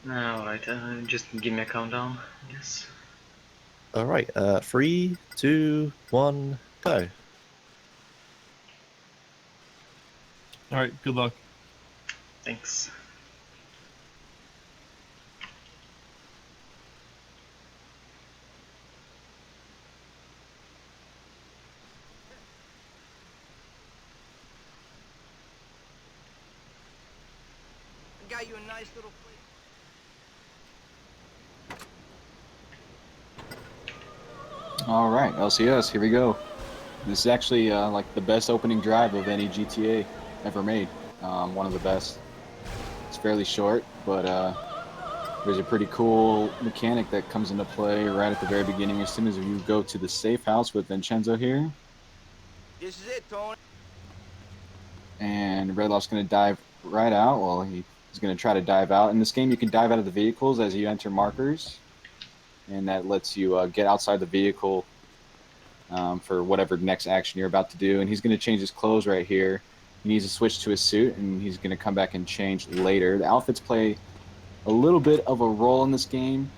Alright, just give me a countdown, yes. Alright, 3, 2, 1, go. Alright, good luck. Thanks. Got you a nice little place. Alright, LCS, here we go. This is actually like the best opening drive of any GTA ever made. One of the best. It's fairly short, but there's a pretty cool mechanic that comes into play right at the very beginning as soon as you go to the safe house with Vincenzo here. This is it, Tony. And Redlof's going to dive right out. Well, he's going to try to dive out. In this game, you can dive out of the vehicles as you enter markers. And that lets you get outside the vehicle for whatever next action you're about to do. And he's going to change his clothes right here. He needs to switch to his suit, and he's going to come back and change later. The outfits play a little bit of a role in this game.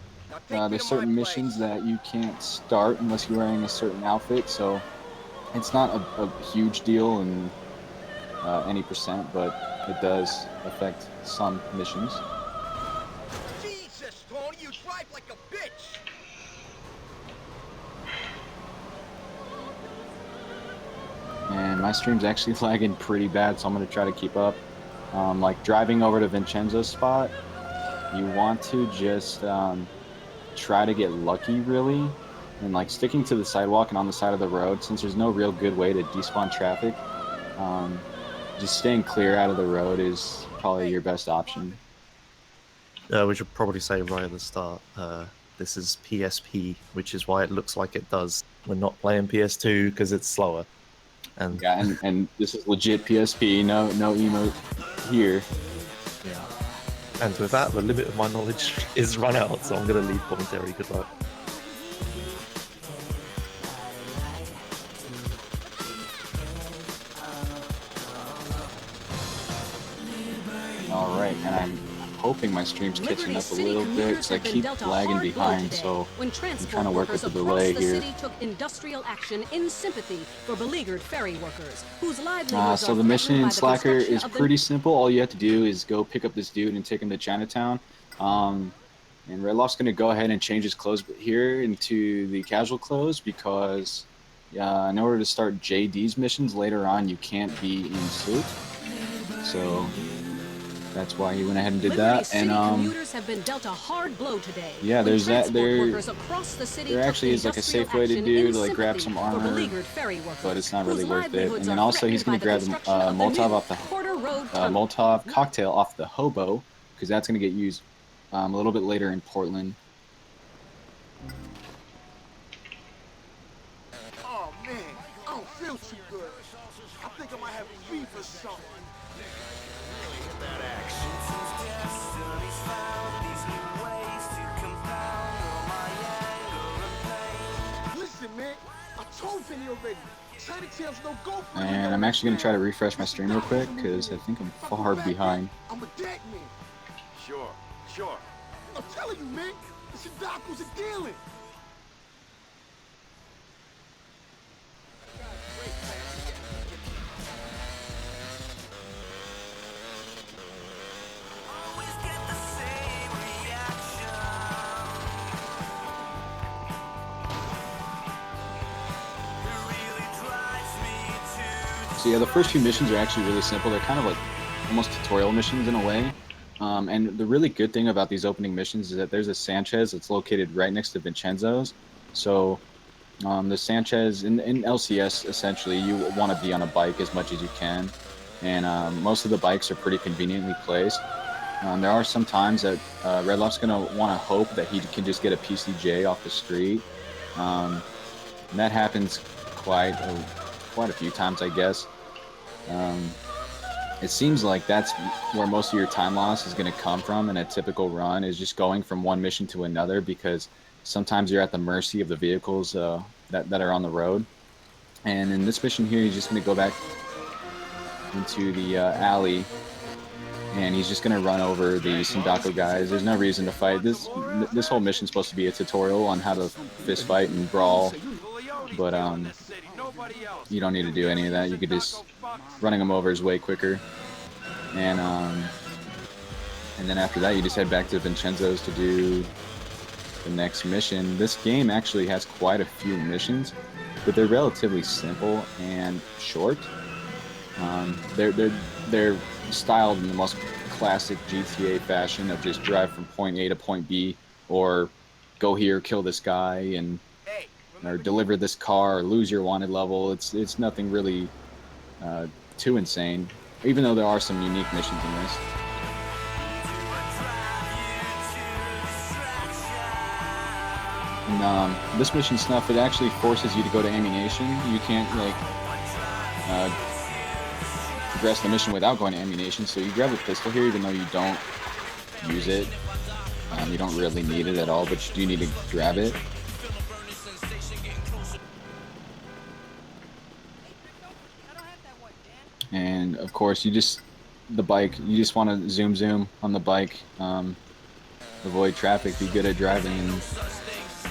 There's certain missions that you can't start unless you're wearing a certain outfit, so it's not a huge deal in any percent, but it does affect some missions. Jesus, Tony, you drive like a bitch. And my stream's actually lagging pretty bad, so I'm going to try to keep up. Like driving over to Vincenzo's spot, you want to just try to get lucky, really, and like sticking to the sidewalk and on the side of the road, since there's no real good way to despawn traffic. Just staying clear out of the road is probably your best option. We should probably say right at the start, this is PSP, which is why it looks like it does. We're not playing PS2 because it's slower. And yeah, and this is legit PSP, no emote here. Yeah. And with that, the limit of my knowledge is run out, so I'm going to leave commentary. Good luck. Alright, and I'm hoping my stream's catching up a little bit because I keep lagging behind, so I'm trying to work with the delay here. Took industrial action in sympathy for beleaguered ferry workers whose so the mission in Slacker is pretty simple. All you have to do is go pick up this dude and take him to Chinatown. And Redlof's going to go ahead and change his clothes here into the casual clothes because in order to start JD's missions later on, you can't be in suit. So that's why he went ahead and did that. And have been dealt a hard blow today. Yeah, there's that. There actually is like a safe way to do to like grab some armor, but it's not really worth it. And then also he's gonna grab the Molotov cocktail off the hobo because that's gonna get used a little bit later in Portland. Oh man, I don't feel too good. I think I might have a fever or something. And I'm actually going to try to refresh my stream real quick because I think I'm far behind. I'm a dead man. Sure. I'm telling you, man, this doc was a dealing. So yeah, the first few missions are actually really simple. They're kind of like almost tutorial missions in a way. And the really good thing about these opening missions is that there's a Sanchez that's located right next to Vincenzo's. So the Sanchez in LCS, essentially, you want to be on a bike as much as you can. And most of the bikes are pretty conveniently placed. There are some times that Redlof's going to want to hope that he can just get a PCJ off the street. And that happens quite a few times, I guess. It seems like that's where most of your time loss is going to come from in a typical run, is just going from one mission to another, because sometimes you're at the mercy of the vehicles that are on the road. And in this mission here, you're just going to go back into the alley, and he's just gonna run over the Sindako guys. There's no reason to fight. This whole mission's supposed to be a tutorial on how to fist fight and brawl, but you don't need to do any of that. You could just running them over is way quicker, and then after that you just head back to Vincenzo's to do the next mission. This game actually has quite a few missions, but they're relatively simple and short. They're styled in the most classic GTA fashion of just drive from point A to point B, or go here, kill this guy, and or deliver this car, or lose your wanted level. It's nothing really too insane, even though there are some unique missions in this. And this mission stuff, it actually forces you to go to ammunition. You can't like progress the mission without going to ammunition, so you grab a pistol here even though you don't use it. You don't really need it at all, but you do need to grab it. And of course, the bike, you just want to zoom on the bike, avoid traffic, be good at driving, and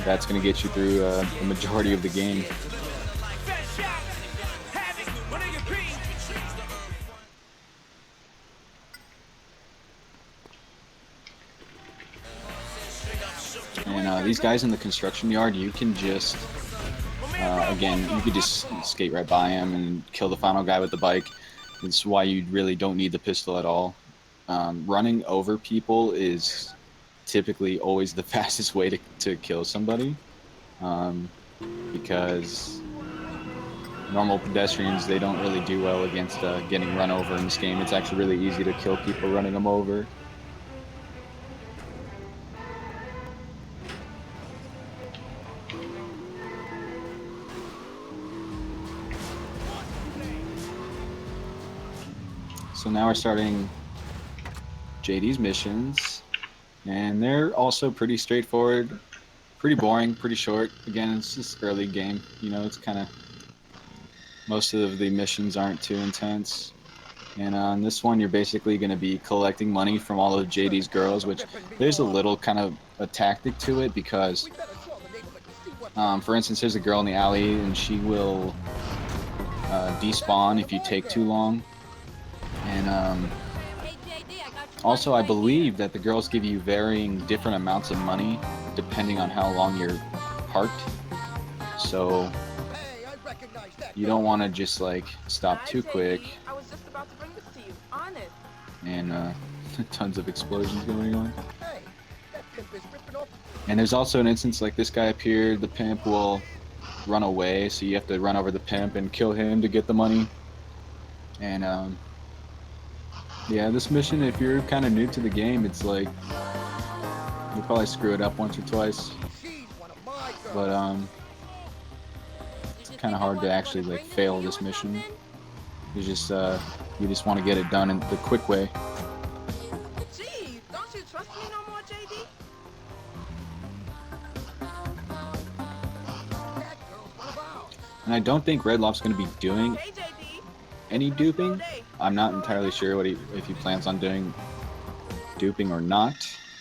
that's going to get you through the majority of the game. And these guys in the construction yard, you can just, again, you could just skate right by them and kill the final guy with the bike. It's why you really don't need the pistol at all. Running over people is typically always the fastest way to kill somebody, because normal pedestrians, they don't really do well against getting run over in this game. It's actually really easy to kill people running them over. So now we're starting JD's missions, and they're also pretty straightforward, pretty boring, pretty short. Again, it's just early game, you know, it's kind of, most of the missions aren't too intense. And on this one, you're basically going to be collecting money from all of JD's girls, which there's a little kind of a tactic to it, because, for instance, there's a girl in the alley, and she will despawn if you take too long. And also, I believe that the girls give you varying different amounts of money depending on how long you're parked. So you don't want to just like stop too quick. I was just about to bring this to you. Honest. And tons of explosions going on. And there's also an instance like this guy appeared. The pimp will run away, so you have to run over the pimp and kill him to get the money. And yeah, this mission, if you're kind of new to the game, it's like, you'll probably screw it up once or twice. But, it's kind of hard to actually, like, fail this mission. You just want to get it done in the quick way. Gee, don't you trust me no more, JD? And I don't think Redlof's going to be doing Hey, JD. any duping. I'm not entirely sure if he plans on doing duping or not,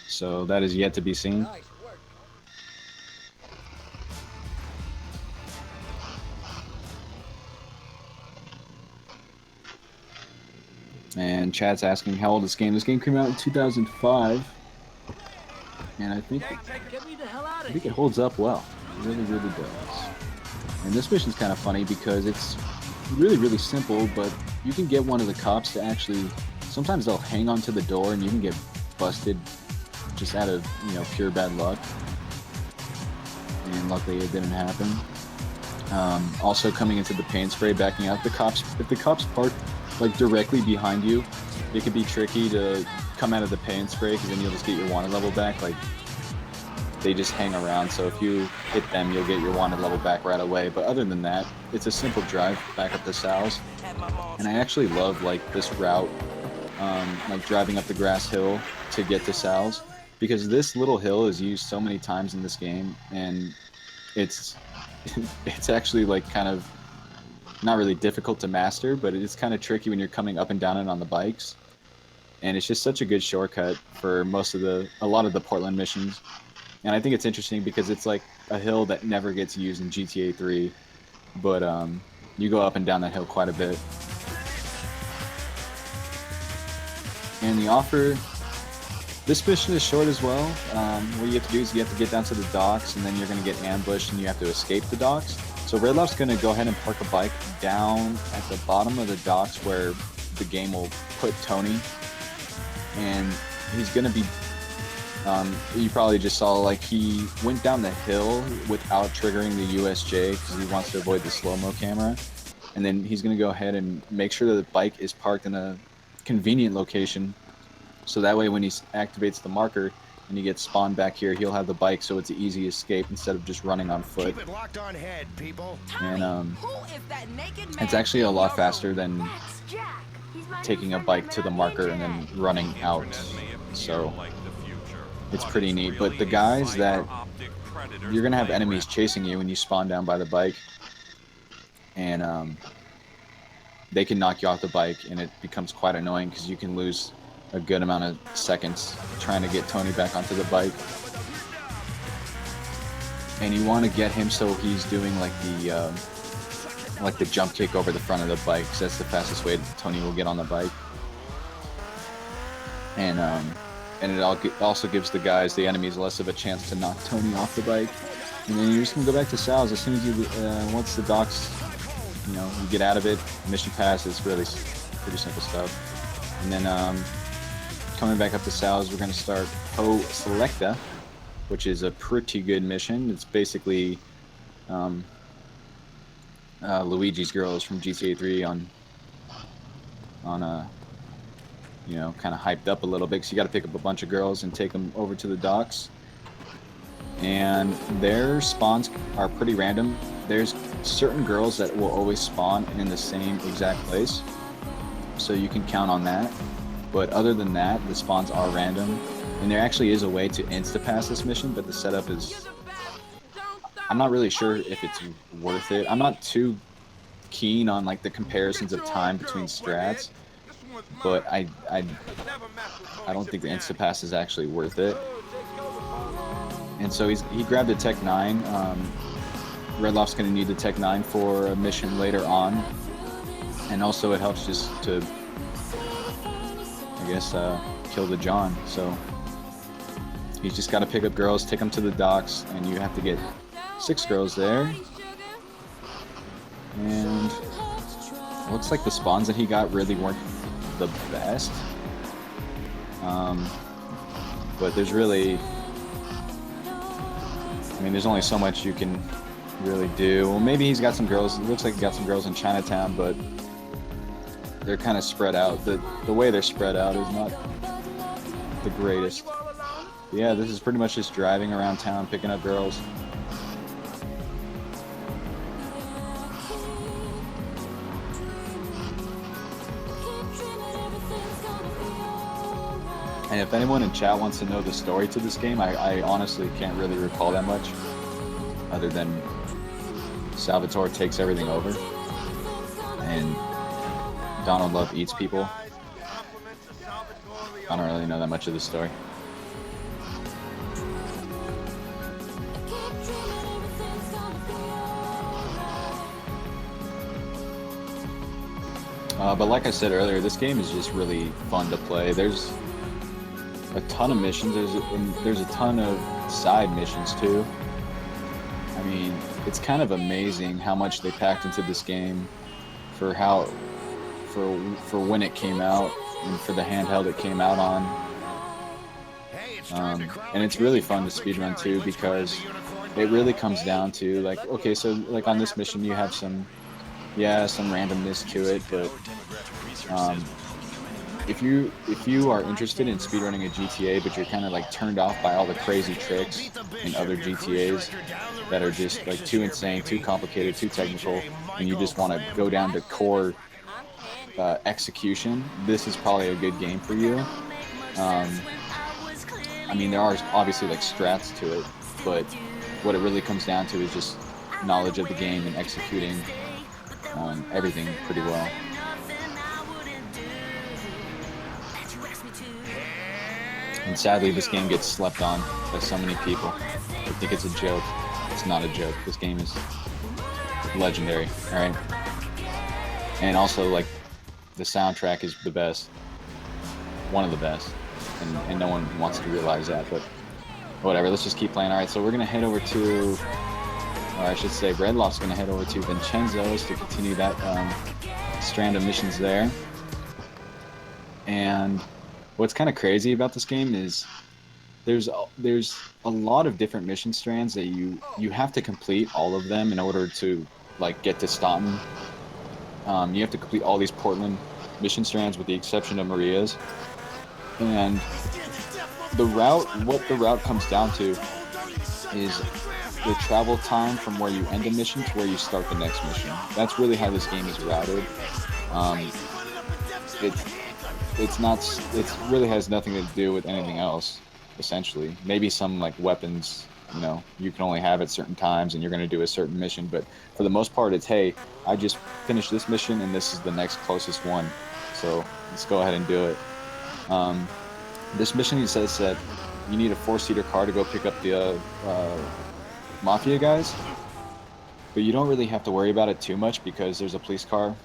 so that is yet to be seen. And Chad's asking how old this game. This game came out in 2005, and I think it holds up well. It really, really does. And this mission's kind of funny because it's really, really simple, but you can get one of the cops to actually, sometimes they'll hang onto the door and you can get busted just out of, you know, pure bad luck. And luckily it didn't happen. Also coming into the paint spray, backing out, if the cops park like directly behind you, it could be tricky to come out of the paint spray because then you'll just get your wanted level back. Like, they just hang around, so if you hit them, you'll get your wanted level back right away. But other than that, it's a simple drive back up to Sal's. And I actually love like this route, like driving up the grass hill to get to Sal's, because this little hill is used so many times in this game, and it's actually like kind of not really difficult to master, but it's kind of tricky when you're coming up and down it on the bikes. And it's just such a good shortcut for a lot of the Portland missions. And I think it's interesting because it's like a hill that never gets used in GTA 3, but you go up and down that hill quite a bit. And the offer, this mission is short as well. What you have to do is you have to get down to the docks, and then you're going to get ambushed and you have to escape the docks. So Redlof's going to go ahead and park a bike down at the bottom of the docks where the game will put Tony. And he's going to be, you probably just saw, like, he went down the hill without triggering the USJ because he wants to avoid the slow-mo camera. And then he's going to go ahead and make sure that the bike is parked in a convenient location. So that way when he activates the marker and he gets spawned back here, he'll have the bike so it's an easy escape instead of just running on foot. Keep it locked on head, people. And Who is that naked man? it's actually a lot in your faster room? than taking a bike to the marker and then running out. So it's pretty neat. But the guys that you're gonna have enemies chasing you when you spawn down by the bike, and they can knock you off the bike, and it becomes quite annoying because you can lose a good amount of seconds trying to get Tony back onto the bike. And you want to get him so he's doing like the jump kick over the front of the bike, because that's the fastest way Tony will get on the bike. And it also gives the enemies less of a chance to knock Tony off the bike. And then you're just gonna go back to Sal's as soon as you once the docks, you get out of it, mission pass. It's really pretty simple stuff. And then coming back up to Sal's, we're gonna start Selecta, which is a pretty good mission. It's basically Luigi's Girls from GTA 3 on kind of hyped up a little bit. So you got to pick up a bunch of girls and take them over to the docks. And their spawns are pretty random. There's certain girls that will always spawn in the same exact place, so you can count on that. But other than that, the spawns are random. And there actually is a way to insta-pass this mission, but the setup is... I'm not really sure if it's worth it. I'm not too keen on like the comparisons of time between strats, but I don't think the insta-pass is actually worth it. And so he grabbed a Tech 9. Redlof's going to need the Tech 9 for a mission later on. And also it helps just to, I guess, kill the John. So he's just got to pick up girls, take them to the docks, and you have to get 6 girls there. And it looks like the spawns that he got really weren't the best. But there's really... there's only so much you can really do. Well, maybe he's got some girls. It looks like he got some girls in Chinatown, but they're kind of spread out. The way they're spread out is not the greatest. But yeah, this is pretty much just driving around town, picking up girls. And if anyone in chat wants to know the story to this game, I honestly can't really recall that much, other than Salvatore takes everything over, and Donald Love eats people. I don't really know that much of the story. But like I said earlier, this game is just really fun to play. There's a ton of missions. There's a ton of side missions too. It's kind of amazing how much they packed into this game for when it came out and for the handheld it came out on. And it's really fun to speedrun too, because it really comes down to like, okay, so like on this mission you have some randomness to it, but if you are interested in speedrunning a GTA, but you're kind of like turned off by all the crazy tricks in other GTAs that are just like too insane, too complicated, too technical, and you just want to go down to core execution, this is probably a good game for you. There are obviously like strats to it, but what it really comes down to is just knowledge of the game and executing everything pretty well. And sadly, this game gets slept on by so many people. I think it's a joke. It's not a joke. This game is legendary, alright? And also, like, the soundtrack is the best. One of the best. And no one wants to realize that, but whatever, let's just keep playing. Alright, so we're gonna head over to, or I should say, Redlof's gonna head over to Vincenzo's to continue that strand of missions there. And what's kind of crazy about this game is there's a lot of different mission strands that you have to complete all of them in order to like get to Stanton. You have to complete all these Portland mission strands with the exception of Maria's. And what the route comes down to is the travel time from where you end a mission to where you start the next mission. That's really how this game is routed. It really has nothing to do with anything else, essentially. Maybe some like weapons, you know, you can only have at certain times and you're going to do a certain mission, but for the most part it's, hey, I just finished this mission and this is the next closest one, so let's go ahead and do it. This mission, he says that you need a 4-seater car to go pick up the Mafia guys, but you don't really have to worry about it too much because there's a police car,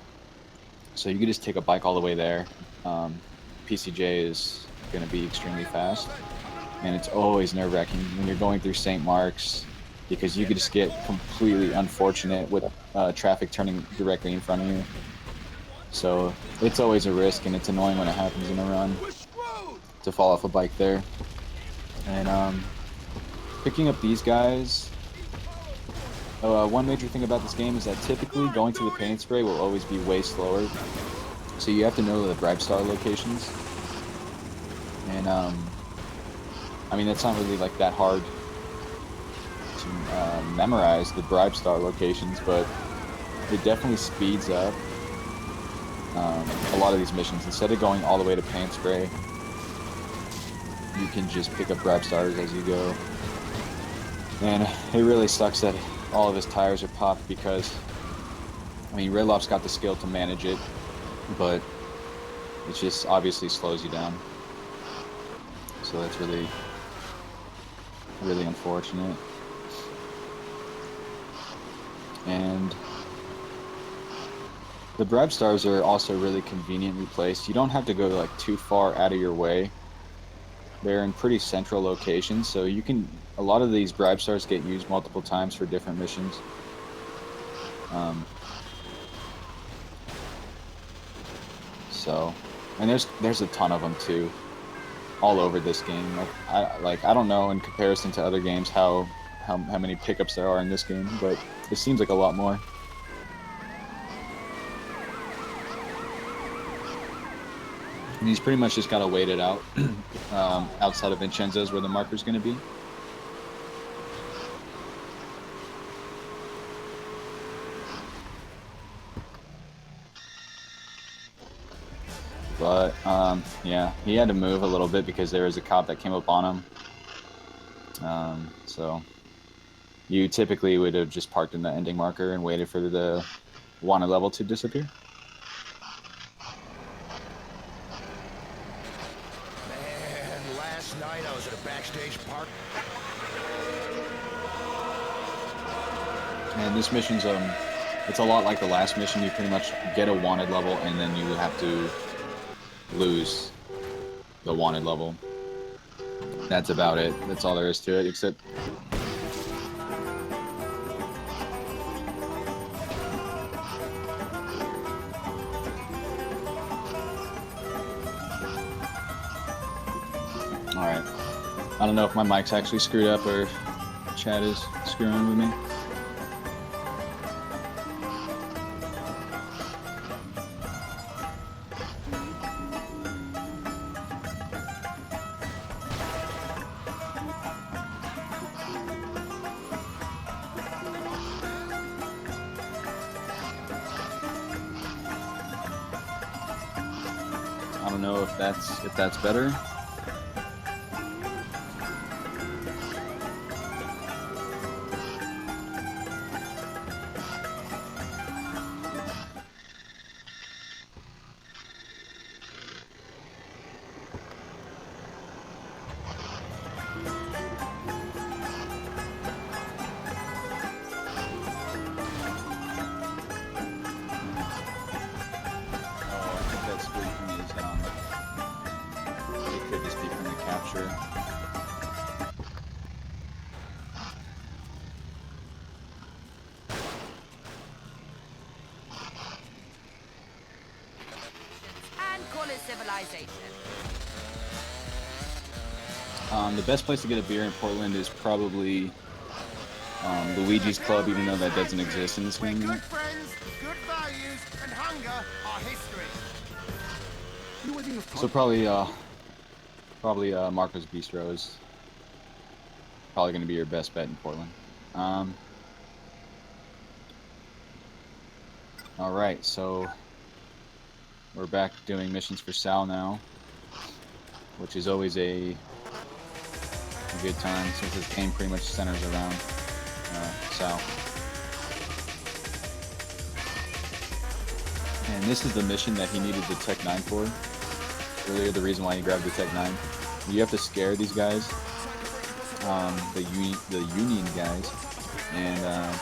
so you can just take a bike all the way there. PCJ is going to be extremely fast, and it's always nerve-wracking when you're going through St. Mark's because you could just get completely unfortunate with traffic turning directly in front of you. So it's always a risk, and it's annoying when it happens in a run to fall off a bike there. And picking up these guys, one major thing about this game is that typically going to the paint spray will always be way slower. So you have to know the Bribe Star locations. And I mean, it's not really like that hard to memorize the Bribe Star locations, but it definitely speeds up a lot of these missions. Instead of going all the way to paint spray, you can just pick up Bribe Stars as you go. And it really sucks that all of his tires are popped because, I mean, Redlof's got the skill to manage it, but it just obviously slows you down. So that's really, really unfortunate. And the Bribe Stars are also really conveniently placed. You don't have to go like too far out of your way. They're in pretty central locations, so you can, a lot of these Bribe Stars get used multiple times for different missions. So, and there's a ton of them too, all over this game. I don't know in comparison to other games how many pickups there are in this game, but it seems like a lot more. And he's pretty much just got to wait it out outside of Vincenzo's where the marker's going to be. But, yeah, he had to move a little bit because there was a cop that came up on him. So, you typically would have just parked in the ending marker and waited for the wanted level to disappear. Man, last night I was at a backstage park. And this mission's, it's a lot like the last mission. You pretty much get a wanted level and then you have to lose the wanted level. That's about it. That's all there is to it, except alright. I don't know if my mic's actually screwed up or if chat is screwing with me. I don't know if that's better. civilization. The best place to get a beer in Portland is probably Luigi's Club, even though that doesn't exist in this We're game good yet. friends, good values, and hunger are history. So probably Marco's Bistro is probably going to be your best bet in Portland. All right, so we're back doing missions for Sal now, which is always a good time since this game pretty much centers around Sal. And this is the mission that he needed the Tech 9 for. Earlier, the reason why he grabbed the Tech 9. You have to scare these guys, the Union guys, and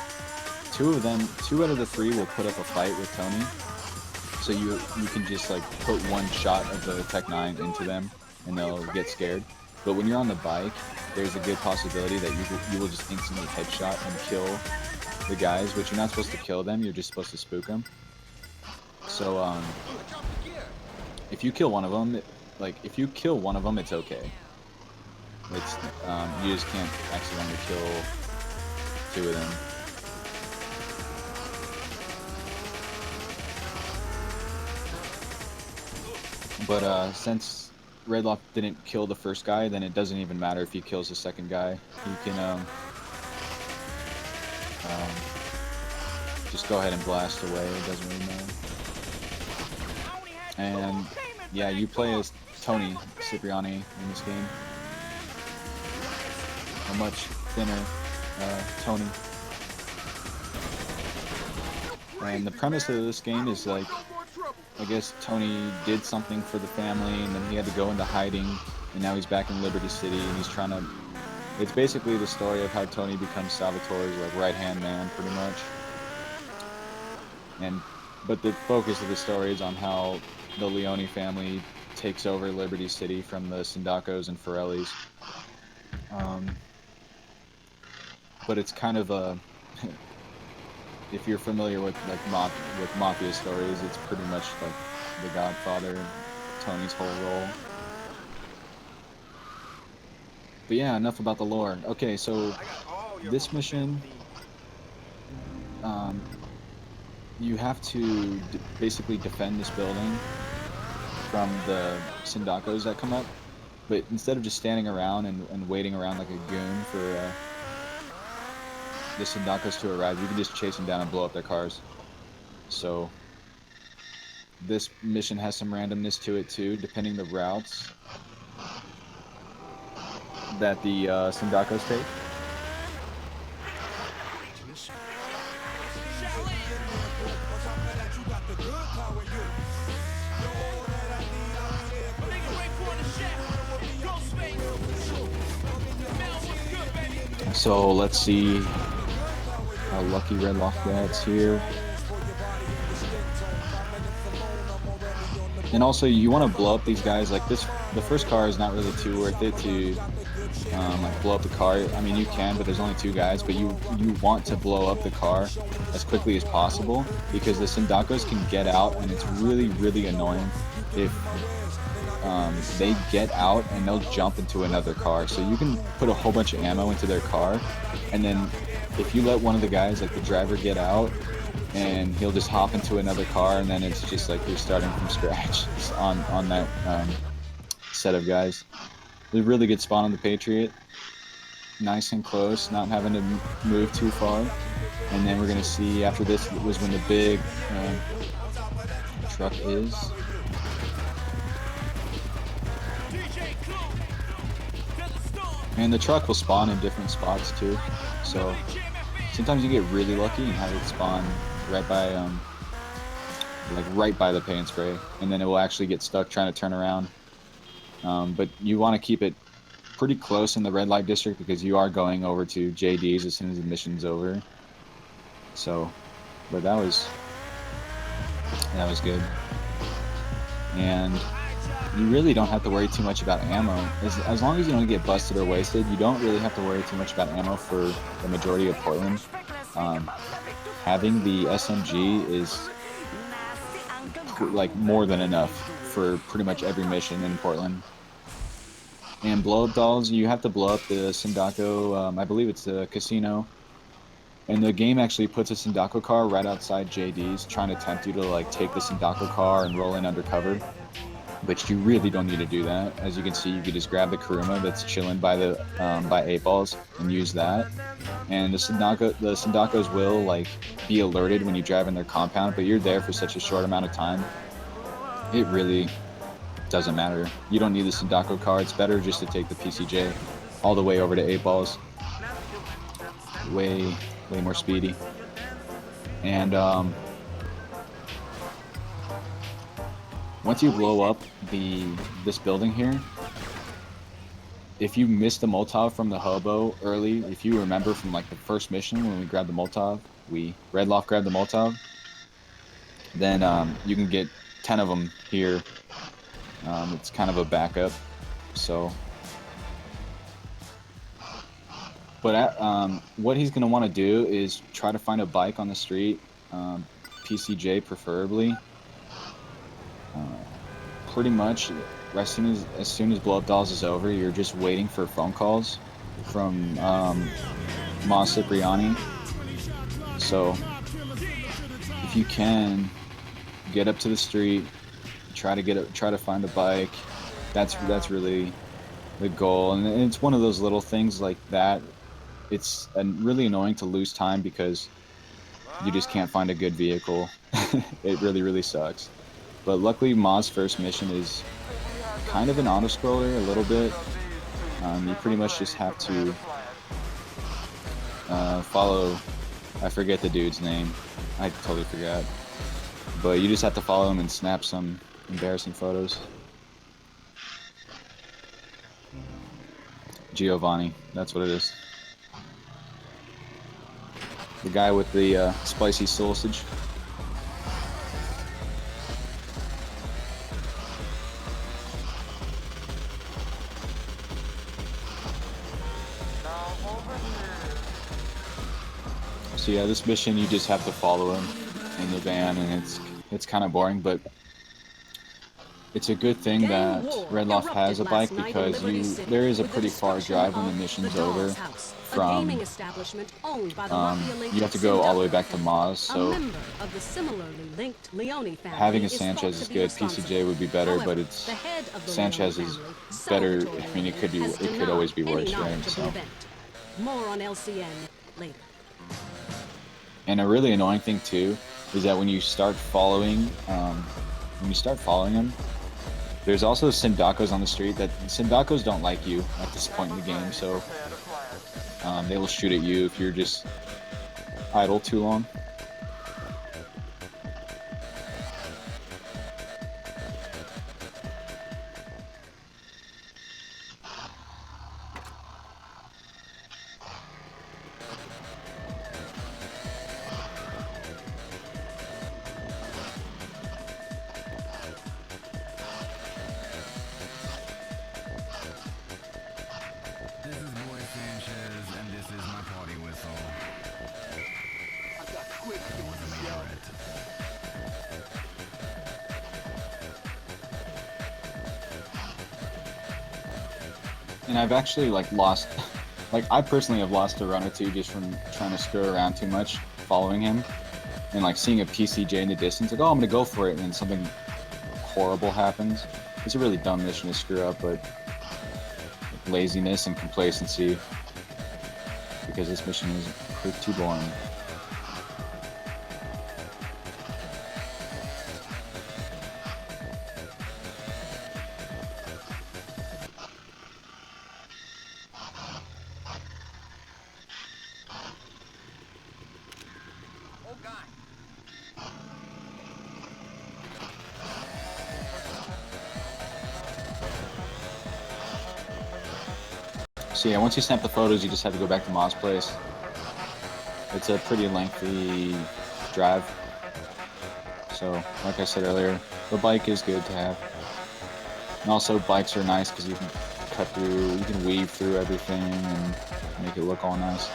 two out of the three will put up a fight with Tony. So you can just like put one shot of the Tech 9 into them, and they'll get scared. But when you're on the bike, there's a good possibility that you will just instantly headshot and kill the guys, but you're not supposed to kill them. You're just supposed to spook them. So if you kill one of them, it's okay. It's you just can't accidentally kill two of them. But since Redlof didn't kill the first guy, then it doesn't even matter if he kills the second guy. He can just go ahead and blast away. It doesn't really matter. And yeah, you play as Tony Cipriani in this game. A much thinner Tony. And the premise of this game is like, I guess Tony did something for the family, and then he had to go into hiding, and now he's back in Liberty City, and he's trying to... It's basically the story of how Tony becomes Salvatore's like right-hand man, pretty much. But the focus of the story is on how the Leone family takes over Liberty City from the Sindacos and Forellis. But it's kind of a... if you're familiar with like Mafia stories, it's pretty much like The Godfather, Tony's whole role. But yeah, enough about the lore. Okay, so this mission, you have to basically defend this building from the Sindacos that come up. But instead of just standing around and waiting around like a goon for the Sindacos to arrive, you can just chase them down and blow up their cars. So this mission has some randomness to it too, depending the routes that the Sindacos take. So let's see how lucky Redlof gets here. And also, you want to blow up these guys like this. The first car is not really too worth it to like blow up the car. I mean, you can, but there's only two guys. But you want to blow up the car as quickly as possible, because the Sindacos can get out, and it's really, really annoying if they get out and they'll jump into another car. So you can put a whole bunch of ammo into their car, and then if you let one of the guys, like the driver, get out, and he'll just hop into another car, and then it's just like you're starting from scratch on that set of guys. It's a really good spawn on the Patriot. Nice and close, not having to move too far. And then we're going to see after this was when the big truck is. And the truck will spawn in different spots too. So sometimes you get really lucky and have it spawn right by right by the pay and spray, and then it will actually get stuck trying to turn around. But you want to keep it pretty close in the red light district, because you are going over to JD's as soon as the mission's over. So, but that was good. And you really don't have to worry too much about ammo. As long as you don't get busted or wasted, you don't really have to worry too much about ammo for the majority of Portland. Having the SMG is like more than enough for pretty much every mission in Portland. And Blowup Dolls, you have to blow up the Sindaco, I believe it's a casino. And the game actually puts a Sindaco car right outside JD's, trying to tempt you to like take the Sindaco car and roll in undercover. But you really don't need to do that. As you can see, you can just grab the Kuruma that's chilling by the by 8 balls and use that. And the Sindacos will like be alerted when you drive in their compound, but you're there for such a short amount of time. It really doesn't matter. You don't need the Sindaco car. It's better just to take the PCJ all the way over to 8 balls. Way more speedy. And once you blow up this building here, if you missed the Molotov from the hobo early, if you remember from like the first mission when we grabbed the Molotov, Redlof grabbed the Molotov, then you can get 10 of them here. It's kind of a backup, so. But what he's going to want to do is try to find a bike on the street, PCJ preferably. Pretty much, as soon as Blowup Dolls is over, you're just waiting for phone calls from Ma Cipriani. So, if you can, get up to the street, try to find a bike. That's really the goal, and it's one of those little things like that. It's really annoying to lose time because you just can't find a good vehicle. It really sucks. But luckily, Ma's first mission is kind of an auto-scroller, a little bit. You pretty much just have to follow... I forget the dude's name. I totally forgot. But you just have to follow him and snap some embarrassing photos. Giovanni, that's what it is. The guy with the spicy sausage. So yeah, this mission you just have to follow him in the van, and it's kind of boring, but it's a good thing that Redlof has a bike because there is a pretty far drive when the mission's over from you have to go all the way back to Maz, so having a Sanchez is good. PCJ would be better, but it's Sanchez is better. I mean, it could always be worse, right? So. More on LCN later. And a really annoying thing too is that when you start following him, there's also Sindacos on the street. That Sindacos don't like you at this point in the game, so they will shoot at you if you're just idle too long. And I've actually lost, I personally have lost a run or two just from trying to screw around too much, following him, and seeing a PCJ in the distance, oh, I'm gonna go for it, and then something horrible happens. It's a really dumb mission to screw up, but laziness and complacency, because this mission is pretty boring. So yeah, once you snap the photos, you just have to go back to Ma's place. It's a pretty lengthy drive. So, like I said earlier, the bike is good to have. And also, bikes are nice because you can cut through, you can weave through everything and make it look all nice.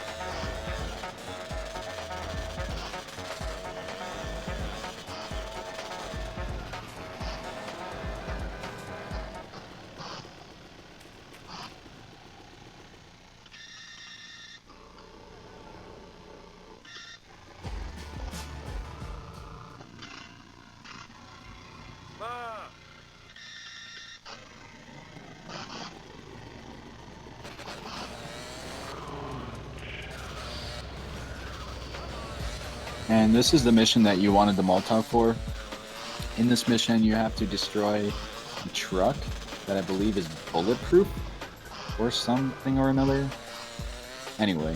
And this is the mission that you wanted the Molotov for. In this mission, you have to destroy a truck that I believe is bulletproof or something or another. Anyway,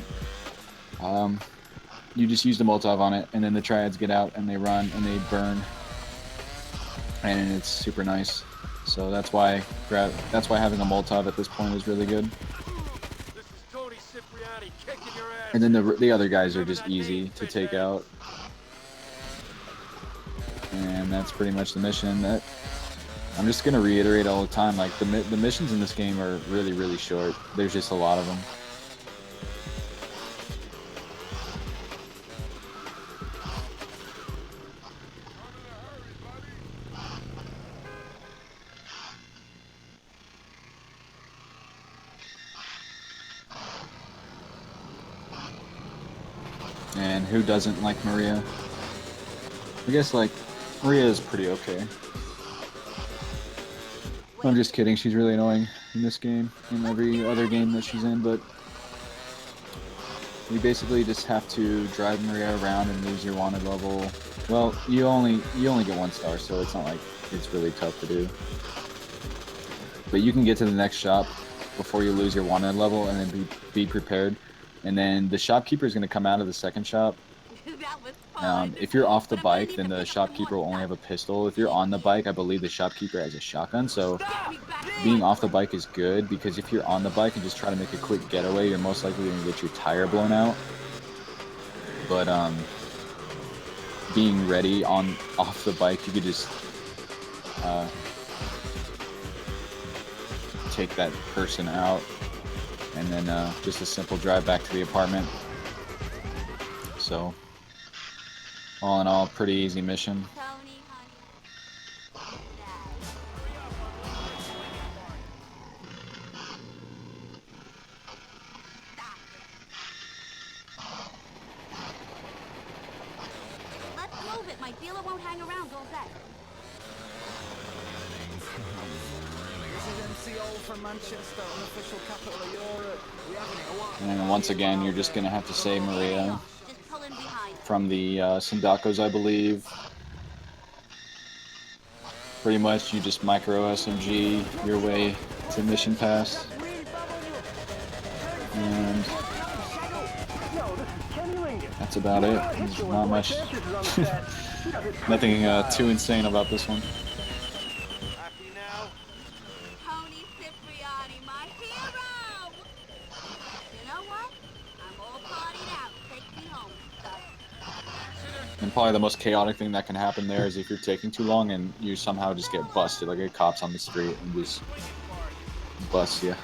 you just use the Molotov on it, and then the triads get out and they run and they burn, and it's super nice. So that's why having a Molotov at this point is really good. This is Tony Cipriani kicking your ass. And then the other guys are just easy to take out. And that's pretty much the mission. That I'm just gonna reiterate all the time. Like the missions in this game are really, really short. There's just a lot of them. And who doesn't like Maria? I guess like Maria is pretty okay. I'm just kidding, she's really annoying in this game and every other game that she's in, but you basically just have to drive Maria around and lose your wanted level. Well, you only get 1 star, so it's not like it's really tough to do. But you can get to the next shop before you lose your wanted level and then be prepared. And then the shopkeeper is going to come out of the second shop. If you're off the bike, then the shopkeeper will only have a pistol. If you're on the bike, I believe the shopkeeper has a shotgun. So being off the bike is good, because if you're on the bike and just try to make a quick getaway, you're most likely going to get your tire blown out. But being ready off the bike, you could just take that person out, and then just a simple drive back to the apartment. So all in all, pretty easy mission. Let's move it. My dealer won't hang around all day. from Manchester, unofficial capital of Europe. We having it a while. And then once again, you're just gonna have to save Maria from the Sindacos, I believe. Pretty much, you just micro SMG your way to mission pass. And that's about it. There's not much, nothing too insane about this one. And probably the most chaotic thing that can happen there is if you're taking too long and you somehow just get busted, like a cop's on the street and just bust you.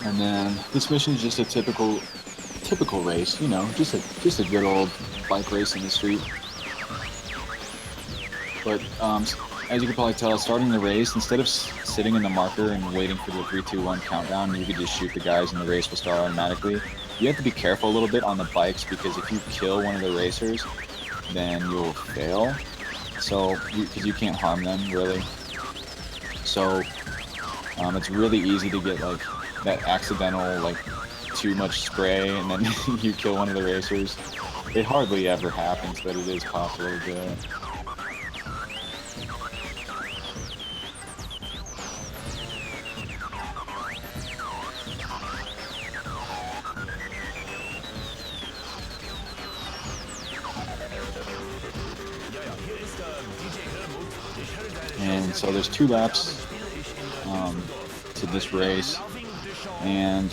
And then this mission is just a typical race, you know, just a good old bike race in the street. But as you can probably tell, starting the race, instead of sitting in the marker and waiting for the 3, 2, 1 countdown, you could just shoot the guys and the race will start automatically. You have to be careful a little bit on the bikes, because if you kill one of the racers, then you'll fail. So, because you can't harm them, really. So, it's really easy to get like that accidental, like, too much spray and then you kill one of the racers. It hardly ever happens, but it is possible to do it. And so there's 2 laps to this race, and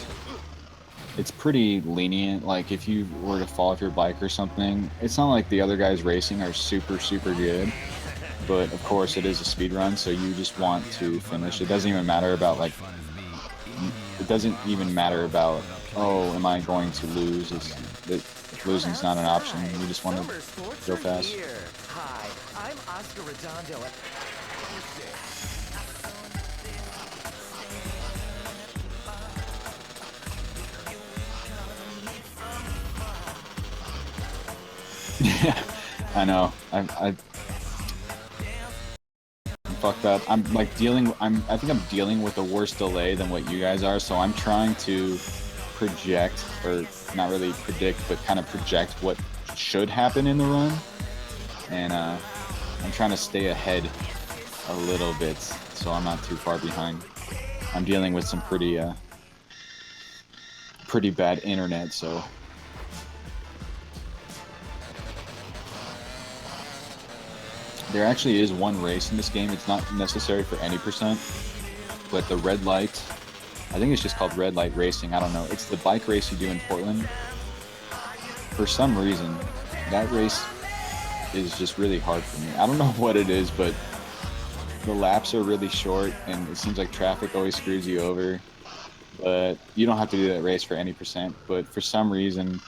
it's pretty lenient. Like, if you were to fall off your bike or something, it's not like the other guys racing are super good, but of course it is a speed run, so you just want to finish. It doesn't even matter about, like, oh, am I going to lose? Losing's not an option. You just want to go fast. Hi, I'm Oscar Redondo. I know. I fucked up. I'm like I think I'm dealing with a worse delay than what you guys are, so I'm trying to project, or not really predict, but kind of project what should happen in the run. And I'm trying to stay ahead a little bit so I'm not too far behind. I'm dealing with some pretty bad internet, so there actually is one race in this game. It's not necessary for any percent, but the red light, I think it's just called red light racing. I don't know. It's the bike race you do in Portland. For some reason, that race is just really hard for me. I don't know what it is, but the laps are really short, and it seems like traffic always screws you over. But you don't have to do that race for any percent. But for some reason,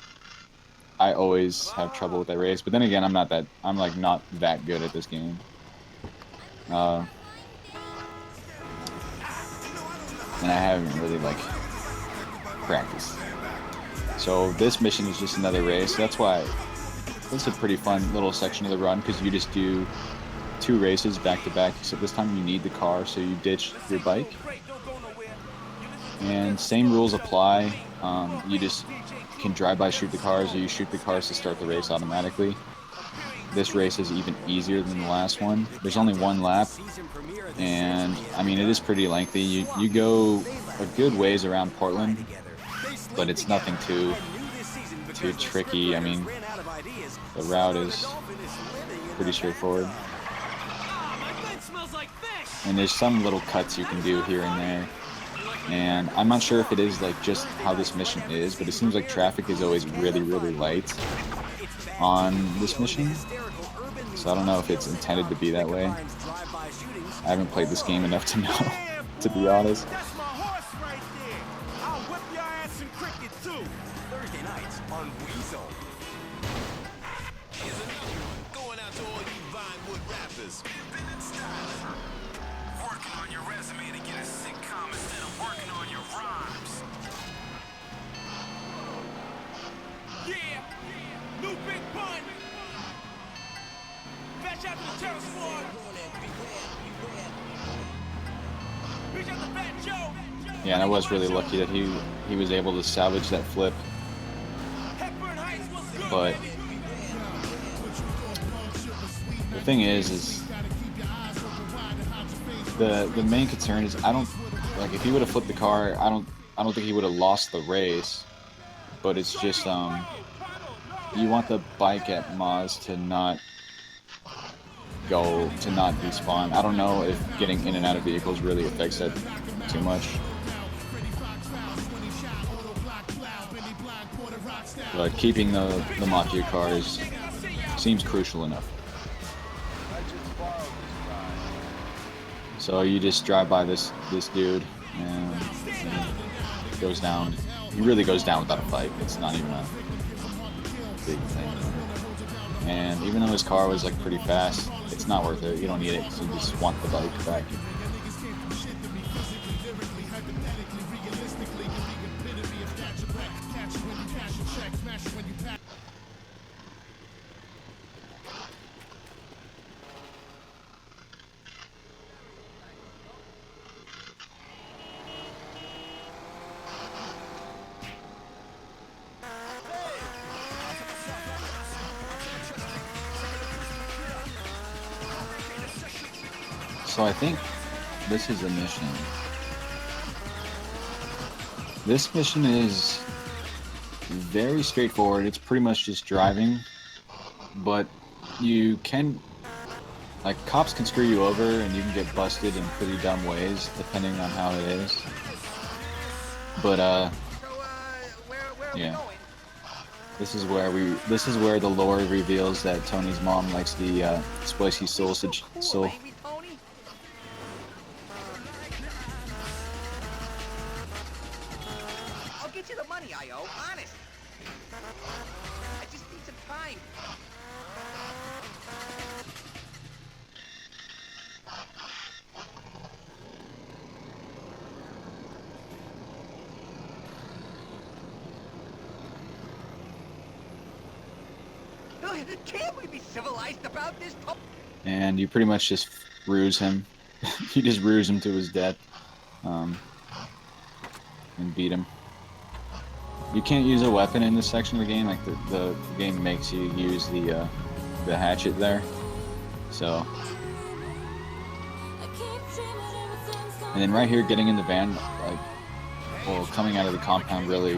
I always have trouble with that race. But then again, I'm like not that good at this game. And I haven't really like practiced. So this mission is just another race. That's why it's a pretty fun little section of the run, because you just do 2 races back to back. Except this time you need the car, so you ditch your bike. And same rules apply. You just can drive-by shoot the cars, or you shoot the cars to start the race automatically. This race is even easier than the last one. There's only 1 lap, and I mean it is pretty lengthy. You go a good ways around Portland, but it's nothing too tricky. I mean, the route is pretty straightforward. And there's some little cuts you can do here and there. And I'm not sure if it is like just how this mission is, but it seems like traffic is always really, really light on this mission. So I don't know if it's intended to be that way. I haven't played this game enough to know, to be honest. Thursday nights on Weasel. Here's another one. Going out to all you Vinewood rappers. Working on your resume to get a sitcom instead of working on your rhymes. Yeah, new big pun. Fetch out the terror squad. Reach out the Fat Joe. Yeah, and I was really lucky that he was able to salvage that flip. But the thing is the main concern is I don't like if he would have flipped the car, I don't think he would have lost the race. But it's just you want the bike at Maz to not despawn. I don't know if getting in and out of vehicles really affects that too much. But keeping the Mafia cars seems crucial enough. So you just drive by this dude, and he goes down. He really goes down without a fight. It's not even a big thing. And even though his car was like pretty fast, it's not worth it. You don't need it. So you just want the bike back. So I think this is a mission. This mission is very straightforward. It's pretty much just driving, but you can, like, cops can screw you over and you can get busted in pretty dumb ways depending on how it is. But yeah. This is where the lore reveals that Tony's mom likes the spicy sausage. So I'll get you the money I owe, honest. I just need some time. Can't we be civilized about this? And you pretty much just ruse him. You just ruse him to his death, and beat him. You can't use a weapon in this section of the game. Like the game makes you use the hatchet there. So, and then right here, getting in the van, like, well, coming out of the compound, really,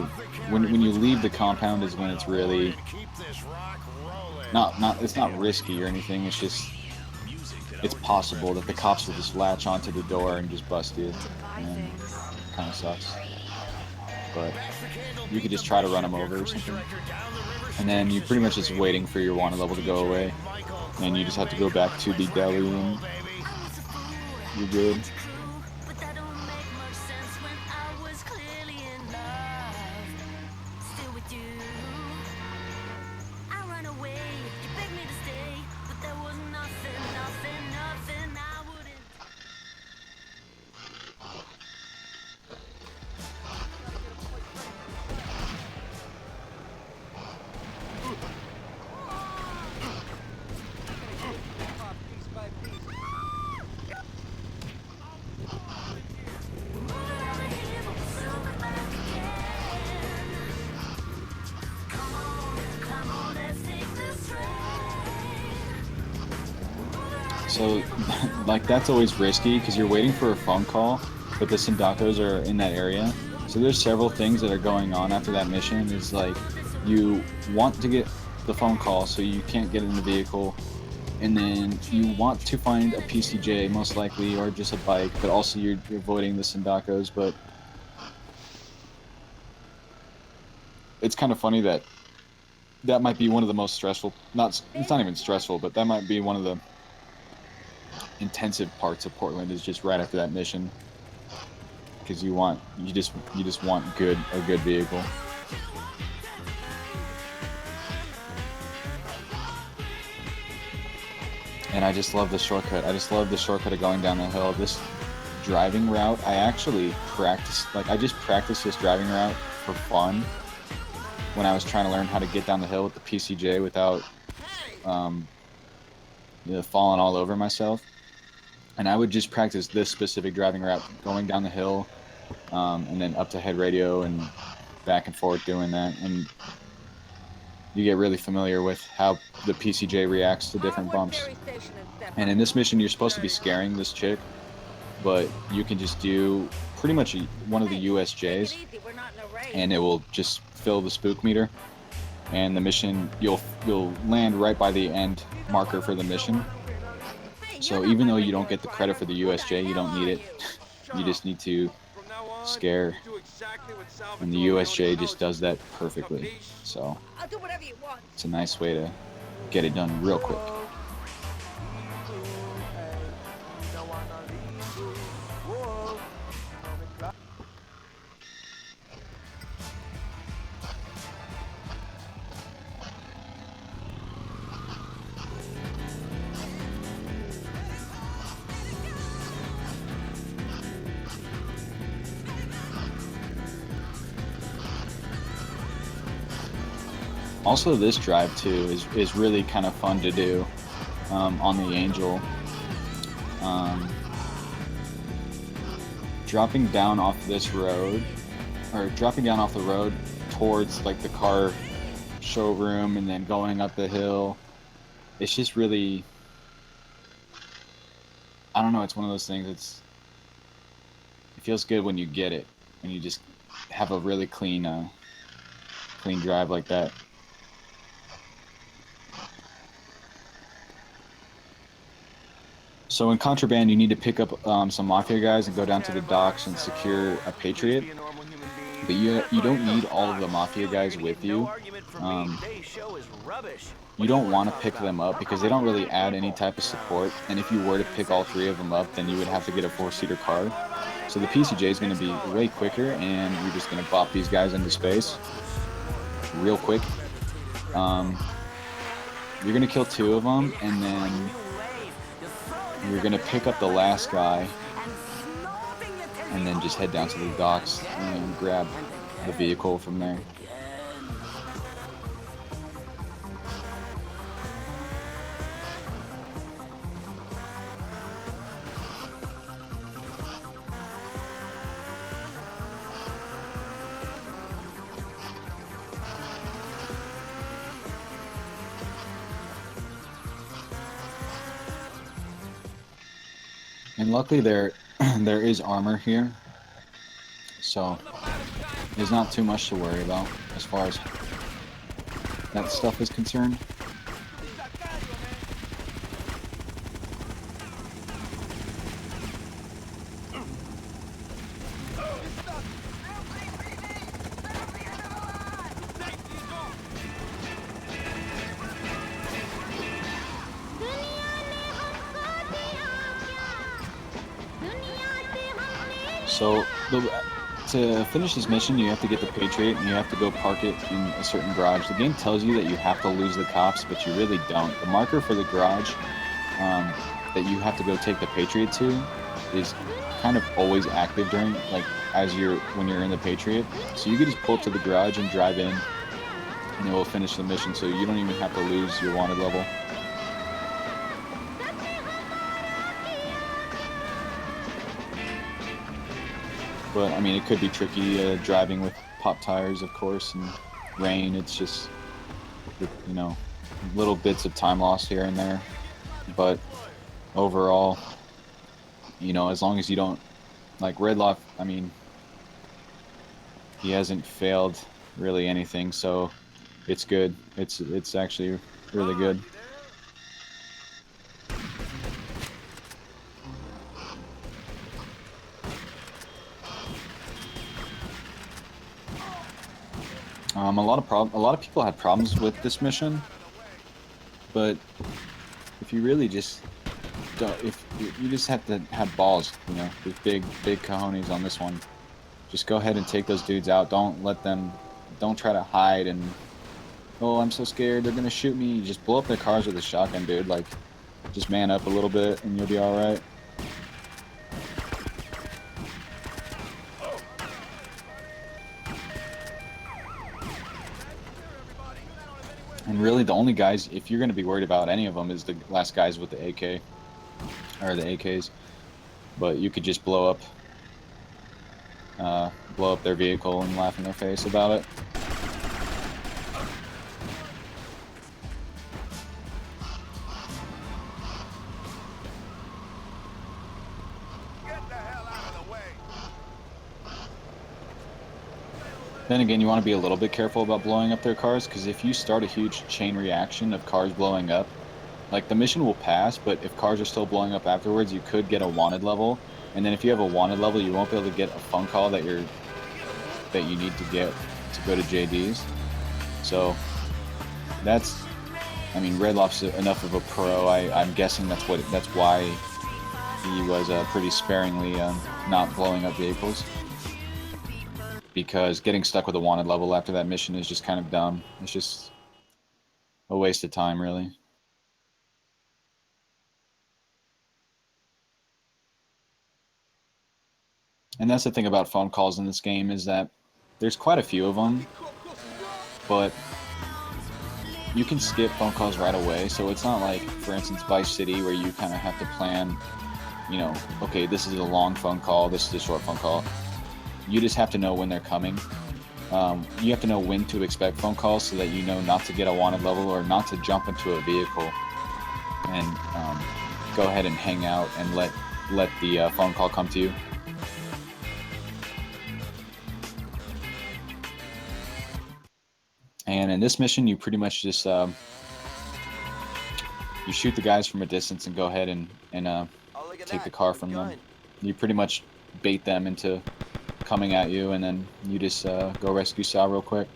when you leave the compound is when it's really it's not risky or anything. It's just, it's possible that the cops will just latch onto the door and just bust you, and it kind of sucks. But you could just try to run them over or something, and then you're pretty much just waiting for your wanted level to go away, and you just have to go back to the deli and you're good. So, like, that's always risky because you're waiting for a phone call, but the Sindacos are in that area. So there's several things that are going on after that mission. Is like, you want to get the phone call so you can't get in the vehicle, and then you want to find a PCJ most likely, or just a bike, but also you're avoiding the Sindacos. But it's kind of funny that that might be one of the most stressful, it's not even stressful, but that might be one of the intensive parts of Portland, is just right after that mission, because you just want a good vehicle. And I just love the shortcut. I just love the shortcut of going down the hill. This driving route, I actually practiced, like, I just practiced this driving route for fun when I was trying to learn how to get down the hill with the PCJ without falling all over myself. And I would just practice this specific driving route, going down the hill, and then up to head radio and back and forth doing that. And you get really familiar with how the PCJ reacts to different bumps. And in this mission, you're supposed to be scaring this chick, but you can just do pretty much one of the USJs, and it will just fill the spook meter. And the mission, you'll land right by the end marker for the mission. So even though you don't get the credit for the USJ, you don't need it. You just need to scare, and the USJ just does that perfectly. So it's a nice way to get it done real quick. Also, this drive too is really kind of fun to do on the Angel. Dropping down off this road, or dropping down off the road towards like the car showroom, and then going up the hill. It's just really, I don't know. It's one of those things. It feels good when you get it, when you just have a really clean drive like that. So in Contraband, you need to pick up some Mafia guys and go down to the docks and secure a Patriot. But you don't need all of the Mafia guys with you. You don't want to pick them up because they don't really add any type of support. And if you were to pick all three of them up, then you would have to get a 4-seater car. So the PCJ is going to be way quicker, and you're just going to bop these guys into space real quick. You're going to kill 2 of them, and then you're going to pick up the last guy, and then just head down to the docks and grab the vehicle from there. And luckily there is armor here, so there's not too much to worry about as far as that stuff is concerned. So, to finish this mission, you have to get the Patriot, and you have to go park it in a certain garage. The game tells you that you have to lose the cops, but you really don't. The marker for the garage that you have to go take the Patriot to is kind of always active during, like, when you're in the Patriot. So you can just pull up to the garage and drive in, and it will finish the mission, so you don't even have to lose your wanted level. But, I mean, it could be tricky driving with pop tires, of course, and rain. It's just, you know, little bits of time lost here and there. But overall, you know, as long as you don't, like Redlof, I mean, he hasn't failed really anything, so it's good. It's actually really good. A lot of people had problems with this mission, but if you really just you just have to have balls, you know, with big cojones on this one. Just go ahead and take those dudes out. Don't try to hide and, oh, I'm so scared, they're gonna shoot me. You just blow up their cars with a shotgun, dude. Like, just man up a little bit and you'll be all right. And really, the only guys, if you're going to be worried about any of them, is the last guys with the AK, or the AKs. But you could just blow up their vehicle and laugh in their face about it. Then again, you want to be a little bit careful about blowing up their cars, because if you start a huge chain reaction of cars blowing up, like, the mission will pass, but if cars are still blowing up afterwards, you could get a wanted level, and then if you have a wanted level, you won't be able to get a phone call that you need to get to go to JD's. So that's, I mean, Redlof's enough of a pro. I'm guessing that's why he was pretty sparingly not blowing up vehicles. Because getting stuck with a wanted level after that mission is just kind of dumb. It's just a waste of time, really. And that's the thing about phone calls in this game, is that there's quite a few of them, but you can skip phone calls right away. So it's not like, for instance, Vice City, where you kind of have to plan, you know, okay, this is a long phone call, this is a short phone call. You just have to know when they're coming. You have to know when to expect phone calls so that you know not to get a wanted level or not to jump into a vehicle and go ahead and hang out and let the phone call come to you. And in this mission, you pretty much just you shoot the guys from a distance and go ahead and take the car from them. You pretty much bait them into coming at you, and then you just go rescue Sal real quick.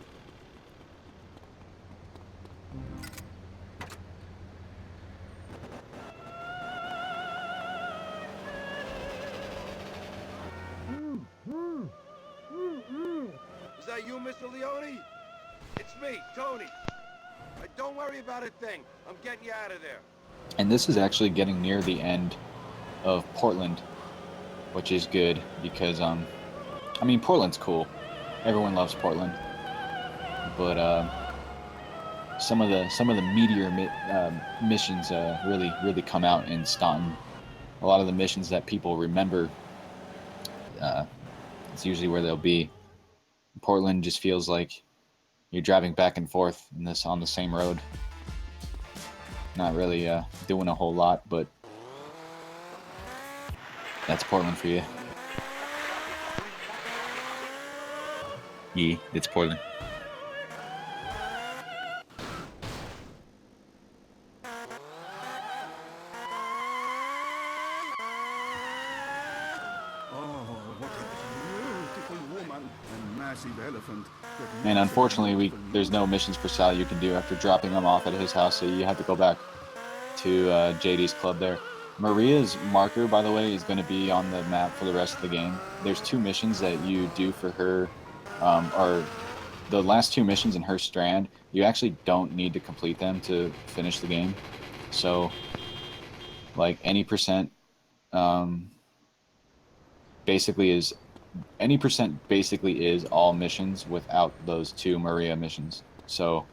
Is that you, Mr. Leone? It's me, Tony. Don't worry about a thing. I'm getting you out of there. And this is actually getting near the end of Portland, which is good because I mean, Portland's cool. Everyone loves Portland, but some of the meatier missions really come out in Stanton. A lot of the missions that people remember, it's usually where they'll be. Portland just feels like you're driving back and forth on the same road, not really doing a whole lot, but That's Portland for you. Yeah, it's Portland. And unfortunately, there's no missions for Sal you can do after dropping him off at his house, so you have to go back to JD's club there. Maria's marker, by the way, is going to be on the map for the rest of the game. There's 2 missions that you do for her, or the last 2 missions in her strand. You actually don't need to complete them to finish the game. So, like, any percent basically is all missions without those 2 Maria missions. So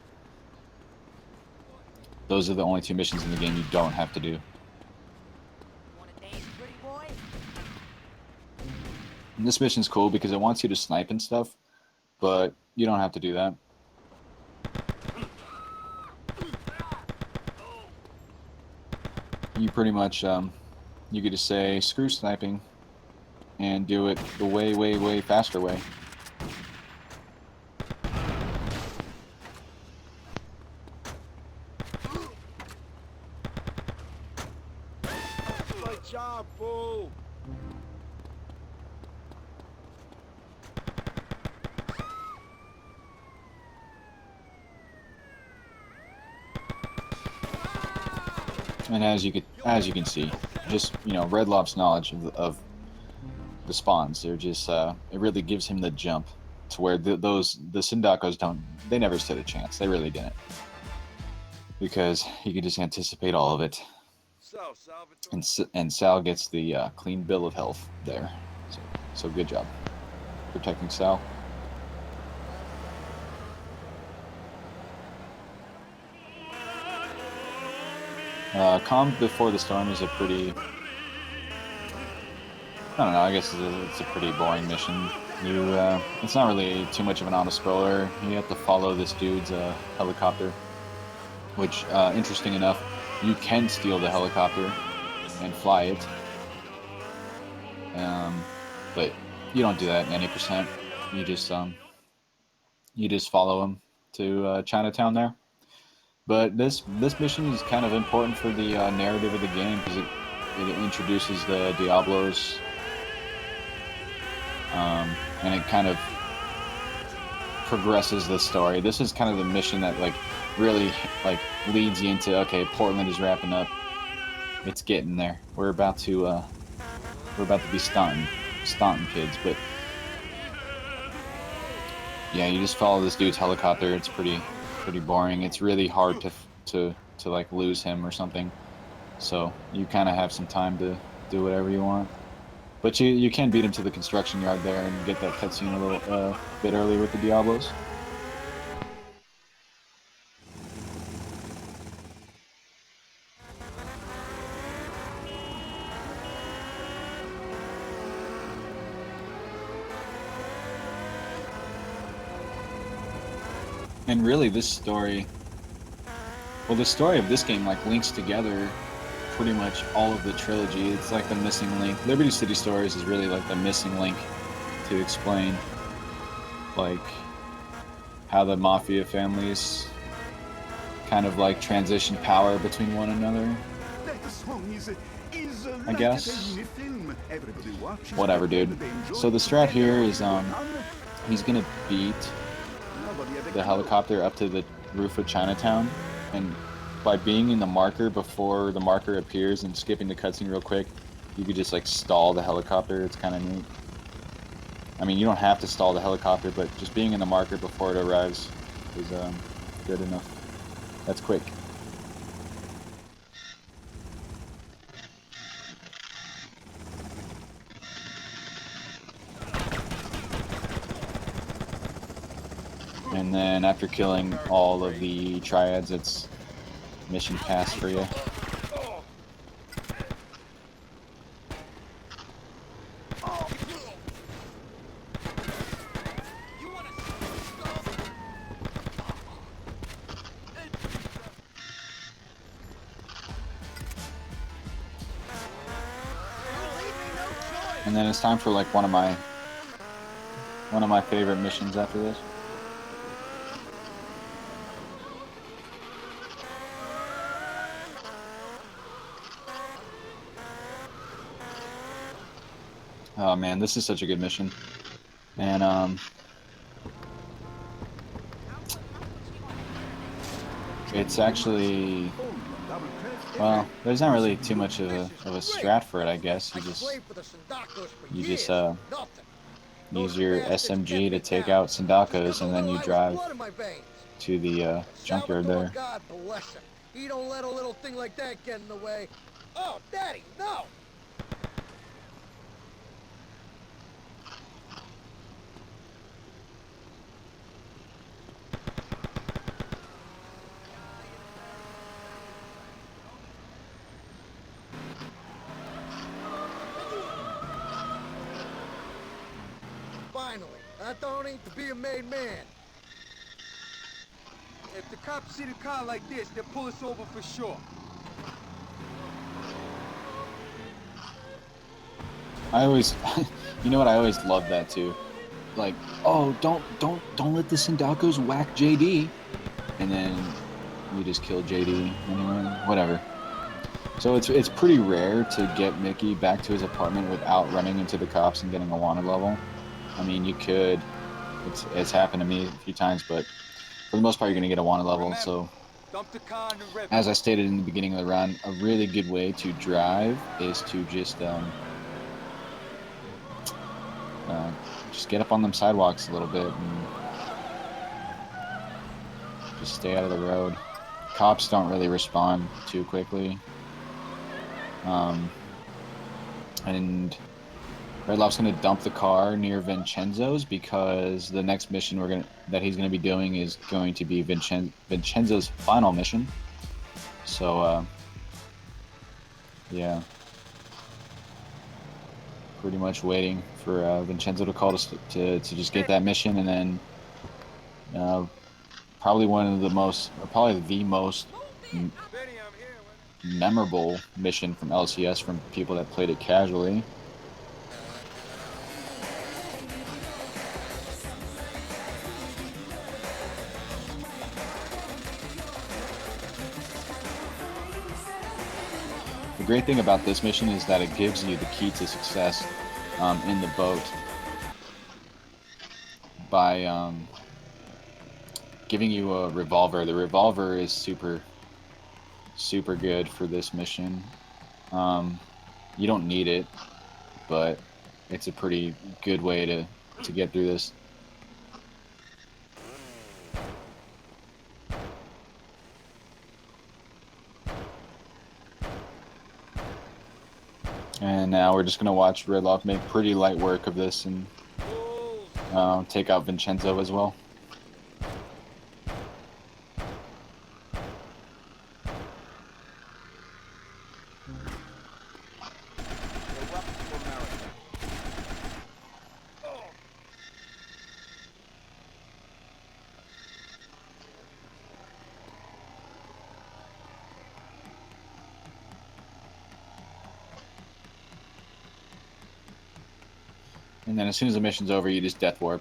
those are the only 2 missions in the game you don't have to do. And this mission's cool because it wants you to snipe and stuff, but you don't have to do that. You pretty much you get to say screw sniping and do it the way, way, way faster way. Good job, fool. And as you can see, just Redlof's knowledge of the spawns, they're just it really gives him the jump to where the Sindacos they never stood a chance. They really didn't, because he could just anticipate all of it. So, Salvatore. And Sal gets the clean bill of health there. So good job protecting Sal. Calm Before the Storm is a pretty, I don't know, I guess it's a pretty boring mission. It's not really too much of an auto-scroller. You have to follow this dude's helicopter, which, interesting enough, you can steal the helicopter and fly it. But you don't do that in any percent. You just follow him to Chinatown there. But this mission is kind of important for the narrative of the game, because it introduces the Diablos, and it kind of progresses the story. This is kind of the mission that really leads you into, okay, Portland is wrapping up. It's getting there. We're about to be Stanton kids. But yeah, you just follow this dude's helicopter. It's pretty boring. It's really hard to lose him or something. So you kind of have some time to do whatever you want. But you can beat him to the construction yard there and get that cutscene a little bit early with the Diablos. And really, the story of this game links together pretty much all of the trilogy. It's like the missing link. Liberty City Stories is really like the missing link to explain how the Mafia families kind of transition power between one another, I guess. Whatever, dude. So the strat here is he's gonna beat the helicopter up to the roof of Chinatown, and by being in the marker before the marker appears and skipping the cutscene real quick, you could just stall the helicopter. It's kind of neat. I mean, you don't have to stall the helicopter, but just being in the marker before it arrives is good enough. That's quick. And then after killing all of the triads, it's mission pass for you. And then it's time for like one of my favorite missions after this. Oh man, this is such a good mission. And it's actually, well, there's not really too much of a strat for it, I guess. You just use your SMG to take out Sindacos, and then you drive to the junkyard there. God bless him. He don't let a little thing like that get in the way. Oh, Daddy, no! Finally, Tony, to be a made man. If the cops see the car like this, they'll pull us over for sure. I always, you know what? I always loved that too. Like, oh, don't let the Sindacos whack JD, and then you just kill JD anyway. Whatever. So it's pretty rare to get Mickey back to his apartment without running into the cops and getting a wanted level. I mean, you could. It's happened to me a few times, but for the most part, you're gonna get a wanted level. So, as I stated in the beginning of the run, a really good way to drive is to just get up on them sidewalks a little bit and just stay out of the road. Cops don't really respond too quickly. And Redlof's gonna dump the car near Vincenzo's because the next mission that he's gonna be doing is going to be Vincenzo's final mission. So yeah, pretty much waiting for Vincenzo to call to just get that mission, and then probably the most memorable mission from LCS from people that played it casually. The great thing about this mission is that it gives you the key to success in the boat by giving you a revolver. The revolver is super good for this mission. You don't need it, but it's a pretty good way to get through this. And now we're just going to watch Redlof make pretty light work of this and take out Vincenzo as well. And then as soon as the mission's over, you just death warp.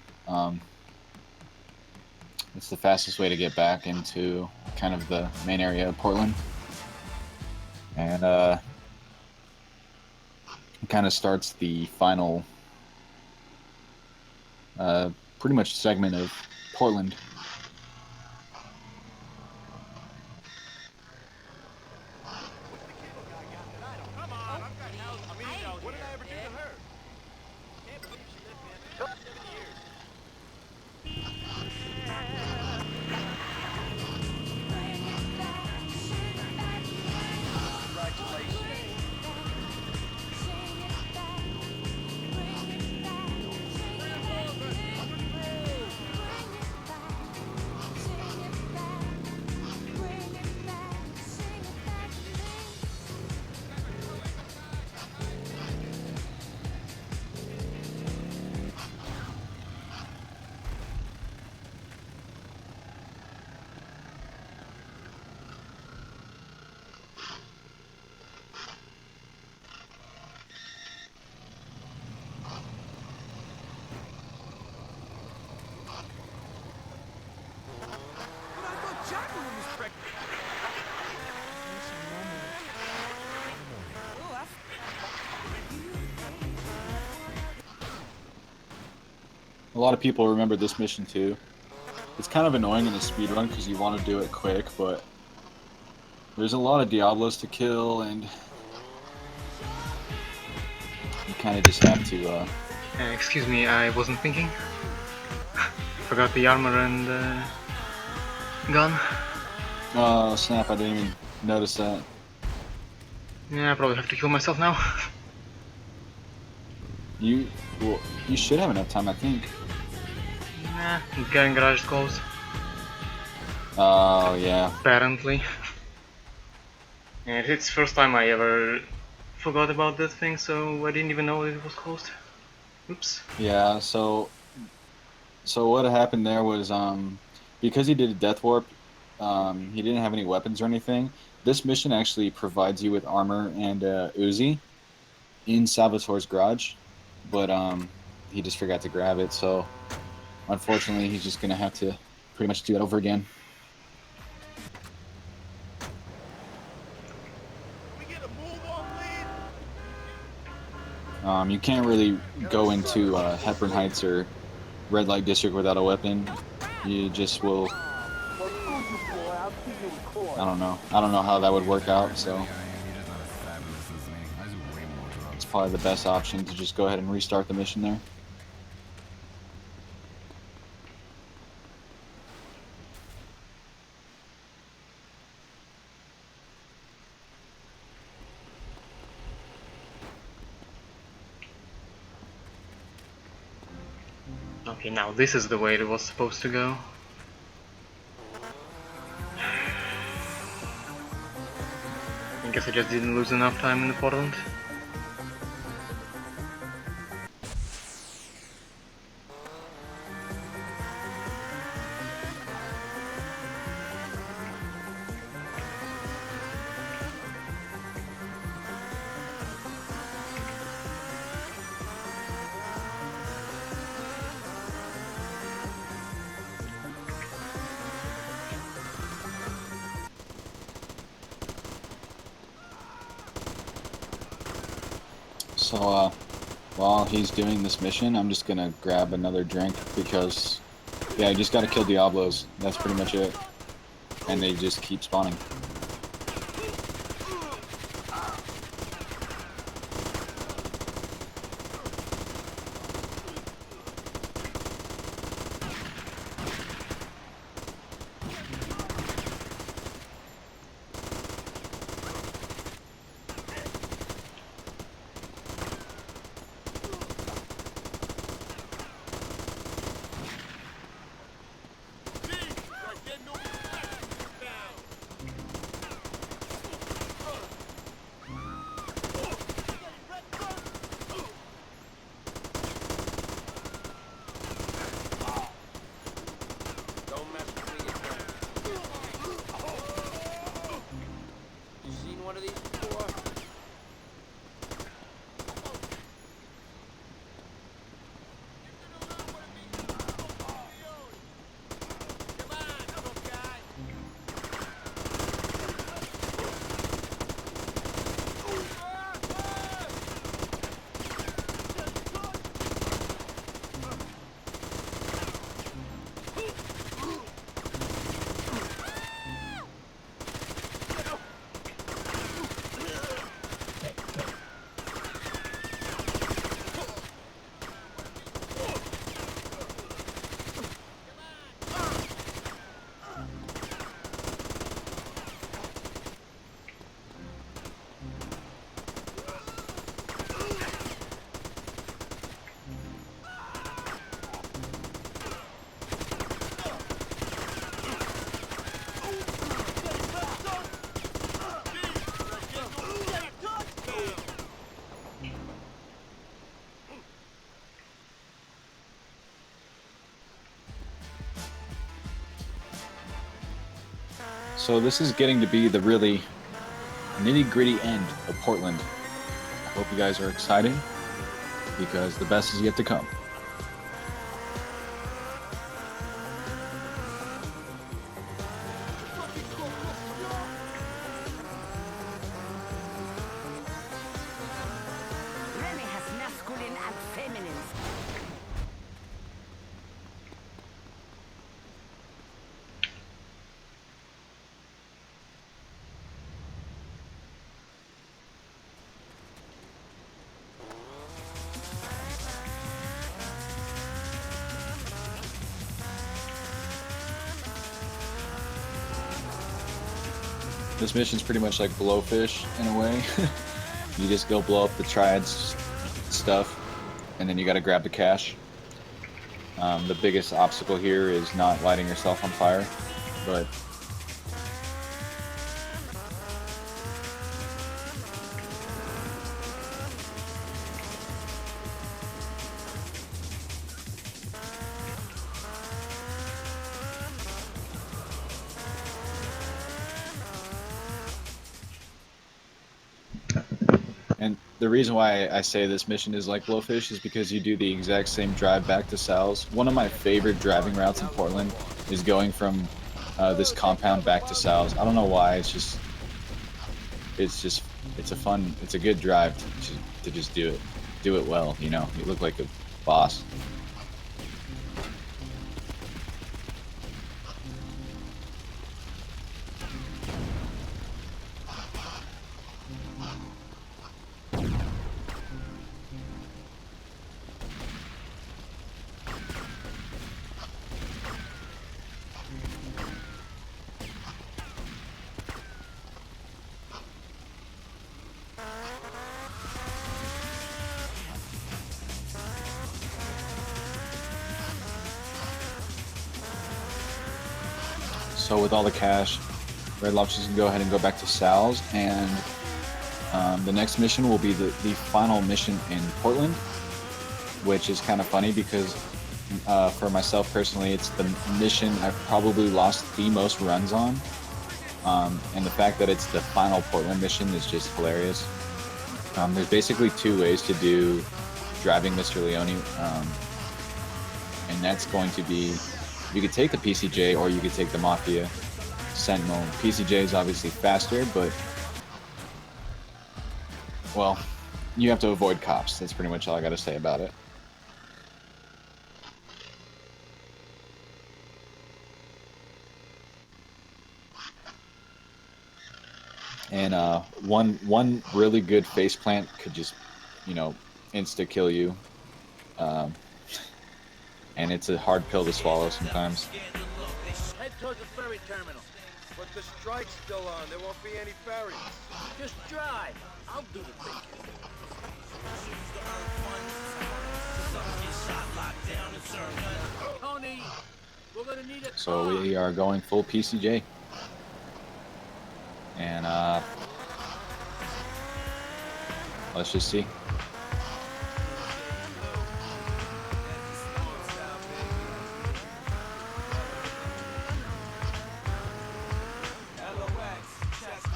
It's the fastest way to get back into kind of the main area of Portland. And it kind of starts the final pretty much segment of Portland. A lot of people remember this mission too. It's kind of annoying in a speedrun because you want to do it quick, but there's a lot of Diablos to kill, and you kind of just have to. Excuse me, I wasn't thinking. Forgot the armor and gun. Oh snap! I didn't even notice that. Yeah, I probably have to kill myself now. Well, you should have enough time, I think. Nah, getting garage closed. Oh yeah. Apparently. And it's the first time I ever forgot about that thing, so I didn't even know it was closed. Oops. Yeah. So what happened there was because he did a death warp, he didn't have any weapons or anything. This mission actually provides you with armor and Uzi in Salvatore's garage, but he just forgot to grab it. So unfortunately, he's just gonna have to pretty much do it over again. You can't really go into Hepburn Heights or Red Light District without a weapon. You just will. I don't know how that would work out. So it's probably the best option to just go ahead and restart the mission there. Okay, now this is the way it was supposed to go. I guess I just didn't lose enough time in the Portland. So while he's doing this mission, I'm just gonna grab another drink because, yeah, you just gotta kill Diablos. That's pretty much it. And they just keep spawning. So this is getting to be the really nitty-gritty end of Portland. I hope you guys are excited, because the best is yet to come. This mission's pretty much like Blowfish in a way. You just go blow up the triads stuff, and then you gotta grab the cash. The biggest obstacle here is not lighting yourself on fire, but and the reason why I say this mission is like Blowfish is because you do the exact same drive back to Sal's. One of my favorite driving routes in Portland is going from this compound back to Sal's. I don't know why. It's a good drive to just do it well. You know, you look like a boss. So with all the cash, Redlof just can go ahead and go back to Sal's, and the next mission will be the final mission in Portland, which is kind of funny because for myself personally, it's the mission I've probably lost the most runs on, and the fact that it's the final Portland mission is just hilarious. There's basically two ways to do driving Mr. Leone, and that's going to be, you could take the PCJ or you could take the Mafia Sentinel. PCJ is obviously faster, but, well, you have to avoid cops. That's pretty much all I gotta say about it. And one really good face plant could just, you know, insta kill you. And it's a hard pill to swallow sometimes. Head towards the ferry terminal. But the strike's still on. There won't be any ferries. Just drive. I'll do the thinking. Tony, we're gonna need a So we are going full PCJ. And let's just see.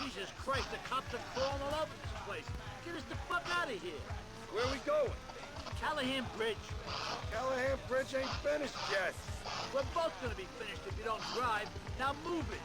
Jesus Christ, the cops are crawling all over this place. Get us the fuck out of here. Where are we going? Callahan Bridge. Callahan Bridge ain't finished yet. We're both gonna be finished if you don't drive. Now move it.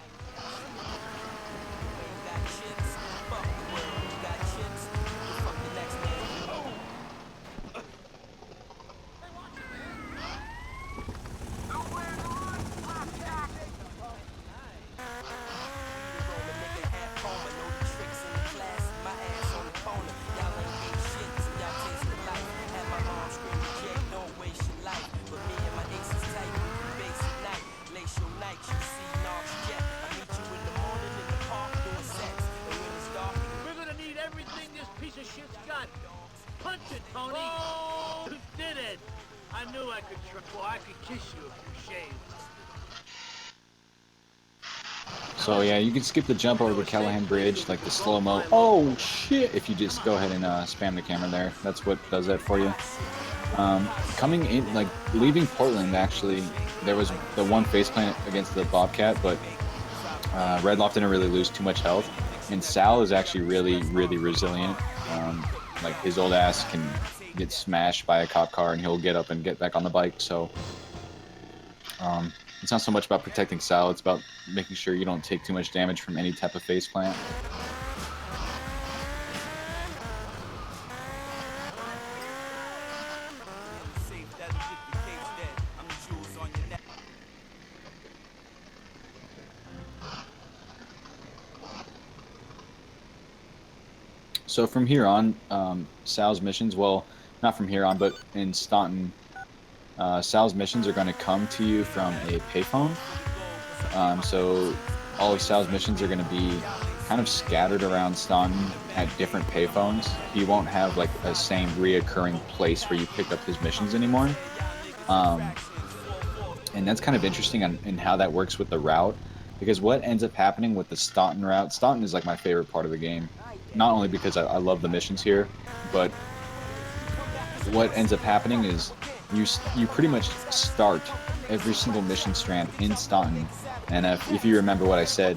Punch it, Tony! Oh! You did it! I knew I could I could kiss you if you shaved. So yeah, you can skip the jump over the Callahan Bridge, like the slow-mo. Oh shit! If you just go ahead and spam the camera there, that's what does that for you. Coming in, like leaving Portland, actually, there was the one faceplant against the Bobcat, but Redlof didn't really lose too much health, and Sal is actually really resilient. Like his old ass can get smashed by a cop car and he'll get up and get back on the bike. So it's not so much about protecting Sal, it's about making sure you don't take too much damage from any type of faceplant. So from here on, Sal's missions, well, not from here on, but in Stanton, Sal's missions are going to come to you from a payphone. So all of Sal's missions are going to be kind of scattered around Stanton at different payphones. He won't have like a same reoccurring place where you pick up his missions anymore. And that's kind of interesting in how that works with the route, because what ends up happening with the Stanton route, Stanton is like my favorite part of the game, not only because I love the missions here, but what ends up happening is you pretty much start every single mission strand in Stanton, and if you remember what I said,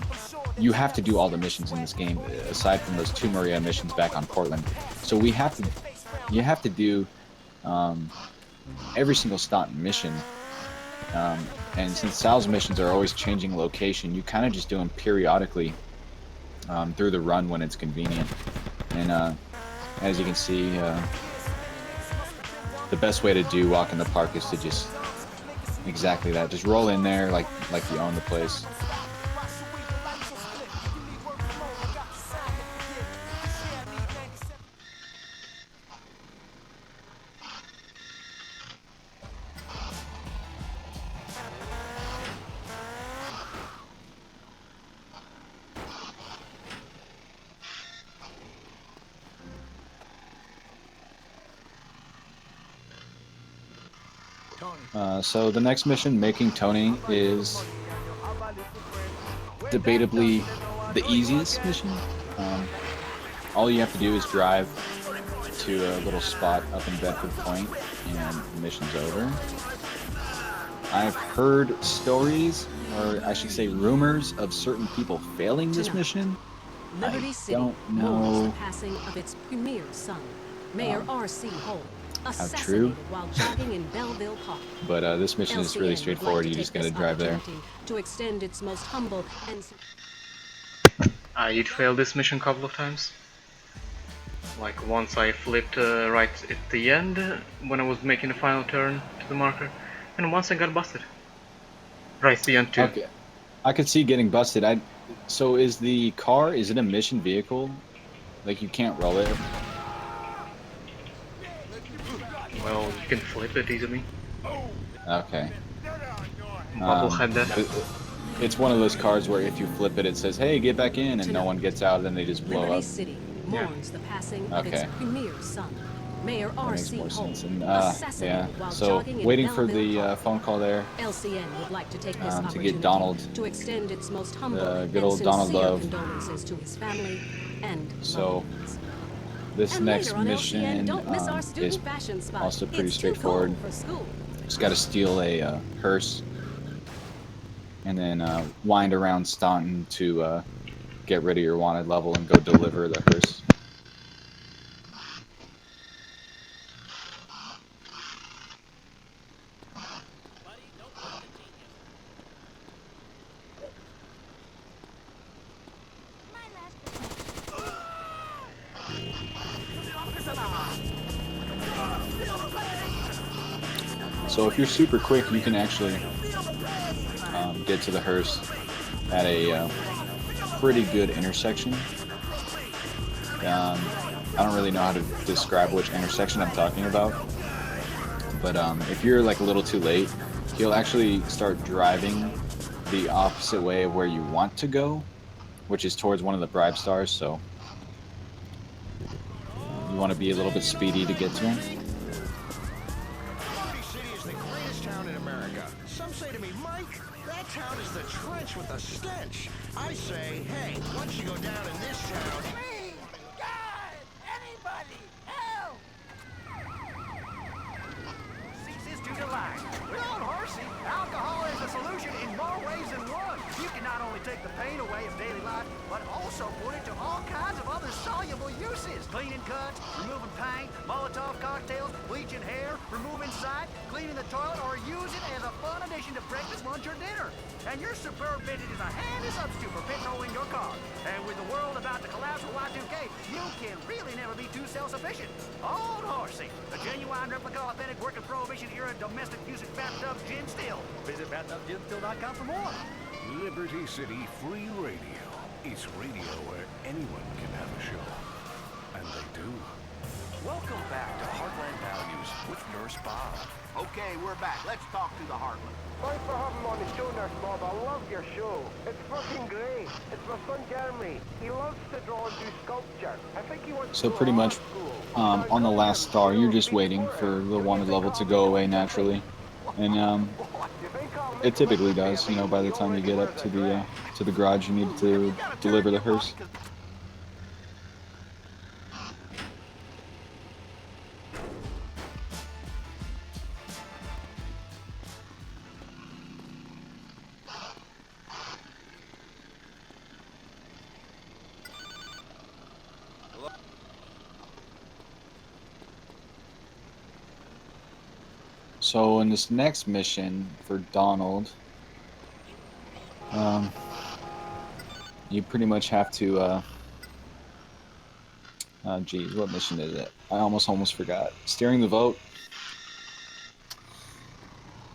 you have to do all the missions in this game aside from those 2 Maria missions back on Portland. So you have to do every single Stanton mission. And since Sal's missions are always changing location, you kind of just do them periodically through the run when it's convenient. And as you can see, the best way to do Walk in the Park is to just exactly that. Just roll in there like you own the place. So the next mission, Making Tony, is debatably the easiest mission. All you have to do is drive to a little spot up in Bedford Point, and the mission's over. I've heard stories, or I should say rumors, of certain people failing this mission. Liberty I City don't mourns the know passing of its premier son, Mayor R.C. Holt, how assassinated true, while jogging in Belleville Park. but this mission is really straightforward. You just gotta drive there. To extend its most humble and I did fail this mission a couple of times. Like once I flipped right at the end when I was making the final turn to the marker, and once I got busted. Right at the end too. Okay, I could see getting busted. So is the car? Is it a mission vehicle? Like you can't roll it? Well, you can flip it easily. Okay. Bubble had that. It's one of those cars where if you flip it, it says, "Hey, get back in," and no one gets out, and then they just blow Liberty up. City mourns the passing of its Okay. premier son, Mayor That makes R.C. more Holt, sense. And assassinated yeah, while so jogging in waiting for Belleville the Park. phone call there. LCN would like to take this To opportunity get Donald, to extend its most humble good and old Donald sincere Love. condolences to his family and So loved ones. this And next later on LCN, mission don't miss our is student fashion spot. also pretty It's too straightforward. cold for school. Just got to steal a hearse, and then wind around Stanton to get rid of your wanted level and go deliver the hearse. So if you're super quick, you can actually get to the hearse at a pretty good intersection. I don't really know how to describe which intersection I'm talking about, but if you're like a little too late, he'll actually start driving the opposite way of where you want to go, which is towards one of the bribe stars, so you want to be a little bit speedy to get to him. Town is the trench with the stench. I say, hey, once you go down in this town... Please, God, anybody, help! Ceases to delight. Without Horsey, alcohol is a solution in more ways than one. You can not only take the pain away of daily life, but also put it to all kinds of other soluble uses. Cleaning cuts, removing paint, Molotov cocktails, bleaching hair, removing sight, cleaning the toilet, or use it as a fun addition to breakfast, lunch, or dinner. And your superb vintage is a handy substitute for petrol in your car. And with the world about to collapse with Y2K, you can really never be too self-sufficient. Old Horsey, a genuine replica, authentic, working Prohibition-era domestic music bathtub gin still. Visit bathtubginstill.com for more. Liberty City Free Radio. It's radio where anyone can have a show. And they do. Welcome back to Heartland Values with Nurse Bob. Okay, we're back. Let's talk to the Heartland. Thanks for having me on the show, Nurse Bob. I love your show. It's fucking great. It's my son Jeremy. He loves to draw and do sculpture. I think he wants So to go pretty to much, art school. on the last star, you're just waiting for the wanted level to go away naturally, and it typically does. You know, by the time you get up to the garage, you need to deliver the hearse. So in this next mission for Donald, you pretty much have to, geez, what mission is it? I almost forgot. Steering the vote.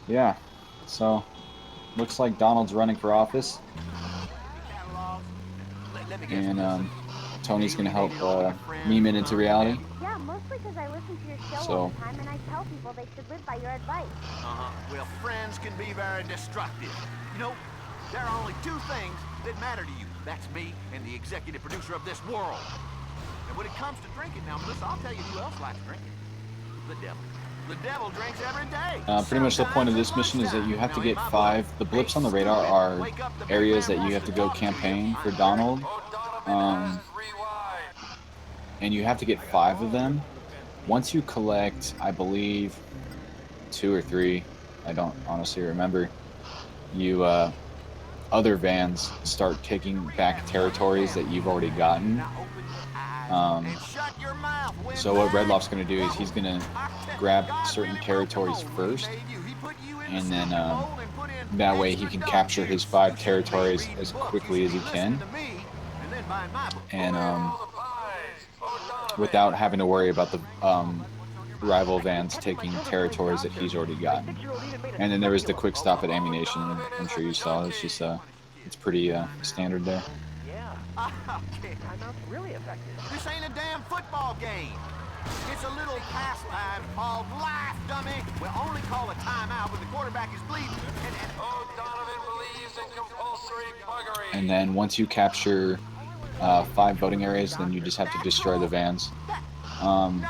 Yeah, so looks like Donald's running for office, and Tony's gonna help meme it into reality. Yeah, mostly because I listen to your show So- all the time and I tell people they should live by your advice. Well, friends can be very destructive. You know, there are only two things that matter to you. That's me and the executive producer of this world. And when it comes to drinking, now, Melissa, I'll tell you who else likes drinking. The devil. The devil drinks every day. Pretty much the point of this mission is that you have to get 5. The blips on the radar are areas that you have to go campaign for Donald, and you have to get 5 of them. Once you collect, I believe, 2 or 3, I don't honestly remember, you other vans start taking back territories that you've already gotten. So what Redlof's going to do is he's going to grab certain territories first, and then that way he can capture his 5 territories as quickly as he can, and without having to worry about the rival vans taking territories that he's already gotten. And then there was the quick stop at ammunition. I'm sure you saw. It's just it's pretty standard there. Okay. Timeout's really effective. This ain't a damn football game. It's a little pastime called life, dummy. We'll only call a timeout when the quarterback is bleeding. Donovan believes in compulsory buggery. And then once you capture 5 voting areas, then you just have to destroy the vans.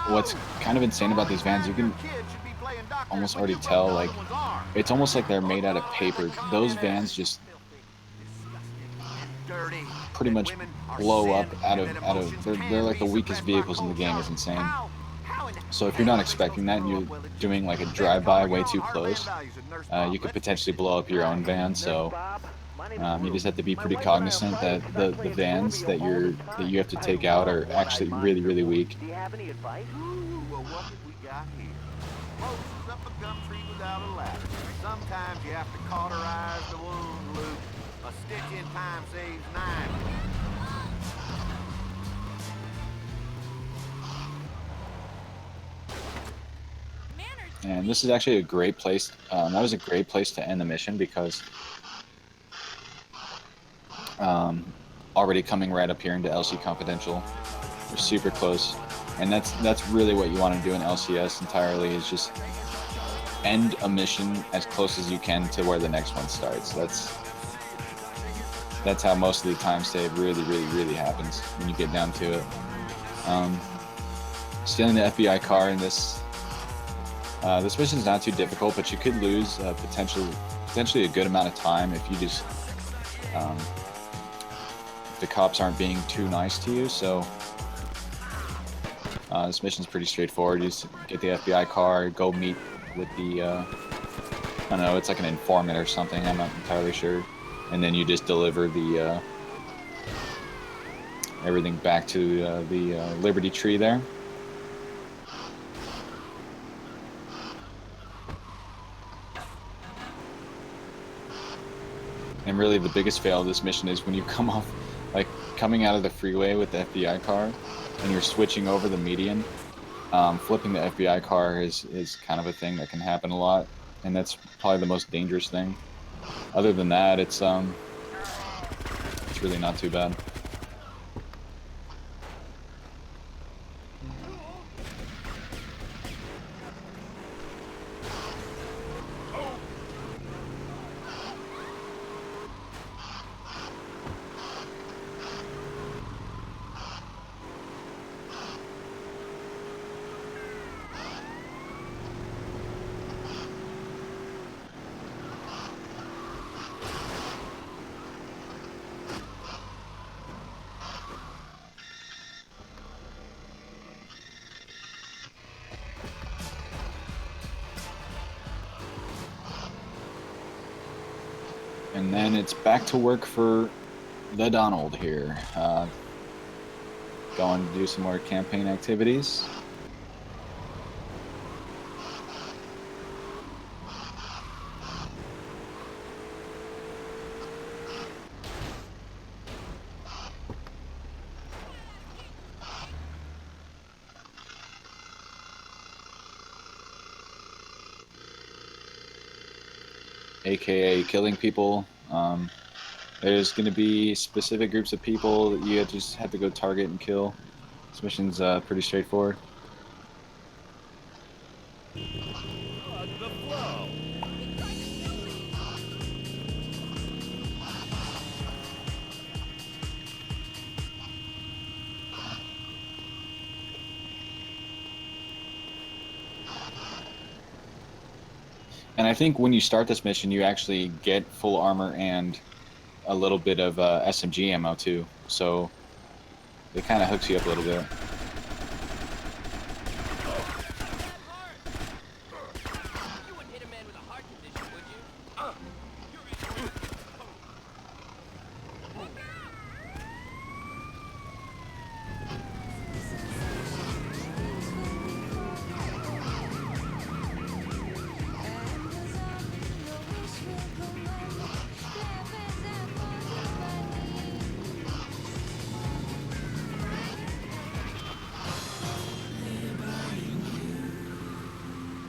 What's kind of insane about these vans, you can almost already tell, like, it's almost like they're made out of paper. Those vans just pretty much blow up out of they're like the weakest vehicles in the game. Is insane. So if you're not expecting that and you're doing like a drive-by way too close, you could potentially blow up your own van. So you just have to be pretty cognizant that the vans that you have to take out are actually really weak. Do you have any advice? Well, what have we got here? Moses up a gum tree without a ladder. Sometimes you have to cauterize the wound, Luke. A stitch in time saves 9. And this is actually a great place. That was a great place to end the mission because already coming right up here into LC Confidential, we're super close, and that's really what you want to do in LCS entirely, is just end a mission as close as you can to where the next one starts. That's how most of the time save really happens when you get down to it. Stealing the FBI car in this mission is not too difficult, but you could lose potentially a good amount of time if you just if the cops aren't being too nice to you. So this mission's pretty straightforward. You just get the FBI car, go meet with the I don't know, it's like an informant or something, I'm not entirely sure, and then you just deliver the everything back to the Liberty Tree there. And really the biggest fail of this mission is when you come off, like coming out of the freeway with the FBI car and you're switching over the median. Flipping the FBI car is kind of a thing that can happen a lot, and that's probably the most dangerous thing. Other than that, it's really not too bad. And then it's back to work for the Donald here. Going to do some more campaign activities. AKA killing people. There's going to be specific groups of people that you just have to go target and kill. This mission's pretty straightforward. And I think when you start this mission, you actually get full armor and a little bit of SMG ammo too. So it kind of hooks you up a little bit.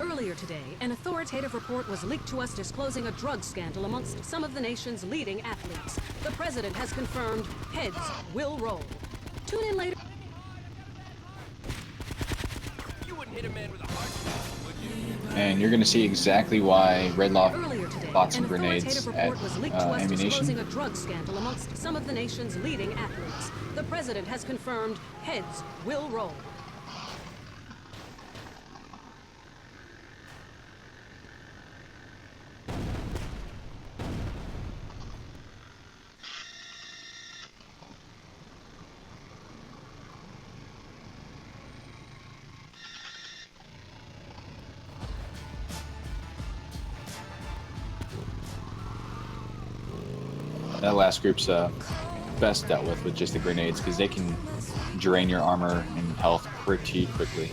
Earlier today, an authoritative report was leaked to us disclosing a drug scandal amongst some of the nation's leading athletes. The president has confirmed heads will roll. Tune in later. You wouldn't hit a man with a heart, would you? And you're going to see exactly why Redlof Earlier today, bought some an grenades authoritative at report was leaked to us disclosing ammunition. a drug scandal amongst some of the nation's leading athletes. The president has confirmed heads will roll. That last group's best dealt with just the grenades because they can drain your armor and health pretty quickly.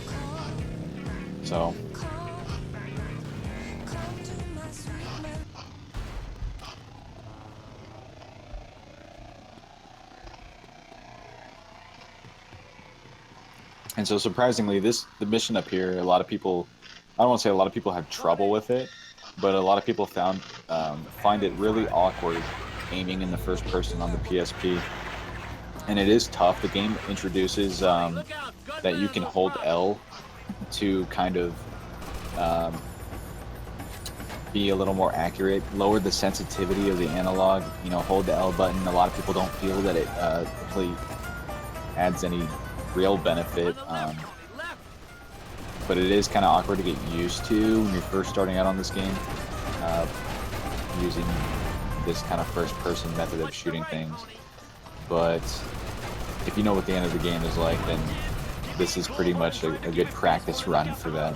So and so surprisingly, the mission up here, a lot of people, I don't want to say a lot of people have trouble with it, but a lot of people find it really awkward aiming in the first person on the PSP. And it is tough. The game introduces that you can hold L to kind of be a little more accurate, lower the sensitivity of the analog, you know, hold the L button. A lot of people don't feel that it really adds any real benefit, but it is kind of awkward to get used to when you're first starting out on this game, using this kind of first-person method of shooting things. But if you know what the end of the game is like, then this is pretty much a good practice run for that.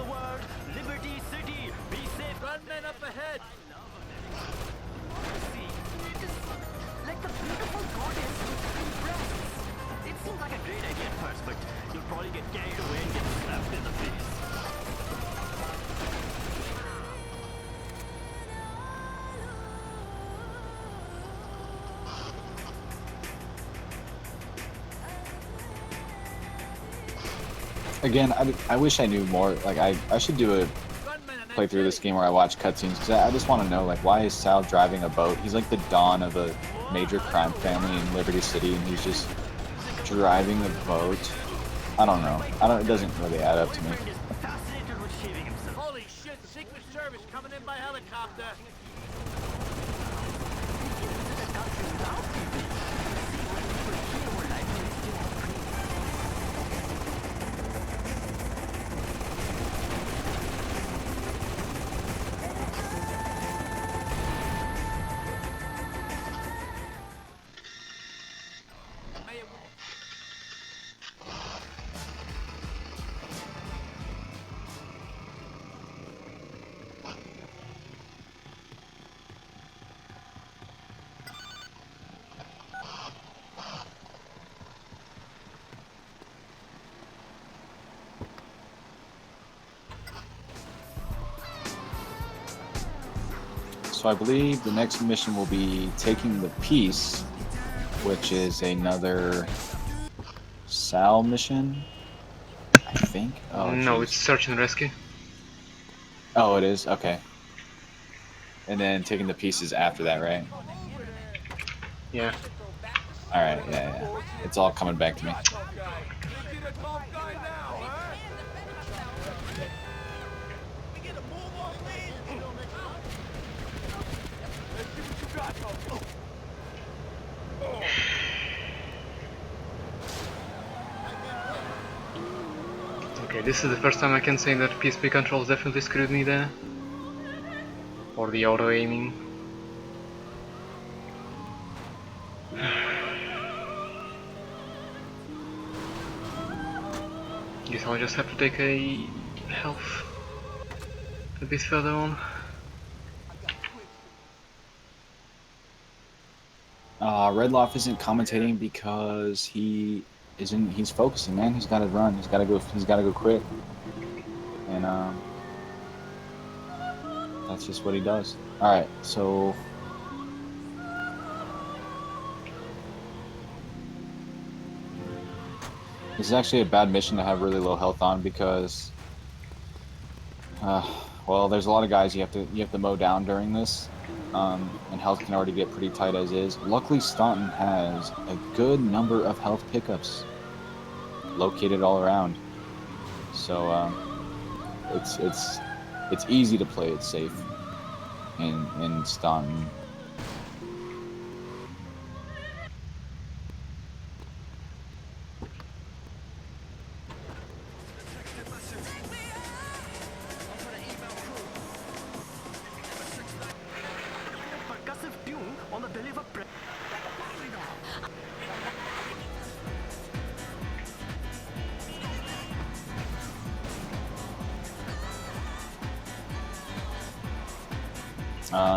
Again, I wish I knew more. Like, I should do a playthrough of this game where I watch cutscenes, because I just want to know, like, why is Sal driving a boat? He's like the Don of a major crime family in Liberty City, and he's just driving a boat. I don't know. It doesn't really add up to me. Holy shit, Secret Service coming in by helicopter. So I believe the next mission will be taking the piece, which is another Sal mission, I think. Oh, no, geez. it's search and rescue. Oh, it is? Okay. And then taking the pieces after that, right? Yeah. Alright, yeah. It's all coming back to me. Okay, this is the first time I can say that PSP controls definitely screwed me there. Or the auto aiming. Guess I'll just have to take a health a bit further on. Redlof isn't commentating because he's focusing, man. He's gotta run, he's gotta go quick. And that's just what he does. Alright, so this is actually a bad mission to have really low health on because well, there's a lot of guys you have to mow down during this. And health can already get pretty tight as is. Luckily, Stanton has a good number of health pickups located all around, so it's easy to play it safe in Stanton.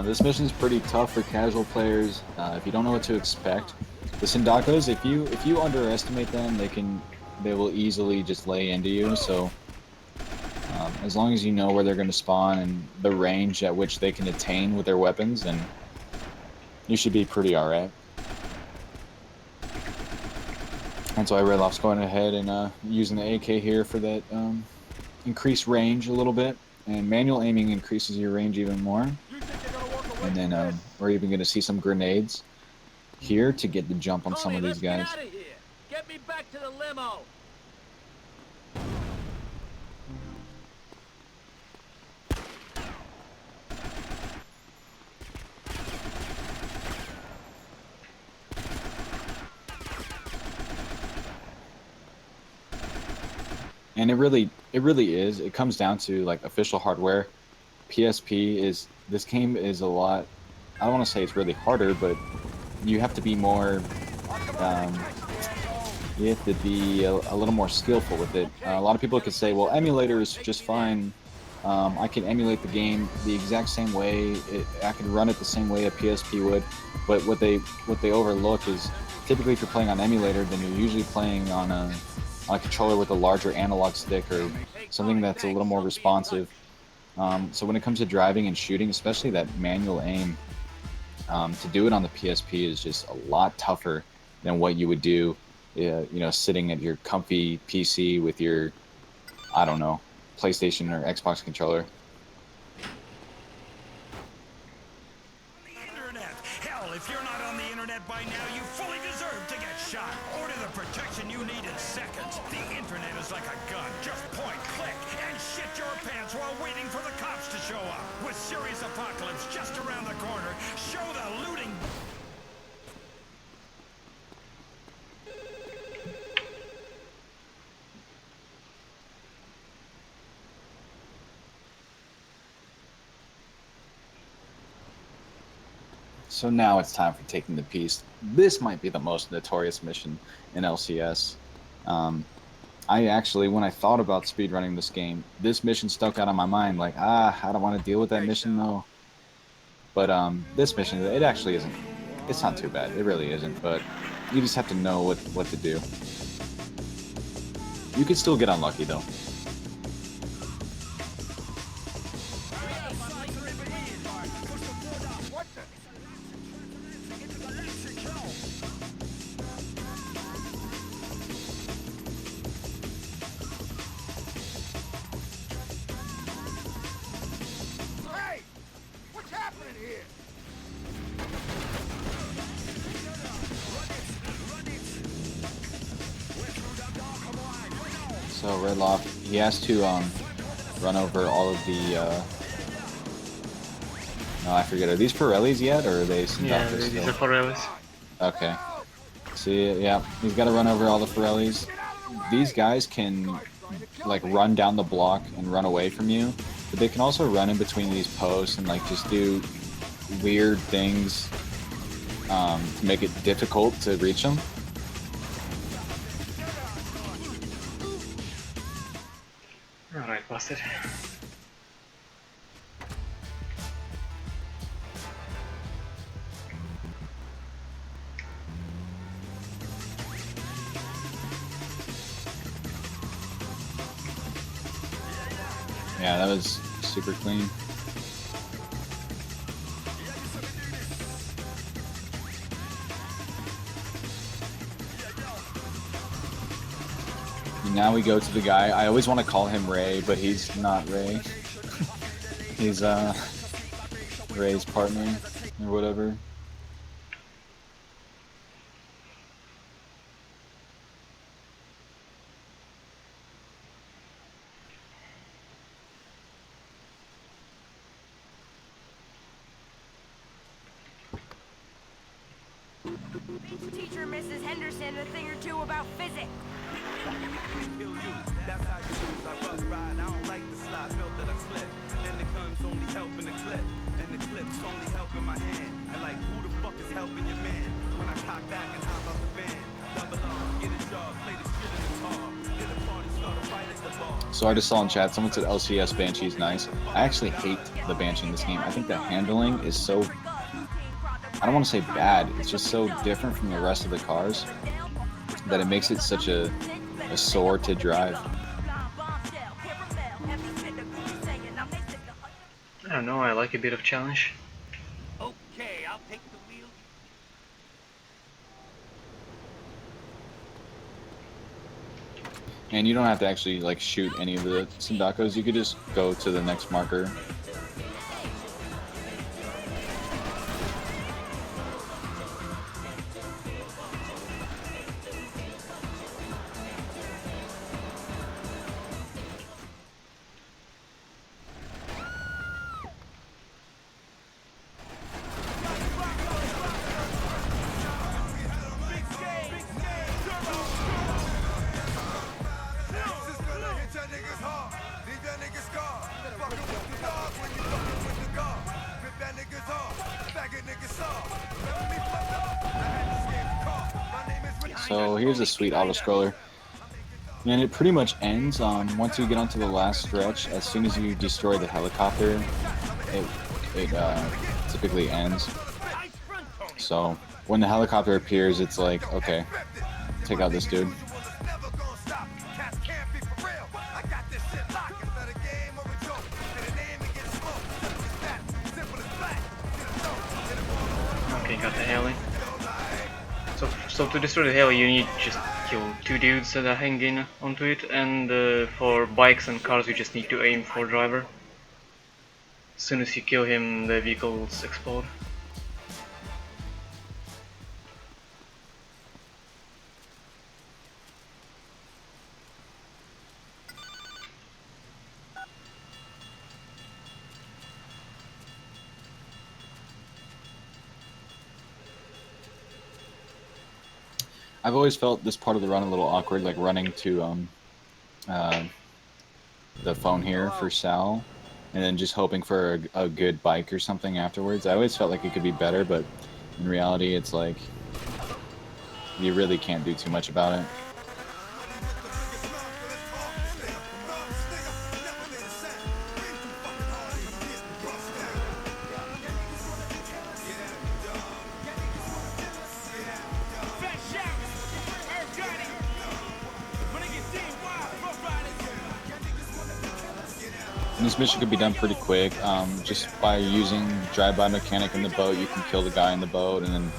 This mission's pretty tough for casual players. If you don't know what to expect, the Sindaccos, if you underestimate them, they will easily just lay into you. So as long as you know where they're going to spawn and the range at which they can attain with their weapons, then you should be pretty alright. That's why Redlof's going ahead and using the AK here for that increased range a little bit, and manual aiming increases your range even more. And then we're even going to see some grenades here to get the jump on some of these guys. Get me back to the limo. And it really is. It comes down to like official hardware. PSP is, this game is a lot, I don't want to say it's really harder, but you have to be more, you have to be a little more skillful with it. A lot of people could say, well, emulator is just fine. I can emulate the game the exact same way. I can run it the same way a PSP would. But what they overlook is typically if you're playing on emulator, then you're usually playing on a controller with a larger analog stick or something that's a little more responsive. So when it comes to driving and shooting, especially that manual aim, to do it on the PSP is just a lot tougher than what you would do, you know, sitting at your comfy PC with your, I don't know, PlayStation or Xbox controller. Internet. Hell, if you're not on the internet by now, you fully deserve to get shot. Order the protection you need in seconds. The internet is like a gun. Just point, click, and shit your pants while waiting for the cops to show up. With Serious Apocalypse just around the corner, show the looting. So now it's time for taking the piece. This might be the most notorious mission in LCS. I actually, when I thought about speedrunning this game, this mission stuck out on my mind, like, I don't want to deal with that mission though. But this mission, it actually isn't, it's not too bad, it really isn't, but you just have to know what to do. You could still get unlucky though. So Redlof, he has to run over all of the. No, I forget. Are these Pirellis yet, or are they? Yeah, these are Pirellis. Okay. See, yeah, he's got to run over all the Pirellis. These guys can like run down the block and run away from you, but they can also run in between these posts and like just do weird things to make it difficult to reach them. Alright, busted. Yeah, that was super clean. Now we go to the guy. I always want to call him Ray, but he's not Ray. He's Ray's partner or whatever. Teacher Mrs. Henderson a thing or two about physics. That's how you lose. I rough ride. I don't like the slide. Felt that I slipped. And the gun's only helping the clip. And the clip's only helping my hand. And like, who the fuck is helping your man? When I cock back and hop out the van. Double on, get a job, play the shit in the car. Get a party, start a fight at the bar. So I just saw in chat, someone said LCS Banshee is nice. I actually hate the Banshee in this game. I think the handling is so, I don't want to say bad, it's just so different from the rest of the cars that it makes it such a sore to drive. I don't know, I like a bit of challenge. Okay, I'll take the wheel. And you don't have to actually like shoot any of the Sindacos, you could just go to the next marker. So here's a sweet auto-scroller. And it pretty much ends once you get onto the last stretch. As soon as you destroy the helicopter, it typically ends. So when the helicopter appears, it's like, okay, take out this dude. Okay, got the heli. So to destroy the heli, you need just kill 2 dudes that are hanging onto it, and for bikes and cars, you just need to aim for driver. As soon as you kill him, the vehicles explode. I've always felt this part of the run a little awkward, like running to the phone here for Sal, and then just hoping for a good bike or something afterwards. I always felt like it could be better, but in reality, it's like you really can't do too much about it. And this mission could be done pretty quick. Just by using drive-by mechanic in the boat, you can kill the guy in the boat, and then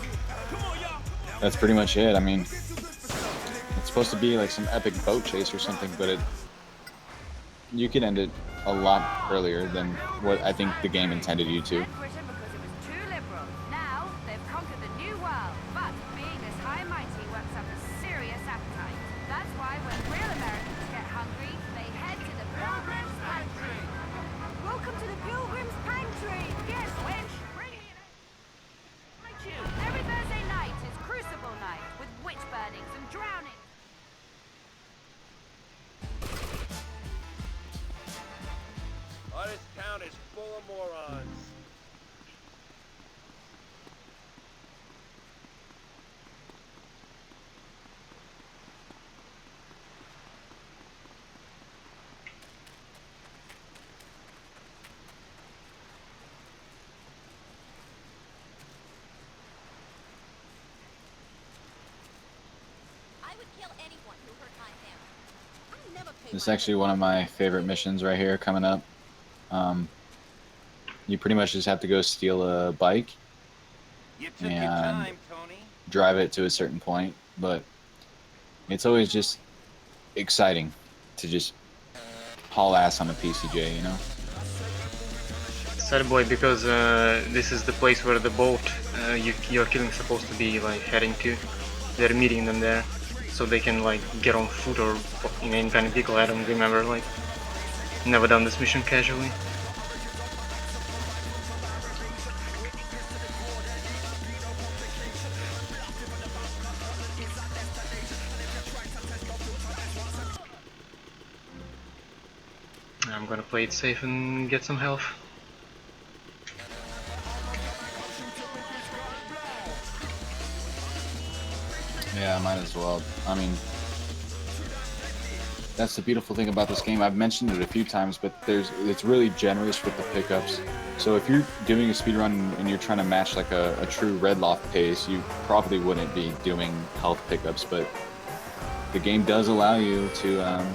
that's pretty much it. I mean, it's supposed to be like some epic boat chase or something, but you could end it a lot earlier than what I think the game intended you to. Now they've conquered the new world, but being this high and mighty works up a serious appetite. That's why when real Americans get hungry, town is full of morons. I would kill anyone who hurt my family. I never paid This is my actually one of my favorite missions right here coming up. You pretty much just have to go steal a bike You took your and time, Tony. drive it to a certain point, but it's always just exciting to just haul ass on a PCJ, you know? Sad boy, because this is the place where the boat you're killing is supposed to be like heading to. They're meeting them there, so they can like get on foot or in any kind of vehicle. I don't remember, like, never done this mission casually. I'm gonna play it safe and get some health. Yeah, might as well. I mean, that's the beautiful thing about this game. I've mentioned it a few times, but it's really generous with the pickups. So if you're doing a speedrun and you're trying to match like a true Redlof pace, you probably wouldn't be doing health pickups, but the game does allow you to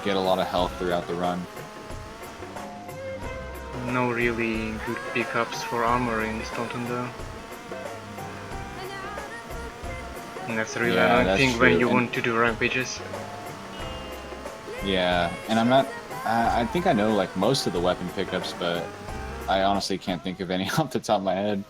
get a lot of health throughout the run. No really good pickups for armor in Stanton though. And that's really Yeah, annoying that's thing when true. you And- want to do rampages. Yeah, and I'm not. I think I know like most of the weapon pickups, but I honestly can't think of any off the top of my head.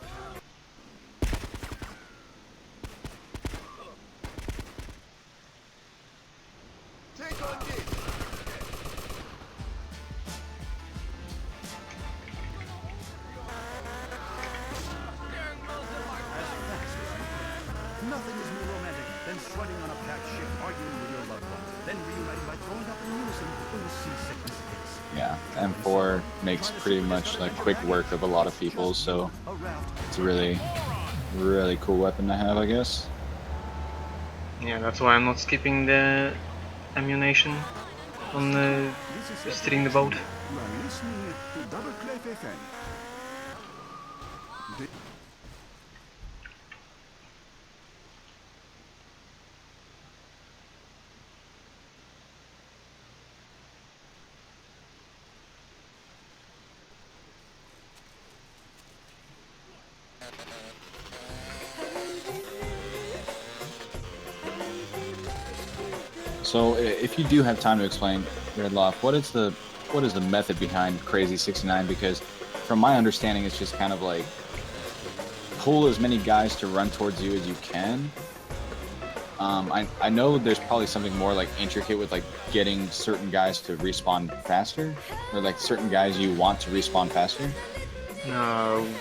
Nothing is more romantic than strutting on a packed ship, arguing with your loved ones, then reuniting by throwing up in unison when the seasickness hits. Yeah, M4 makes pretty much like quick work of a lot of people, so it's a really, really cool weapon to have, I guess. Yeah, that's why I'm not skipping the ammunition on steering the boat. You are listening to Double Clef FM. So if you do have time to explain, Redlof, what is the method behind Crazy 69? Because from my understanding, it's just kind of like pull as many guys to run towards you as you can. I know there's probably something more like intricate with like getting certain guys to respawn faster, or like certain guys you want to respawn faster.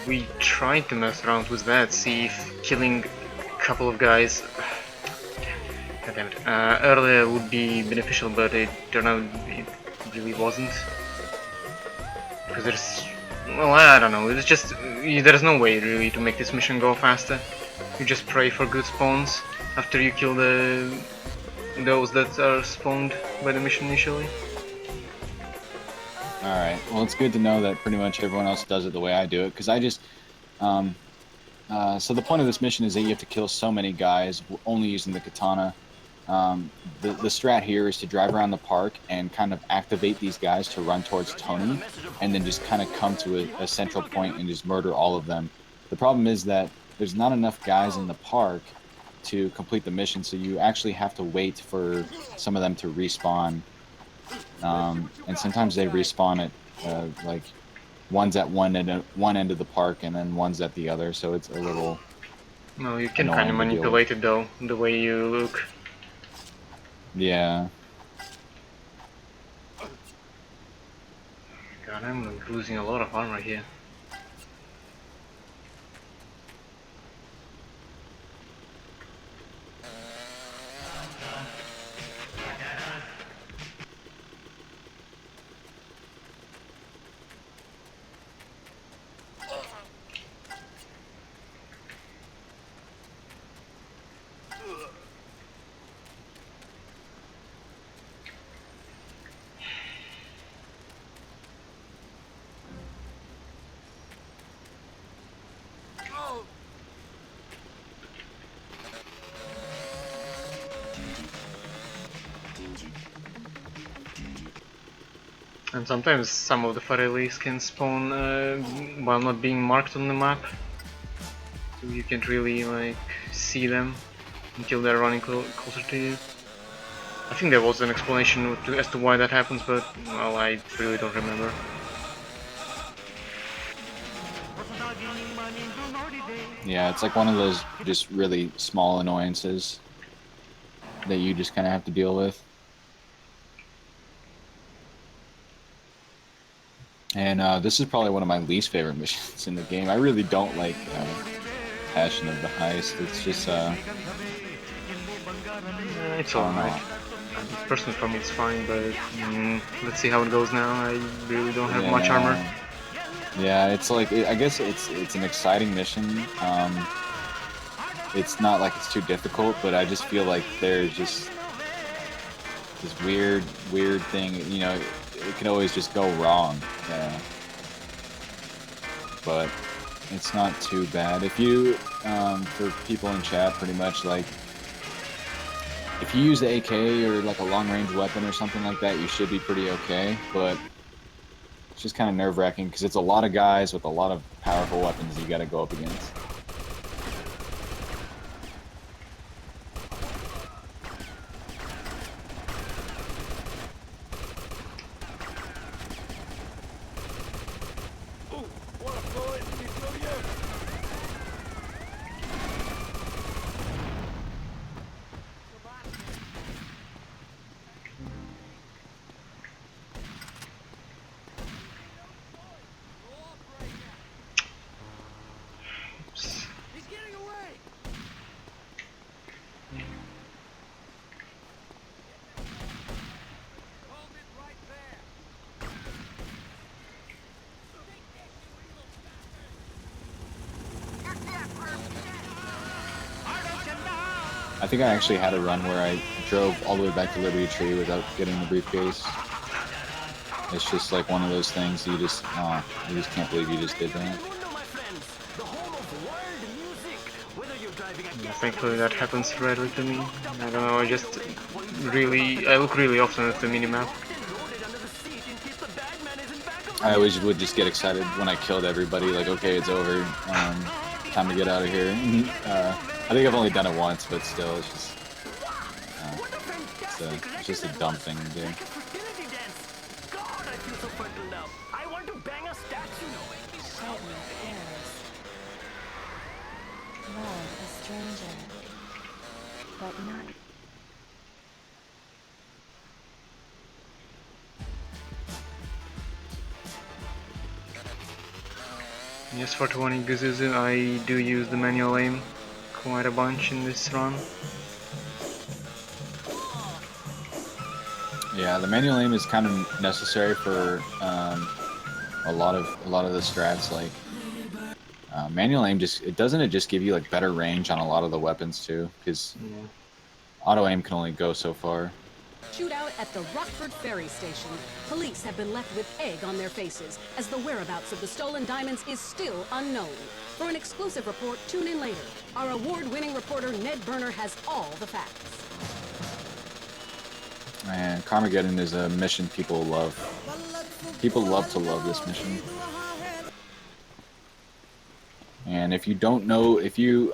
We tried to mess around with that, see if killing a couple of guys God damn it. Earlier would be beneficial, but it turned out it really wasn't. Because there's... well, I don't know, it's just... there's no way really to make this mission go faster. You just pray for good spawns after you kill those that are spawned by the mission initially. Alright, well it's good to know that pretty much everyone else does it the way I do it, because I just... so the point of this mission is that you have to kill so many guys only using the katana. The strat here is to drive around the park and kind of activate these guys to run towards Tony, and then just kind of come to a central point and just murder all of them. The problem is that there's not enough guys in the park to complete the mission, so you actually have to wait for some of them to respawn. And sometimes they respawn at like one's at one end of the park and then one's at the other, so it's a little... No, you can kind of manipulate it though, the way you look. Yeah. God, I'm losing a lot of armor here. And sometimes some of the Farelis can spawn while not being marked on the map, so you can't really like see them until they're running closer to you. I think there was an explanation as to why that happens, but well, I really don't remember. Yeah, it's like one of those just really small annoyances that you just kind of have to deal with. And this is probably one of my least favorite missions in the game. I really don't like Passion of the Heist. It's just it's alright. Personally for me it's fine, but let's see how it goes now. I really don't have much armor. Yeah, it's like, I guess it's an exciting mission. It's not like it's too difficult, but I just feel like there's just this weird thing, you know, it can always just go wrong. Yeah. But it's not too bad. If you, for people in chat, pretty much like, if you use the AK or like a long-range weapon or something like that, you should be pretty okay, but it's just kind of nerve-wracking because it's a lot of guys with a lot of powerful weapons you gotta go up against. I think I actually had a run where I drove all the way back to Liberty Tree without getting the briefcase. It's just like one of those things you just can't believe you just did that. Yeah, thankfully that happens rarely to me. I don't know, I look really often at the minimap. I always would just get excited when I killed everybody, like, okay, it's over, time to get out of here. I think I've only done it once, but still, it's just, it's just a dumb thing to do. Love a stranger, but not. Yes, for 20 Guzuzu, I do use the manual aim quite a bunch in this run. Yeah, the manual aim is kind of necessary for a lot of the strats. Like manual aim doesn't it just give you like better range on a lot of the weapons too? Because auto aim can only go so far. Shootout at the Rockford Ferry Station. Police have been left with egg on their faces as the whereabouts of the stolen diamonds is still unknown. For an exclusive report, tune in later. Our award-winning reporter Ned Berner has all the facts. Man, Carmageddon is a mission people love. People love to love this mission. And if you don't know, if you,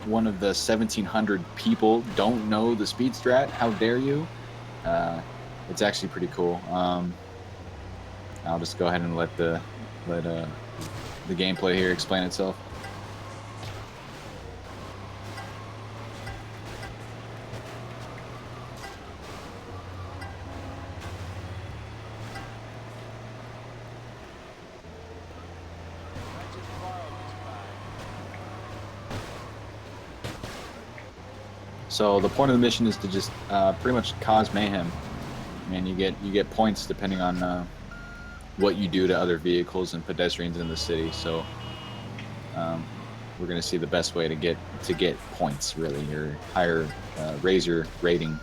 one of the 1,700 people don't know the speed strat, how dare you? It's actually pretty cool. I'll just go ahead and let the gameplay here explain itself. So the point of the mission is to just pretty much cause mayhem. I mean, you get points depending on what you do to other vehicles and pedestrians in the city. So we're gonna see the best way to get points, really, or higher raise your rating.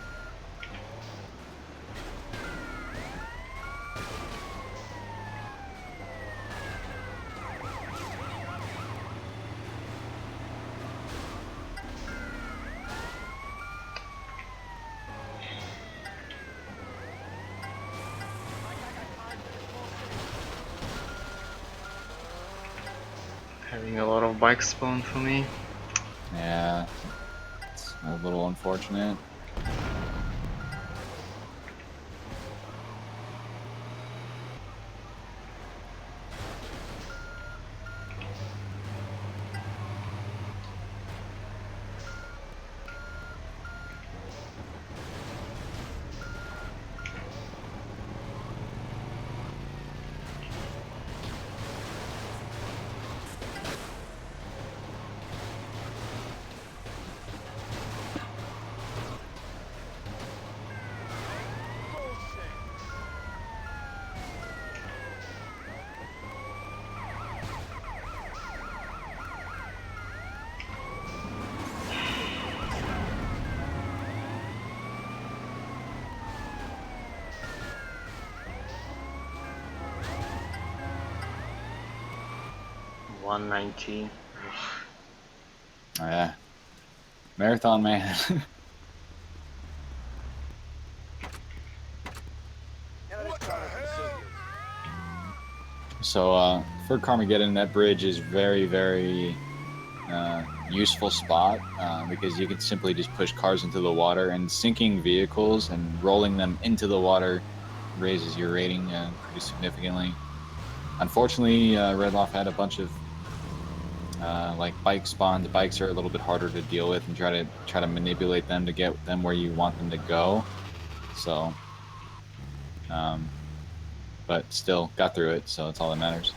Having a lot of bikes spawn for me. Yeah, it's a little unfortunate. $119. Oh, yeah. Marathon man. So for Carmageddon, that bridge is very, very useful spot because you can simply just push cars into the water, and sinking vehicles and rolling them into the water raises your rating pretty significantly. Unfortunately, Redlof had a bunch of like bike spawns. Bikes are a little bit harder to deal with and try to manipulate them to get them where you want them to go. So, but still got through it, so that's all that matters.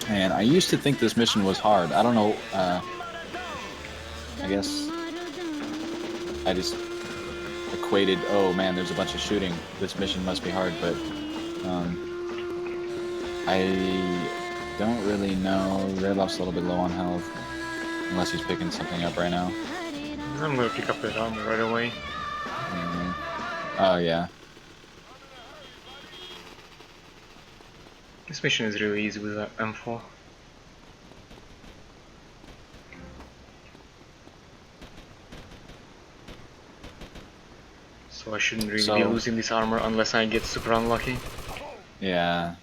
And I used to think this mission was hard. I don't know, I guess I just equated, oh man, there's a bunch of shooting, this mission must be hard, but I don't really know. Redlof's a little bit low on health, unless he's picking something up right now. I'm gonna pick up his armor right away. Oh yeah. This mission is really easy with that M4. So I shouldn't really be losing this armor unless I get super unlucky. Yeah.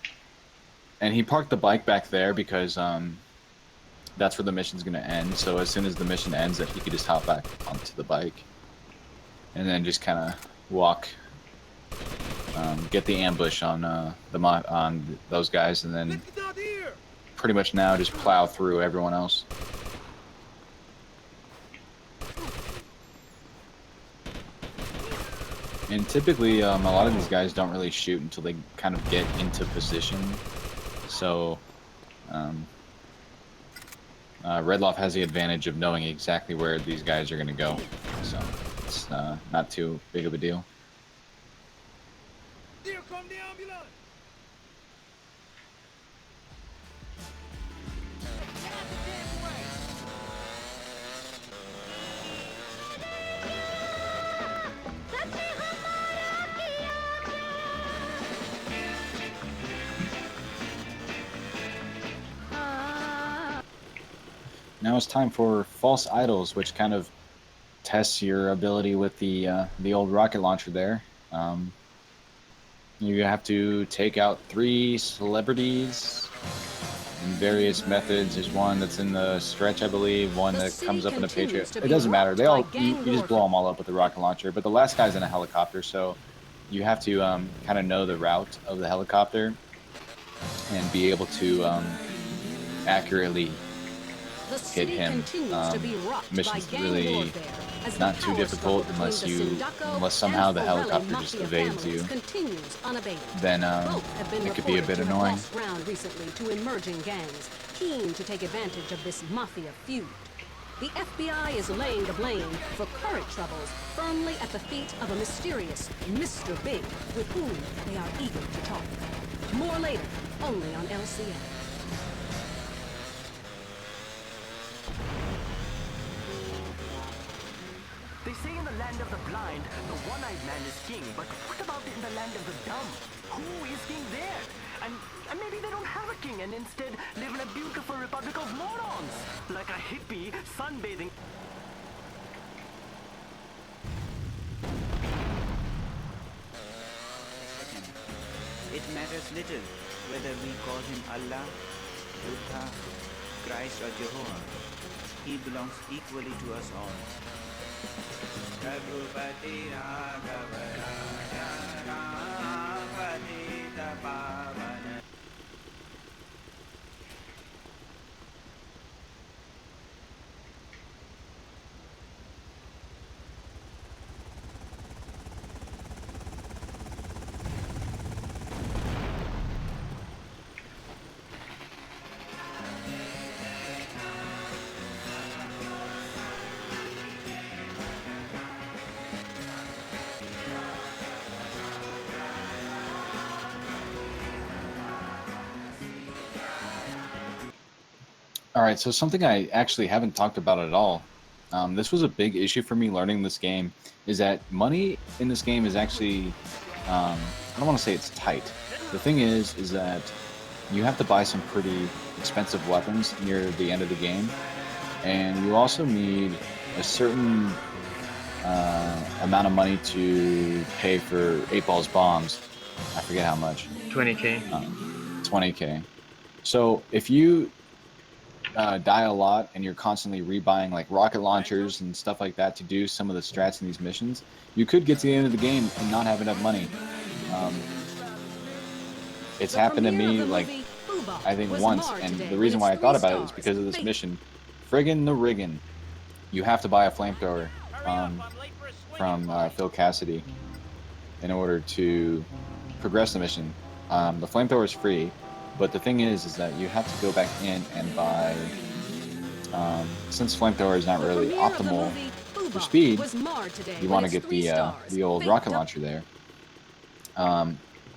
And he parked the bike back there because that's where the mission's gonna end. So as soon as the mission ends, that he could just hop back onto the bike and then just kind of walk, get the ambush on those guys, and then pretty much now just plow through everyone else. And typically, a lot of these guys don't really shoot until they kind of get into position. So, Redlof has the advantage of knowing exactly where these guys are going to go. So, it's not too big of a deal. Here come the ambulance! Now it's time for false idols, which kind of tests your ability with the old rocket launcher there. You have to take out 3 celebrities in various methods. There's one that's in the stretch, I believe, one that comes up in a Patriot. It doesn't matter. They all you just blow them all up with the rocket launcher. But the last guy's in a helicopter, so you have to kind of know the route of the helicopter and be able to accurately hit him. Mission's really not too difficult unless somehow the helicopter just evades you. Then it could be a bit annoying. Recently to emerging gangs, keen to take advantage of this Mafia feud. The FBI is laying the blame for current troubles firmly at the feet of a mysterious Mr. Big, with whom they are eager to talk. More later, only on LCN. They say in the land of the blind, the one-eyed man is king, but what about in the land of the dumb? Who is king there? And maybe they don't have a king and instead live in a beautiful republic of morons, like a hippie sunbathing. It matters little whether we call him Allah, Buddha, Christ or Jehovah. He belongs equally to us all. Raghupati Raghava Raja Rampati Tapavana. Alright, so something I actually haven't talked about at all. This was a big issue for me learning this game, is that money in this game is actually, I don't want to say it's tight. The thing is that you have to buy some pretty expensive weapons near the end of the game, and you also need a certain amount of money to pay for 8-Ball's bombs. I forget how much. 20k. 20k. So if you die a lot and you're constantly rebuying like rocket launchers and stuff like that to do some of the strats in these missions, you could get to the end of the game and not have enough money. It's happened to me like I think once, and the reason why I thought about it is because of this mission. Friggin' the riggin'. You have to buy a flamethrower from Phil Cassidy in order to progress the mission. The flamethrower is free, but the thing is that you have to go back in and buy, since flamethrower is not really optimal for speed, you want to get the old rocket launcher there.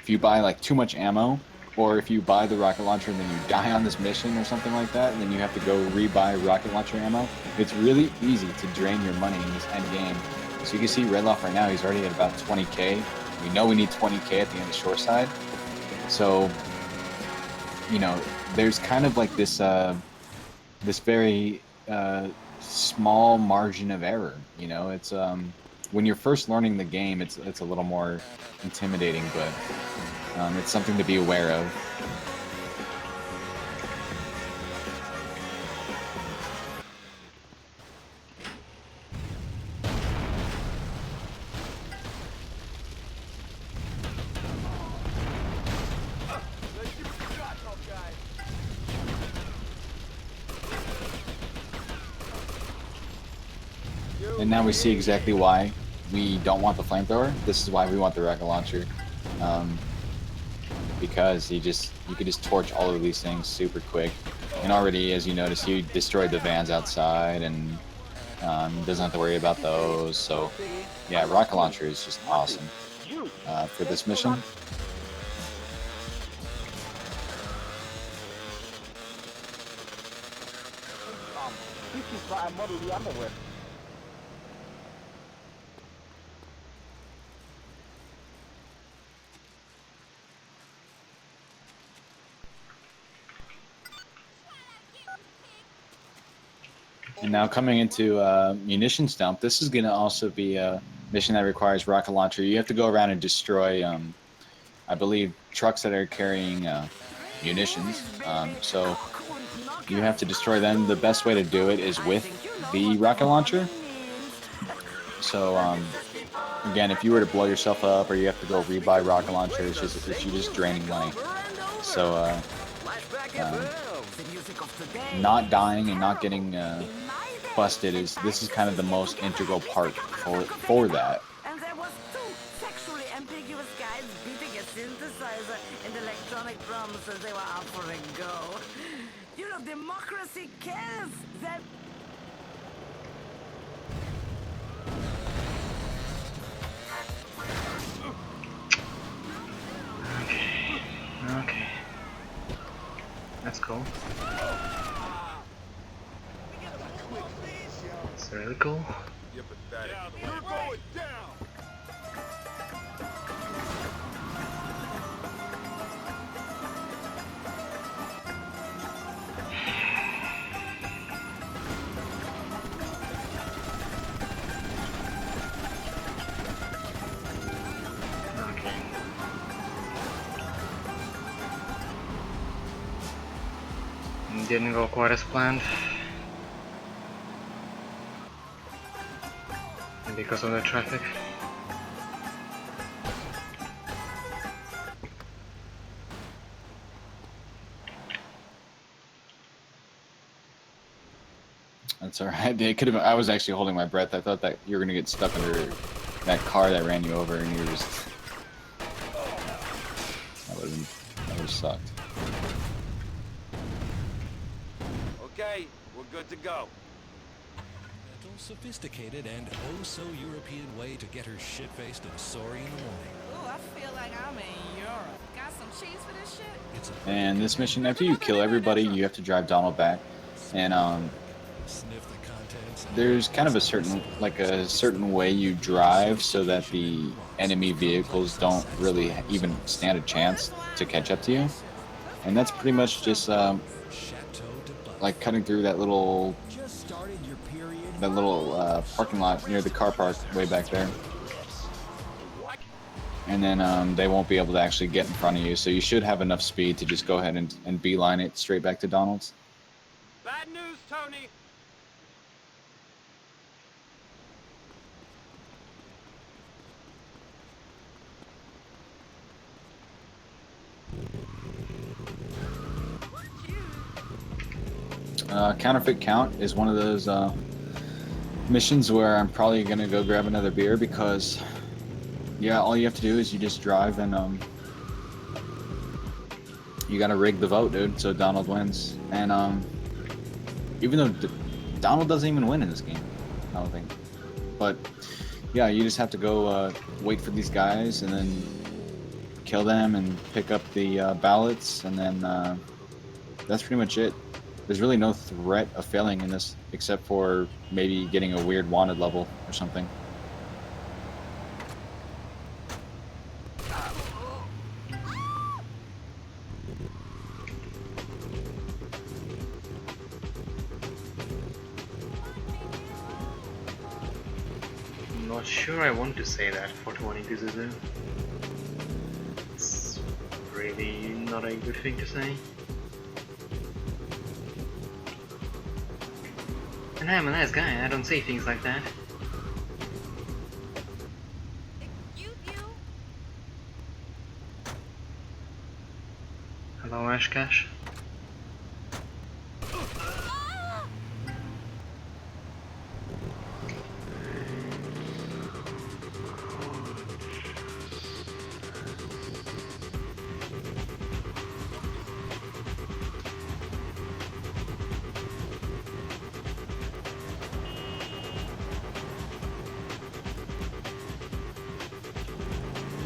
If you buy like too much ammo, or if you buy the rocket launcher and then you die on this mission or something like that, and then you have to go re-buy rocket launcher ammo, it's really easy to drain your money in this end game. So you can see Redlof right now, he's already at about 20k. We know we need 20k at the end of Shoreside. So, you know, there's kind of like this this very small margin of error. You know, it's when you're first learning the game, it's a little more intimidating, but it's something to be aware of. And now we see exactly why we don't want the flamethrower. This is why we want the rocket launcher, because you could just torch all of these things super quick. And already, as you notice, he destroyed the vans outside, and doesn't have to worry about those. So, yeah, rocket launcher is just awesome for this mission. And now coming into munitions dump, this is going to also be a mission that requires rocket launcher. You have to go around and destroy, I believe, trucks that are carrying munitions. So you have to destroy them. The best way to do it is with the rocket launcher. So again, if you were to blow yourself up or you have to go rebuy rocket launchers, you're just draining money. So not dying and not getting busted this is kind of the most integral part for that. And there was two sexually ambiguous guys beating a synthesizer and electronic drums as they were out for a go. You know, democracy kills them. Okay. That's cool. It's really cool. You're pathetic. You're going down. Didn't go quite as planned. Because of the traffic. That's alright. It could have. I was actually holding my breath. I thought that you were gonna get stuck under that car that ran you over, and you were just. That would have sucked. Okay, we're good to go. Gentle, sophisticated, and oh-so-European way to get her shit-faced and sorry in the morning. Ooh, I feel like I'm in Europe. Got some cheese for this shit? And this mission, after you kill everybody, you have to drive Donald back, and there's kind of a certain way you drive so that the enemy vehicles don't really even stand a chance to catch up to you, and that's pretty much just like cutting through that little parking lot near the car park way back there, and then they won't be able to actually get in front of you, so you should have enough speed to just go ahead and beeline it straight back to Donald's. Bad news, Tony. Counterfeit Count is one of those missions where I'm probably gonna go grab another beer because, yeah, all you have to do is you just drive and you gotta rig the vote, dude, so Donald wins. And even though Donald doesn't even win in this game, I don't think. But yeah, you just have to go wait for these guys and then kill them and pick up the ballots, and then that's pretty much it. There's really no threat of failing in this, except for maybe getting a weird wanted level or something. I'm not sure I want to say that for 20 pieces though. It's really not a good thing to say. And I'm a nice guy, I don't say things like that. Hello, Ash Cash.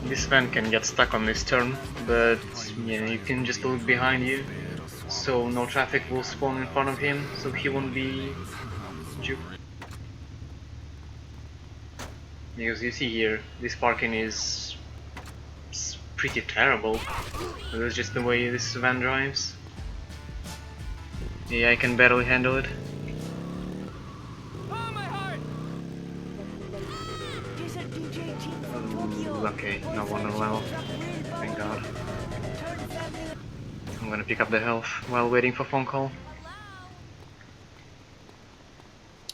This van can get stuck on this turn, but yeah, you can just look behind you, so no traffic will spawn in front of him, so he won't be duped. Because you see here, this parking is pretty terrible. That's just the way this van drives. Yeah, I can barely handle it. Okay, no one on level. Thank God. I'm gonna pick up the health while waiting for phone call.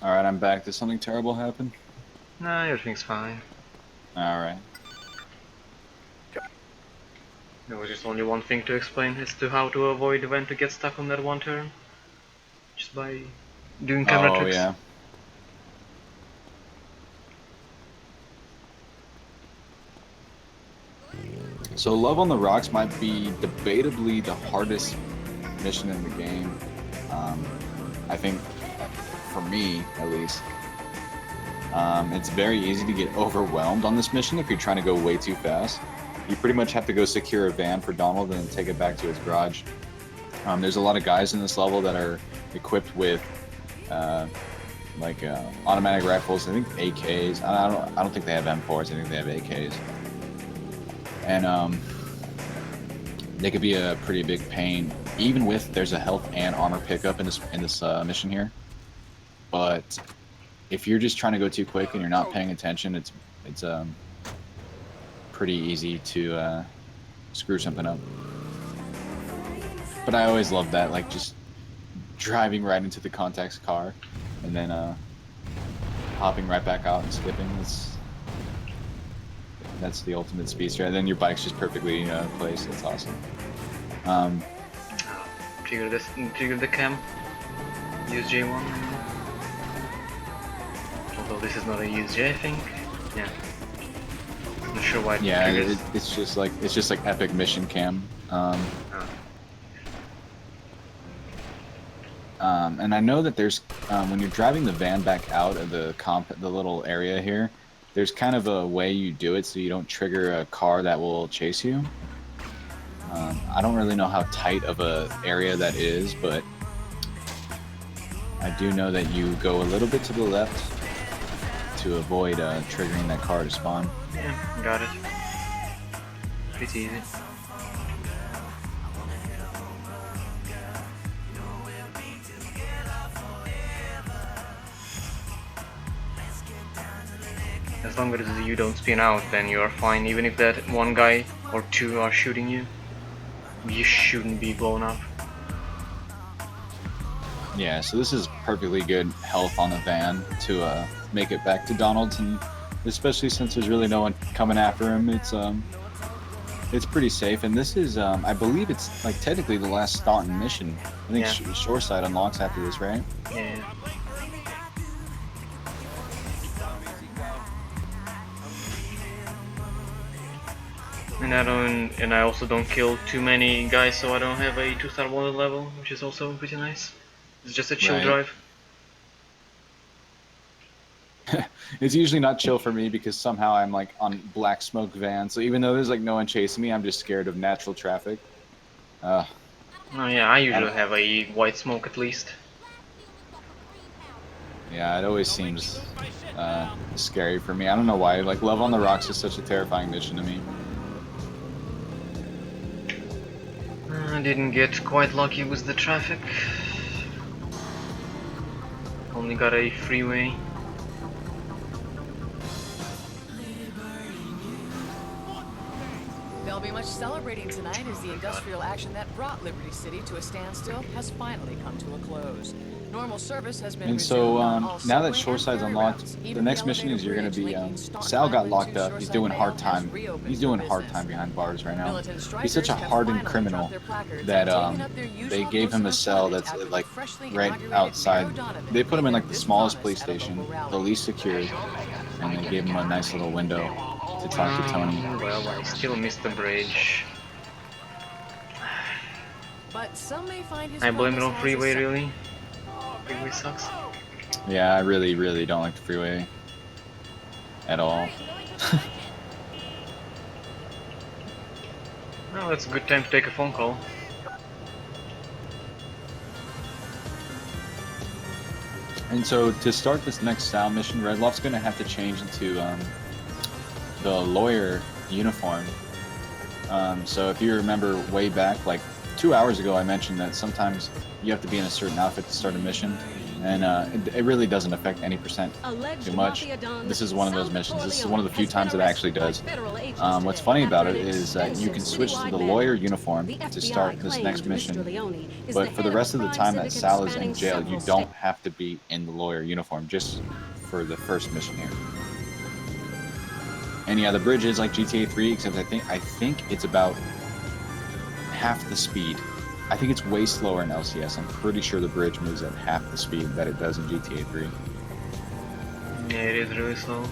Alright, I'm back. Did something terrible happen? Nah, everything's fine. Alright. There was just only one thing to explain as to how to avoid when to get stuck on that one turn. Just by doing camera tricks. Oh, yeah. So Love on the Rocks might be debatably the hardest mission in the game. I think, for me at least. It's very easy to get overwhelmed on this mission if you're trying to go way too fast. You pretty much have to go secure a van for Donald and then take it back to his garage. There's a lot of guys in this level that are equipped with automatic rifles. I think AKs. I don't think they have M4s. I think they have AKs. And they could be a pretty big pain, even with there's a health and armor pickup in this mission here. But if you're just trying to go too quick and you're not paying attention, it's pretty easy to screw something up. But I always love that, like, just driving right into the contact's car, and then hopping right back out and skipping. That's the ultimate speedster. And then your bike's just perfectly placed. It's awesome. Trigger the cam. Use J1. Although this is not a use J, I think. Yeah. Not sure why. Yeah, it's just like epic mission cam. And I know that there's when you're driving the van back out of the little area here, there's kind of a way you do it so you don't trigger a car that will chase you. I don't really know how tight of a area that is, but I do know that you go a little bit to the left to avoid triggering that car to spawn. Yeah, got it. Pretty easy. As long as you don't spin out, then you are fine. Even if that one guy or two are shooting you, you shouldn't be blown up. Yeah, so this is perfectly good health on the van to make it back to Donald's, and especially since there's really no one coming after him, it's pretty safe. And this is, I believe it's like technically the last Stanton mission. I think Shoreside unlocks after this, right? Yeah. And I also don't kill too many guys, so I don't have a 2-star wallet level, which is also pretty nice. It's just a chill drive. It's usually not chill for me because somehow I'm like on black smoke van, so even though there's like no one chasing me, I'm just scared of natural traffic. Oh yeah, I usually have a white smoke at least. Yeah, it always seems scary for me. I don't know why. Like Love on the Rocks is such a terrifying mission to me. I didn't get quite lucky with the traffic. Only got a freeway. There'll be much celebrating tonight as the industrial action that brought Liberty City to a standstill has finally come to a close. Normal service has been And so now that subway Shoreside's and unlocked, ferry routes, the even next the mission is you're going to be elevator bridge linking Sal got Stanton locked Island up. He's to doing Shoreside hard Vale time. has reopened He's doing for hard business. time behind bars right now. Militant He's such a strikers have hardened finally criminal dropped their placards that and taken up their they usual gave him a post of cell footage that's after like the freshly right inaugurated outside. Mayor Donovan They put him in made like the this smallest promise police at a station, local rally. the least secured, and they gave him a nice little window to talk to Tony. Well, I still missed the bridge. But some may find his I blame it promise on has a freeway, second- really. Freeway sucks. Yeah, I really, really don't like the freeway at all. Well, that's a good time to take a phone call. And so to start this next sound mission, Redlof's going to have to change into the lawyer uniform. So if you remember way back, like 2 hours ago, I mentioned that sometimes you have to be in a certain outfit to start a mission, and it really doesn't affect any percent too much. This is one of those missions. This is one of the few times it actually does. What's funny about it is that you can switch to the lawyer uniform to start this next mission, but for the rest of the time that Sal is in jail, you don't have to be in the lawyer uniform, just for the first mission here. And yeah, the bridge is like GTA 3, except I think it's about half the speed. I think it's way slower in LCS. I'm pretty sure the bridge moves at half the speed that it does in GTA 3. Yeah, it is really slow.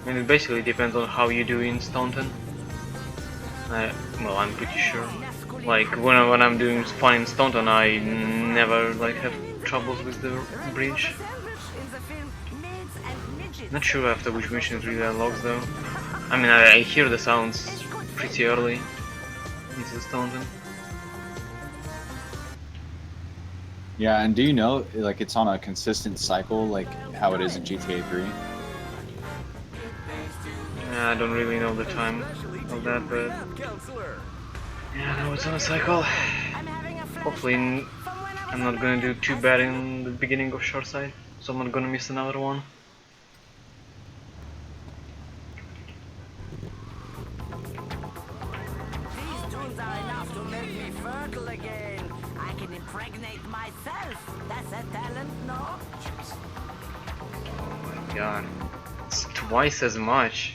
And it basically depends on how you do in Stanton. Well, I'm pretty sure. Like when I'm doing fun in Stanton, I never like have troubles with the bridge. Not sure after which mission it really unlocks though. I mean, I hear the sounds pretty early into Stanton. Yeah, and do you know, like, it's on a consistent cycle, like how it is in GTA 3? Yeah, I don't really know the time of that, but yeah, I know it's on a cycle. Hopefully, I'm not gonna do too bad in the beginning of Shoreside, so I'm not gonna miss another one. These tunes are enough to make me fertile again. I can impregnate myself. That's a talent, no? Oh my god. It's twice as much.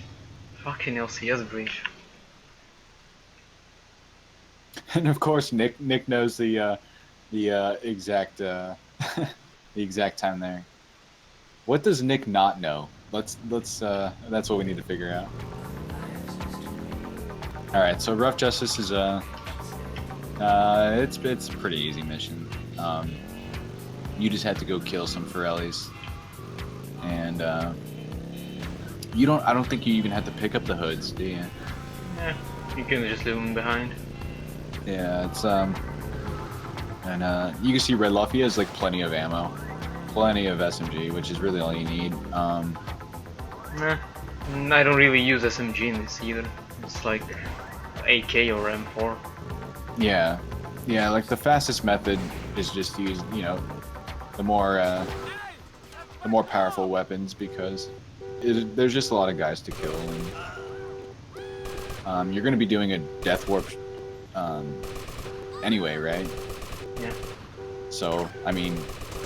Fucking LCS breach. And of course, Nick knows the exact the exact time there. What does Nick not know? Let's that's what we need to figure out. All right, so Rough Justice is it's a pretty easy mission. You just have to go kill some Forellis, and I don't think you even have to pick up the hoods, do you? Yeah, you can just leave them behind. Yeah, it's and you can see Redlof, he has like plenty of ammo, plenty of SMG, which is really all you need. Nah, I don't really use SMG in this either. It's like AK or M4. Yeah, like the fastest method is just use, you know, the more powerful weapons, because there's just a lot of guys to kill, and you're going to be doing a death warp anyway, right? Yeah. So, I mean,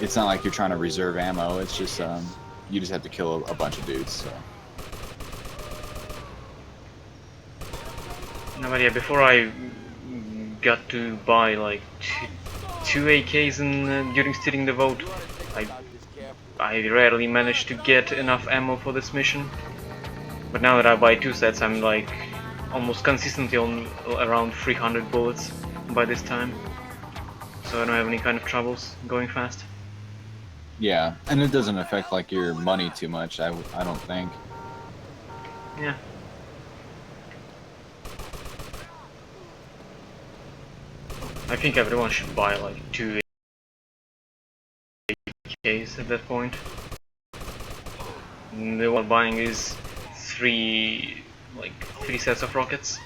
it's not like you're trying to reserve ammo, it's just, you just have to kill a bunch of dudes, so. No, but yeah, before I got to buy like two AKs during stealing the vote, I rarely managed to get enough ammo for this mission. But now that I buy 2 sets, I'm like almost consistently on around 300 bullets by this time. So I don't have any kind of troubles going fast. Yeah, and it doesn't affect like your money too much, I don't think. Yeah. I think everyone should buy like 2 AKs at that point. The one buying is 3 sets of rockets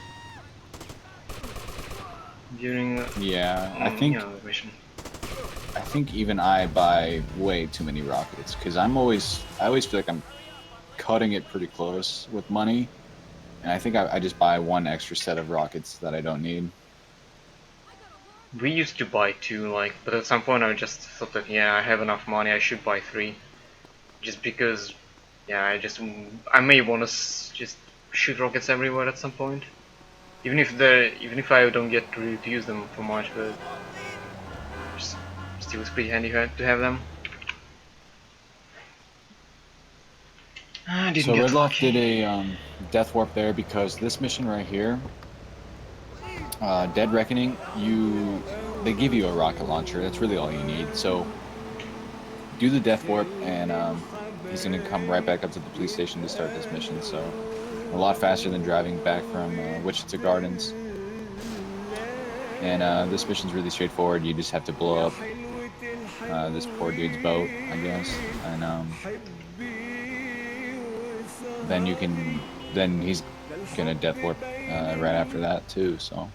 during I think the mission. I think even I buy way too many rockets, because I always feel like I'm cutting it pretty close with money, and I think I just buy 1 extra set of rockets that I don't need. We used to buy 2, but at some point I just thought that I have enough money, I should buy 3, just because I may want to just shoot rockets everywhere at some point, even if I don't get to use them for much, but still it's pretty handy to have them. So Redlof did a death warp there because this mission right here, Dead Reckoning, they give you a rocket launcher. That's really all you need. So do the death warp, and he's gonna come right back up to the police station to start this mission. So a lot faster than driving back from Wichita Gardens. And this mission's really straightforward. You just have to blow up this poor dude's boat, I guess, and then he's gonna death warp right after that too. So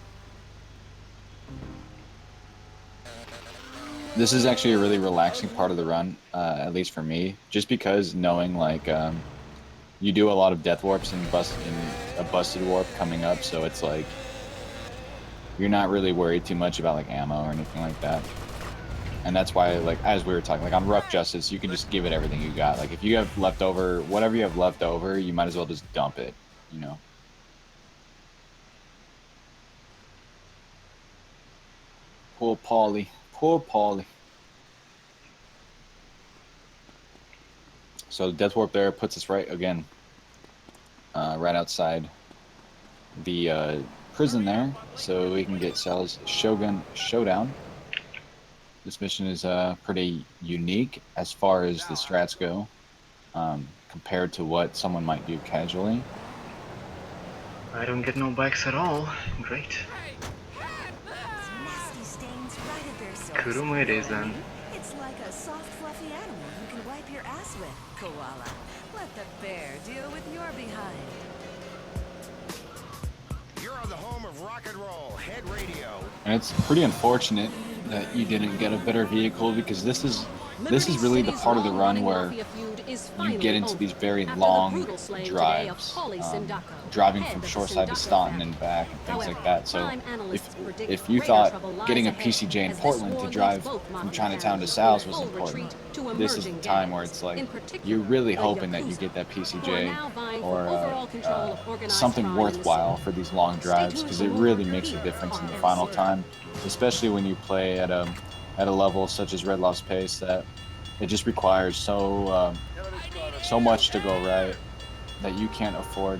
this is actually a really relaxing part of the run, at least for me, just because knowing you do a lot of death warps and a busted warp coming up, so it's like you're not really worried too much about like ammo or anything like that. And that's why, like, as we were talking, like on Rough Justice, you can just give it everything you got. Like if you have leftover, whatever you have left over, you might as well just dump it, you know. Poor Paulie. Poor Paulie. So the death warp there puts us right outside the prison there, so we can get Sal's Shogun Showdown. This mission is pretty unique as far as the strats go, compared to what someone might do casually. I don't get no bikes at all. Great. Kuruma it is then. It's like a soft, fluffy animal you can wipe your ass with, koala. Let the bear deal with your behind. You're on the home of rock and roll, head radio. And it's pretty unfortunate that you didn't get a better vehicle, because this is really the part of the run where is you finally get into over these very after the long brutal slaying today of drives, Paulie Sindaco, driving head from of the shoreside to Sindaco Staunton family. and back and things However, like that. So crime analysts predict if you greater thought trouble lies getting a ahead PCJ in as this Portland war to leaves drive both from Mafia Chinatown to families Sal's in was full important, retreat to this is the emerging time where gangs, it's like in particular you're really the hoping that you Yakuza, get that who are PCJ now vying or for overall control of organized something crime in the worthwhile city. for these long Stay drives, tuned because for it more really makes a here difference on in the MC. final time, especially when you play at a level such as Redlof's pace that it just requires so much to go right that you can't afford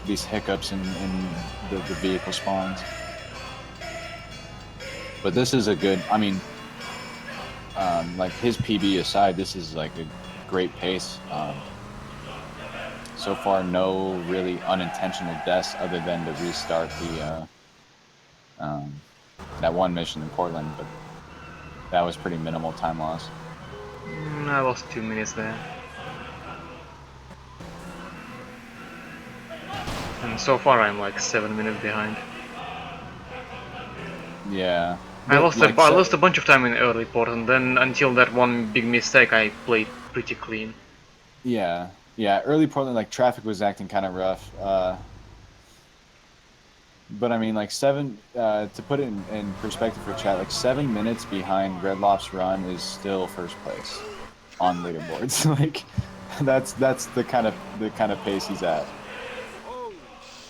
these hiccups in the vehicle spawns. But this is a good, I mean, like his PB aside, this is like a great pace. So far, no really unintentional deaths other than to restart the that one mission in Portland, but that was pretty minimal time loss. I lost 2 minutes there. And so far I'm like 7 minutes behind. Yeah. I lost a bunch of time in early Portland, then until that one big mistake I played pretty clean. Yeah, yeah. Early Portland, like traffic was acting kind of rough. But I mean, like to put it in perspective for chat, like 7 minutes behind Redlof's run is still first place on leaderboards. Like that's the kind of pace he's at. Holy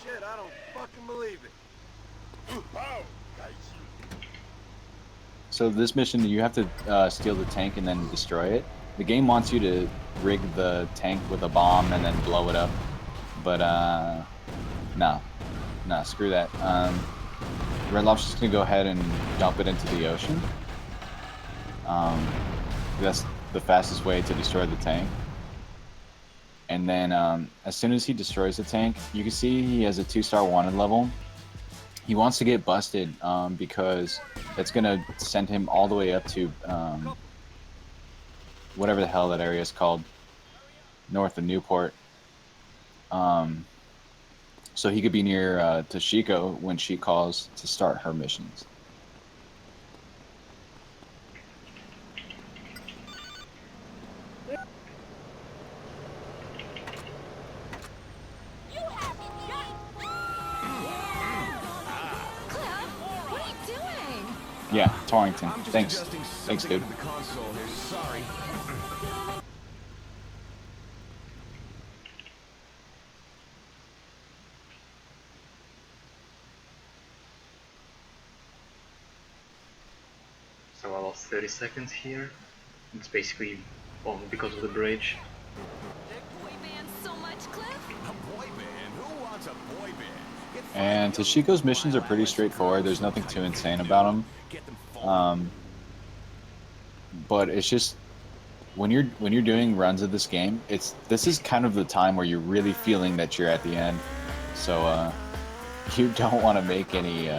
shit, I don't fucking believe it. So this mission, you have to steal the tank and then destroy it. The game wants you to rig the tank with a bomb and then blow it up, but no, screw that. Redlof's just gonna go ahead and dump it into the ocean. That's the fastest way to destroy the tank. And then as soon as he destroys the tank, you can see he has a 2-star wanted level. He wants to get busted because it's gonna send him all the way up to whatever the hell that area is called, north of Newport. So he could be near Toshiko when she calls to start her missions. What are you doing? Yeah, Torrington. I'm just Thanks, adjusting thanks, something dude. with the console here. Sorry. So I lost 30 seconds here. It's basically only because of the bridge. And Toshiko's missions are pretty straightforward. There's nothing too insane about them. But it's just when you're doing runs of this game, this is kind of the time where you're really feeling that you're at the end. So you don't want to make any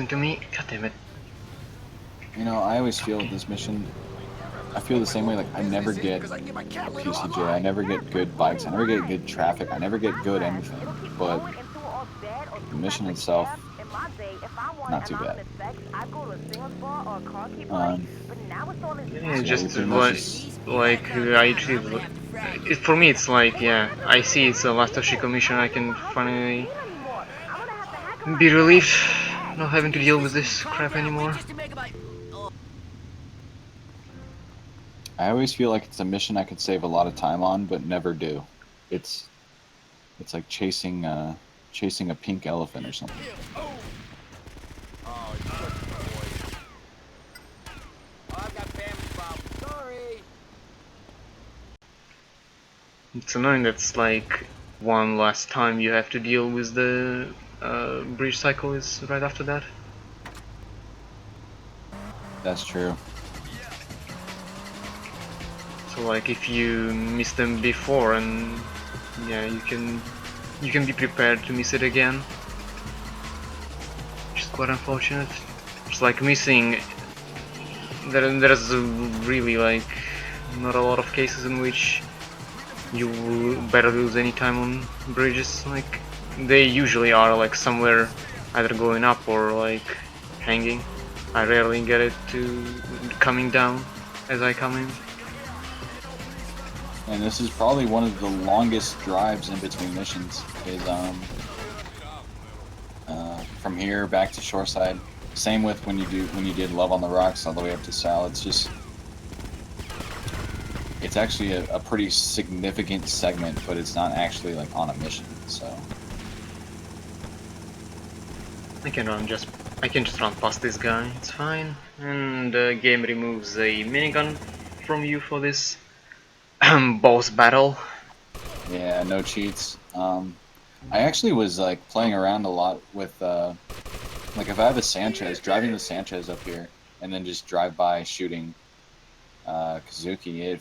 To me, god damn it. You know, I always feel with this mission, I feel the same way. Like, I never get a PCJ. I never get good bikes. I never get good traffic. I never get good anything. But the mission itself, not too bad. Yeah, So just you pretty much like I treat for me it's like, yeah, I see it's a last Toshiko mission. I can finally be relieved not having to deal with this crap anymore. I always feel like it's a mission I could save a lot of time on, but never do. It's like chasing a pink elephant or something. It's annoying that's like one last time you have to deal with the bridge cycle is right after that. That's true. So like if you miss them before, and yeah, you can be prepared to miss it again. Which is quite unfortunate. It's like missing. There's really like not a lot of cases in which you will better lose any time on bridges. Like they usually are like somewhere either going up or like hanging. I rarely get it to coming down as I come in. And this is probably one of the longest drives in between missions. Is from here back to Shoreside. Same with when you did Love on the Rocks all the way up to Sal. It's actually a pretty significant segment, but it's not actually like on a mission. So I can just run past this guy. It's fine. And the game removes a minigun from you for this boss battle. yeah, no cheats. I actually was like playing around a lot with like if I have a Sanchez, driving the Sanchez up here, and then just drive by shooting Kazuki.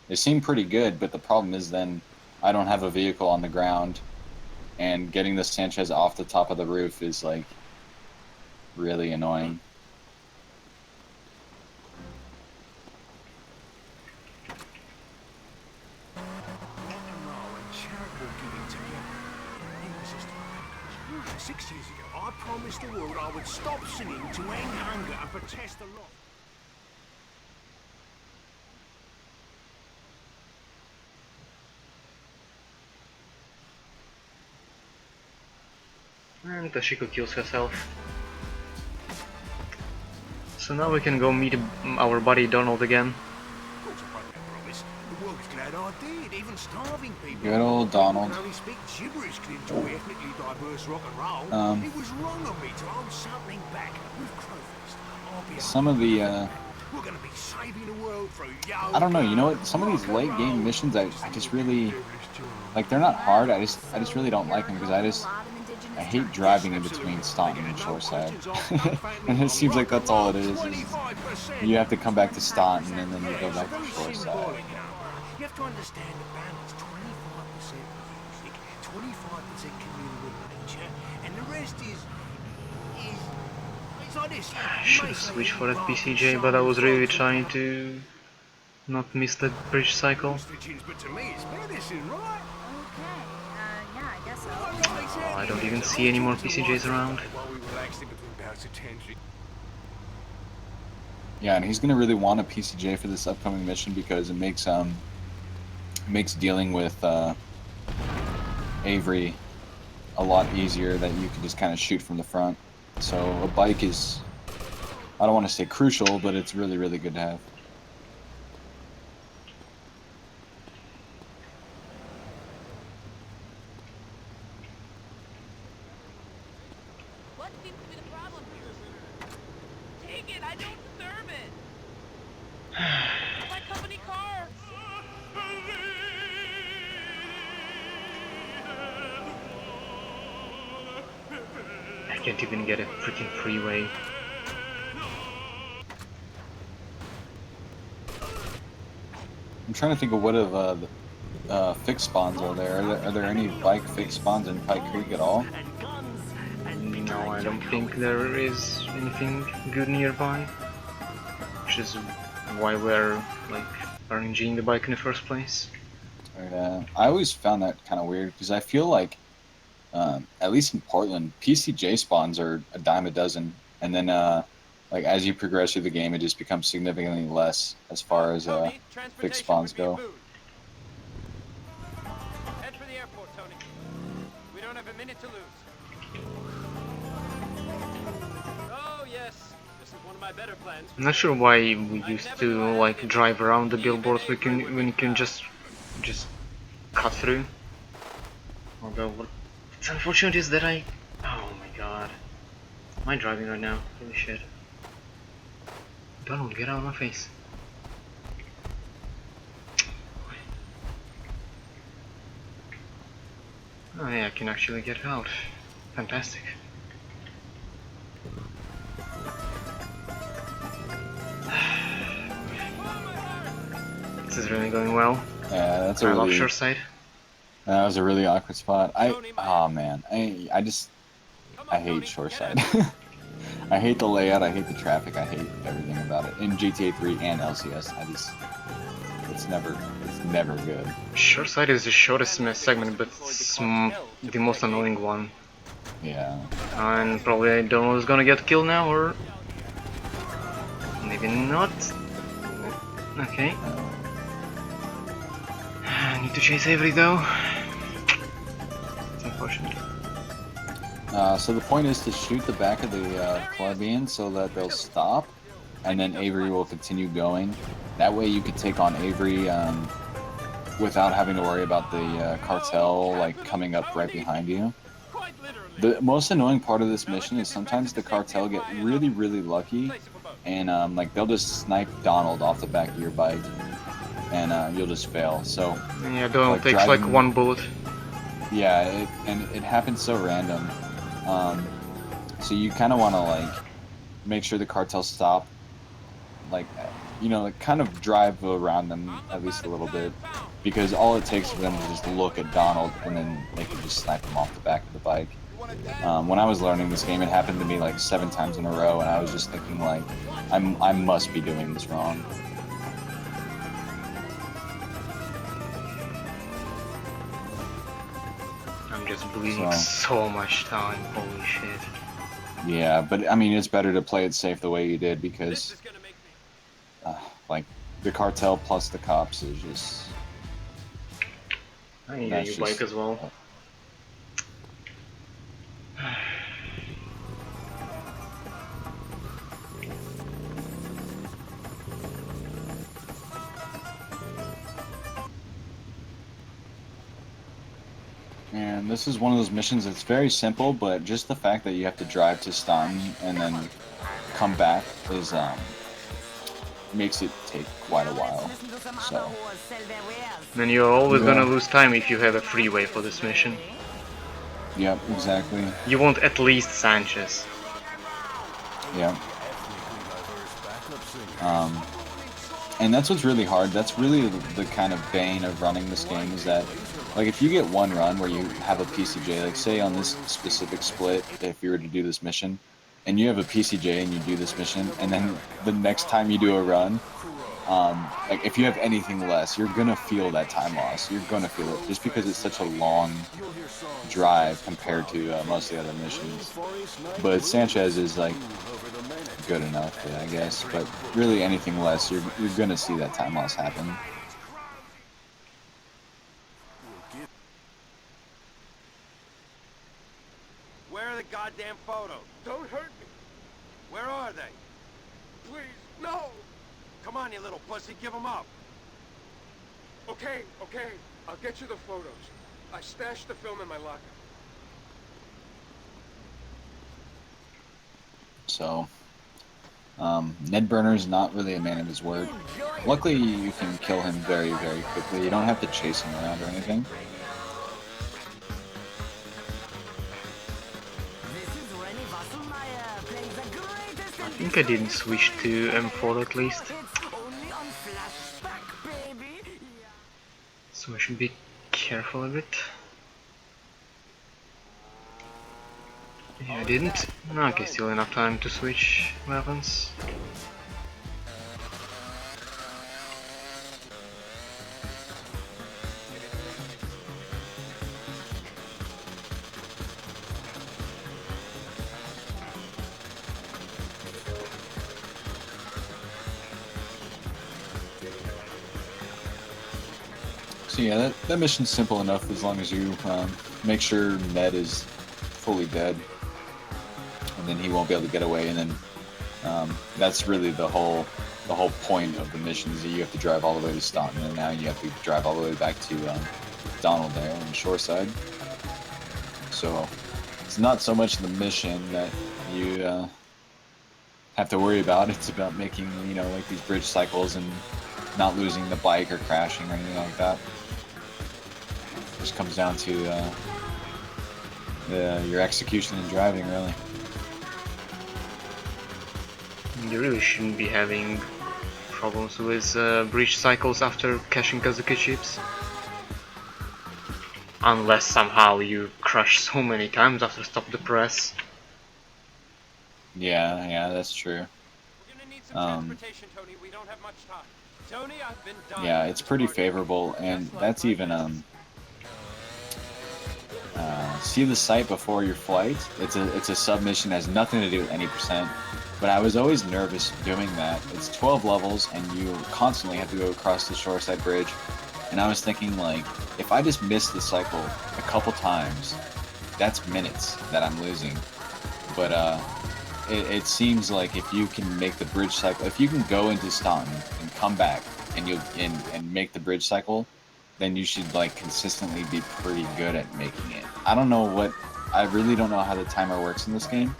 It seemed pretty good, but the problem is then I don't have a vehicle on the ground, and getting the Sanchez off the top of the roof is like really annoying. Rock'n'roll and charitable giving together. It was just horrendous. 6 years ago, I promised the world I would stop sinning to end hunger and protest the law. And Toshiko kills herself. So now we can go meet our buddy Donald again. Of course, I broke that promise. The world is glad I did. Even starving people. Good old Donald. Who can only speak gibberish can enjoy ethnically diverse rock and roll. It was wrong of me to hold something back with Crowfest. I'll be Some of the we're gonna be saving the world through I don't know, you know what? Some of these late game missions I just really like. They're not hard. I just really don't like them because I hate driving in between Stanton and Shoreside. And it seems like that's all it is you have to come back to Stanton and then you go back to Shoreside. You have to understand the balance. 25% music, 25% communal nature, and the rest is like this. I should have switched for that PCJ, but I was really trying to not miss that bridge cycle. But to me, it's medicine, right? Yeah, I guess so. Oh, I don't even see any more PCJs around. Yeah, and he's gonna really want a PCJ for this upcoming mission because it makes dealing with Avery a lot easier. That you can just kind of shoot from the front. So a bike is, I don't want to say crucial, but it's really, really good to have. What seems to be the problem here? Take it, I don't deserve it. It's my company car. I can't even get a freaking freeway. I'm trying to think of what of the fixed spawns are there. Are there any bike fixed spawns in Pike Creek at all? No, I don't think there is anything good nearby. Which is why we're like RNGing the bike in the first place. I always found that kind of weird because I feel like, at least in Portland, PCJ spawns are a dime a dozen, and then like as you progress through the game, it just becomes significantly less as far as fixed spawns go. Head for the airport, Tony. We don't have a minute to lose. Oh yes, this is one of my better plans. I'm not sure why we used to like drive around the billboards when you can just cut through. Although what's unfortunate is that oh my god. Am I driving right now? Holy shit. Donald, get out of my face. Oh yeah, I can actually get out. Fantastic. This is really going well. Yeah, that's a I really, love shore side. That was a really awkward spot. Oh man, I hate shoreside. I hate the layout, I hate the traffic, I hate everything about it. In GTA 3 and LCS, it's never good. Shore side is the shortest segment, but it's the most annoying one. Yeah. And probably I don't know who's gonna get killed now, or maybe not. Okay. I need to chase Avery though. It's unfortunate. So the point is to shoot the back of the plebeian so that they'll stop, and then Avery will continue going. That way you could take on Avery without having to worry about the cartel like coming up right behind you. The most annoying part of this mission is sometimes the cartel get really lucky, and like they'll just snipe Donald off the back of your bike, and you'll just fail. So yeah, Donald takes like one bullet. Yeah, it happens so random. So you kind of want to like make sure the cartels stop, like like kind of drive around them at least a little bit, because all it takes for them to just look at Donald and then they can just snipe him off the back of the bike. When I was learning this game, it happened to me like 7 times in a row, and I was just thinking like, I must be doing this wrong. I'm just bleeding so much time, holy shit. Yeah, but I mean, it's better to play it safe the way you did, because like the cartel plus the cops is just... I need a new bike as well. And this is one of those missions that's very simple, but just the fact that you have to drive to Stanton and then come back is makes it take quite a while. So then you're always gonna lose time if you have a freeway for this mission. Yep, exactly. You want at least Sanchez. Yeah. And that's what's really hard. That's really the kind of bane of running this game, is that like if you get one run where you have a PCJ, like say on this specific split, if you were to do this mission, and you have a PCJ and you do this mission, and then the next time you do a run, like if you have anything less, you're gonna feel that time loss. You're gonna feel it just because it's such a long drive compared to most of the other missions. But Sanchez is like good enough, I guess. But really, anything less, you're gonna see that time loss happen. Where are the goddamn photos? Don't hurt me. Where are they? Please, no! Come on, you little pussy, give them up. Okay, I'll get you the photos. I stashed the film in my locker. So, Ned Burner's not really a man of his word. Luckily, you can kill him very quickly. You don't have to chase him around or anything. I think I didn't switch to M4 at least. So I should be careful a bit. Yeah, I didn't. Okay, still enough time to switch weapons. So yeah, that mission's simple enough as long as you make sure Ned is fully dead, and then he won't be able to get away. And then that's really the whole point of the mission is that you have to drive all the way to Stanton, and now you have to drive all the way back to Donald there on the shoreside. So it's not so much the mission that you have to worry about. It's about making, you know, like these bridge cycles and not losing the bike or crashing or anything like that. It just comes down to your execution and driving, really. You really shouldn't be having problems with breach cycles after caching Kazuki chips. Unless somehow you crash so many times after stop the press. Yeah, that's true. Tony, we don't have much time. Tony, I've been dying. Yeah, it's pretty favorable, and that's even see the site before your flight. It's a submission, has nothing to do with any percent. But I was always nervous doing that. It's 12 levels, and you constantly have to go across the shoreside bridge. And I was thinking, like, if I just miss the cycle a couple times, that's minutes that I'm losing. But it seems like if you can make the bridge cycle, if you can go into Stanton and come back and and make the bridge cycle, then you should like consistently be pretty good at making it. I really don't know how the timer works in this game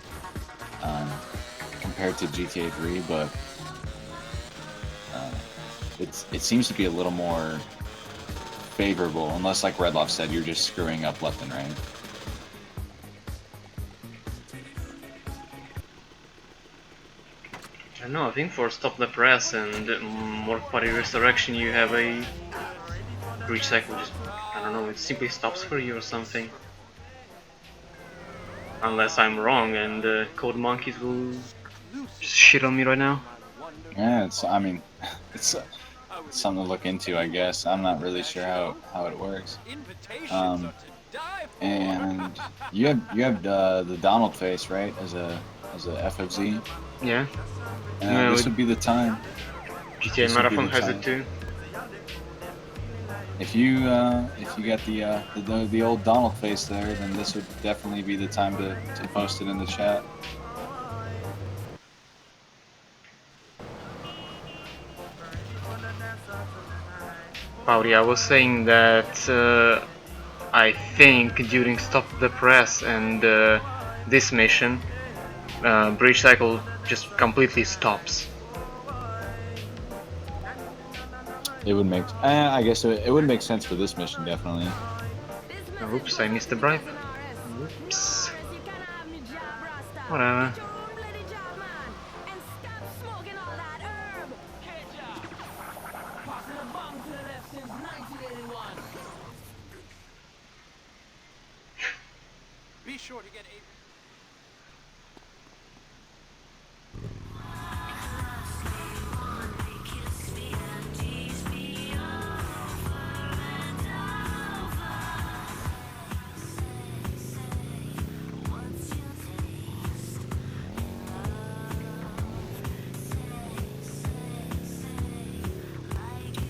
compared to GTA 3, but it seems to be a little more favorable, unless, like Redlof said, you're just screwing up left and right. I don't know, I think for Stop the Press and Morph Body Resurrection you have a breach cycle, just, I don't know, it simply stops for you or something. Unless I'm wrong and Code Monkeys will just shit on me right now. Yeah, it's something to look into, I guess. I'm not really sure how it works. And you have the Donald face, right, as a FFZ. Yeah. This would be the time. GTA Marathon has it too. If you got the old Donald face there, then this would definitely be the time to post it in the chat. Pauli, I was saying that I think during Stop the Press and this mission, breach cycle just completely stops. It would make, I guess it would make sense for this mission, definitely. Oops, I missed the bribe. Oops. Whatever. Be sure to get a...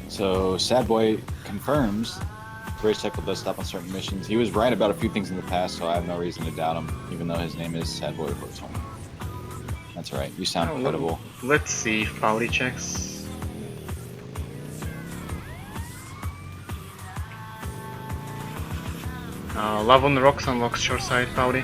So Sad Boy confirms Breach Cycle does stop on certain missions. He was right about a few things in the past, so I have no reason to doubt him, even though his name is Sad Boy Horizon. That's right. You sound credible. Let's see if Pauli checks. Love on the Rocks unlocks shoreside, Pauli.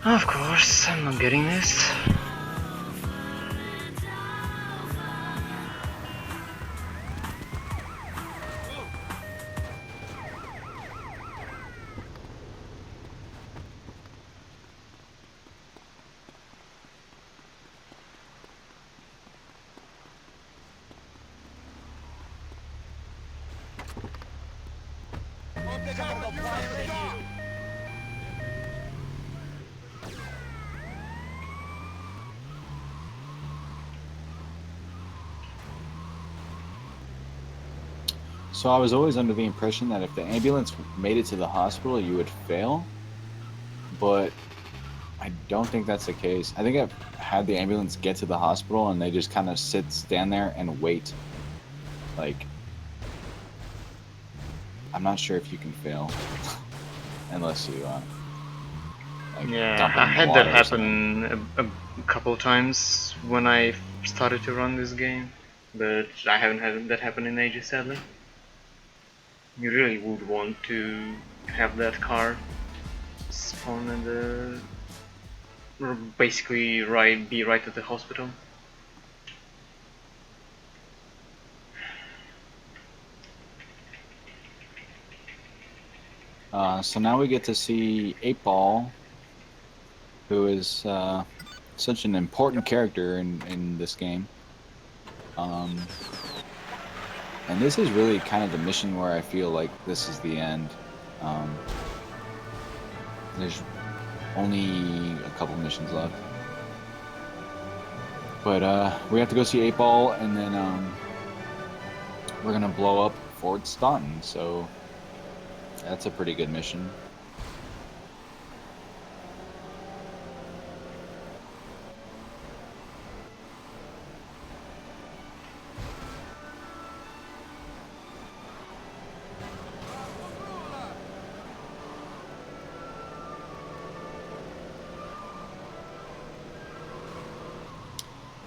Of course, I'm not getting this. think I'm gonna go blind than you? So I was always under the impression that if the ambulance made it to the hospital, you would fail. But I don't think that's the case. I think I've had the ambulance get to the hospital and they just kind of stand there and wait. Like, I'm not sure if you can fail unless you like Yeah, dump it I in the had water that or something. happen a couple of times when I started to run this game, but I haven't had that happen in ages, sadly. You really would want to have that car spawn in the... or basically be right at the hospital. So now we get to see 8-Ball, who is such an important character in this game. And this is really kind of the mission where I feel like this is the end. There's only a couple missions left. But we have to go see 8-Ball, and then we're going to blow up Fort Stanton, so that's a pretty good mission.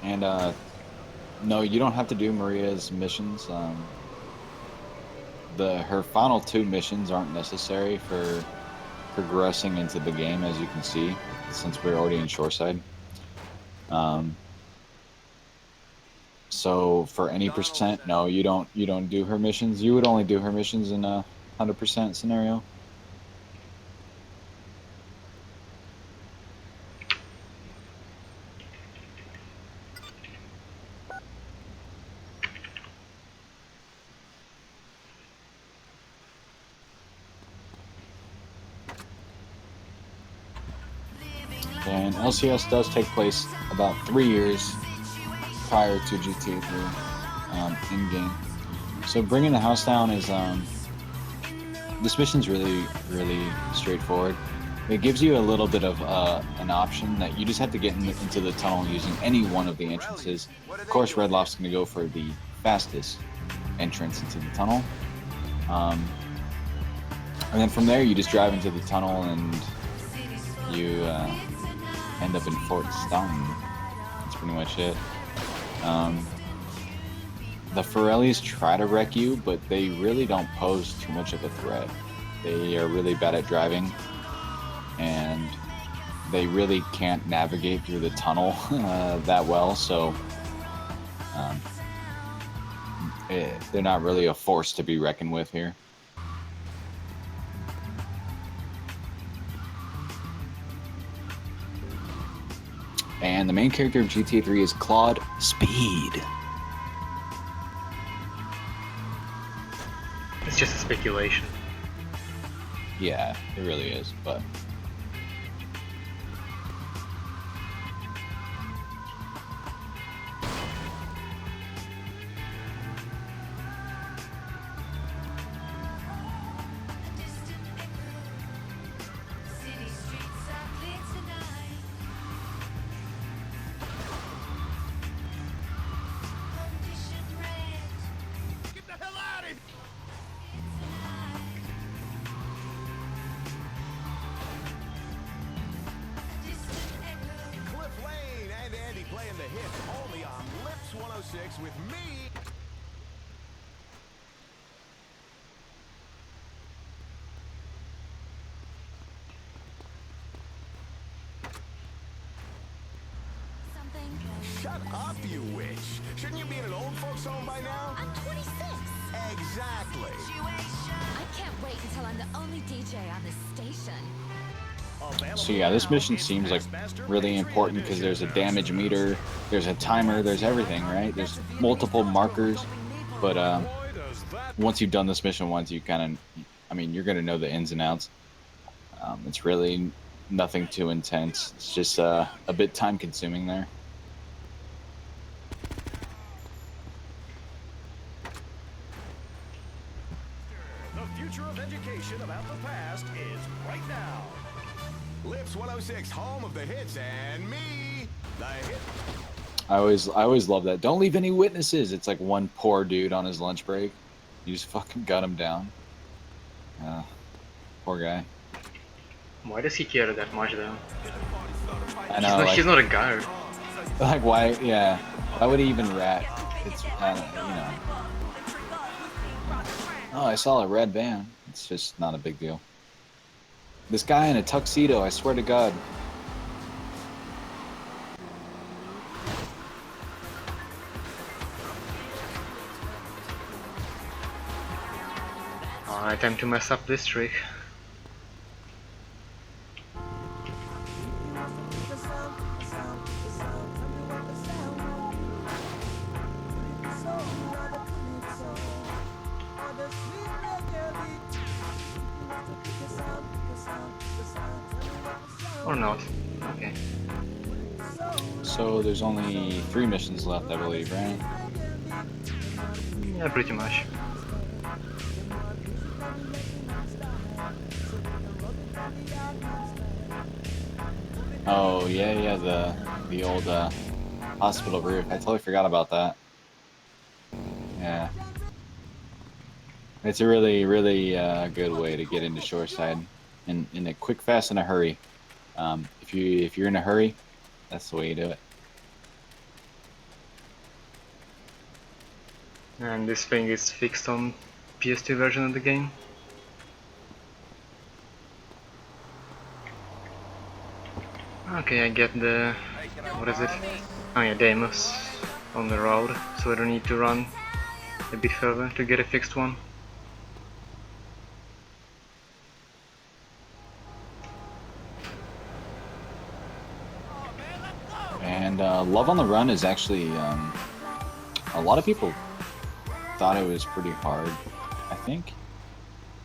And no, you don't have to do Maria's missions. Her final 2 missions aren't necessary for progressing into the game, as you can see, since we're already in Shoreside. So for any percent, no, you don't do her missions. You would only do her missions in a 100% scenario. And LCS does take place about 3 years prior to GTA 3 in-game. So bringing the house down is, this mission's really straightforward. It gives you a little bit of an option that you just have to get into the tunnel using any one of the entrances. Of course, Redlof's going to go for the fastest entrance into the tunnel. And then from there, you just drive into the tunnel and you end up in Fort Stanton. That's pretty much it. The Forellis try to wreck you, but they really don't pose too much of a threat. They are really bad at driving, and they really can't navigate through the tunnel that well, so they're not really a force to be reckoned with here. And the main character of GTA 3 is Claude Speed. It's just a speculation. Yeah, it really is, but... with me. Shut up, you witch. Shouldn't you be in an old folks home by now? I'm 26. Exactly. I can't wait until I'm the only DJ on this station. So yeah, this mission seems like really important because there's a damage meter, there's a timer, there's everything, right? There's multiple markers, but once you've done this mission once, you kind of I mean, you're gonna know the ins and outs. It's really nothing too intense. It's just a bit time consuming there. The future of education about the past is right now. Lips 106, home of the hits, and me, the hit. I always love that. Don't leave any witnesses. It's like one poor dude on his lunch break. You just fucking gut him down. Poor guy. Why does he care that much though? I know. He's not a guard. Like why? Yeah. Why would he even rat? It's you know. Oh, I saw a red van. It's just not a big deal. This guy in a tuxedo. I swear to God. Alright, time to mess up this trick. Or not. Okay. So there's only 3 missions left, I believe, right? Yeah, pretty much. Oh yeah, the old hospital roof. I totally forgot about that. Yeah, it's a really good way to get into Shoreside, in a quick, fast, and a hurry. If you're in a hurry, that's the way you do it. And this thing is fixed on PS2 version of the game. Okay, I get the... what is it? Oh yeah, Deimos on the road, so I don't need to run a bit further to get a fixed one. And Love on the Run is actually a lot of people thought it was pretty hard, I think.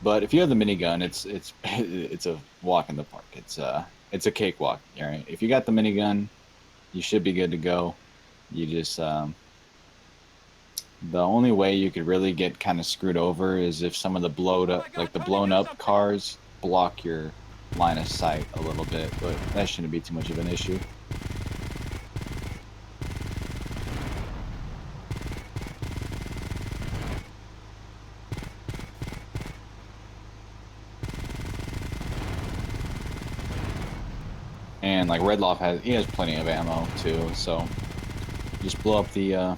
But if you have the minigun, it's a walk in the park. It's a cakewalk. All right. If you got the minigun, you should be good to go. You just the only way you could really get kind of screwed over is if some of the blown up cars block your line of sight a little bit, but that shouldn't be too much of an issue. And like Redlof has plenty of ammo too, so just blow up the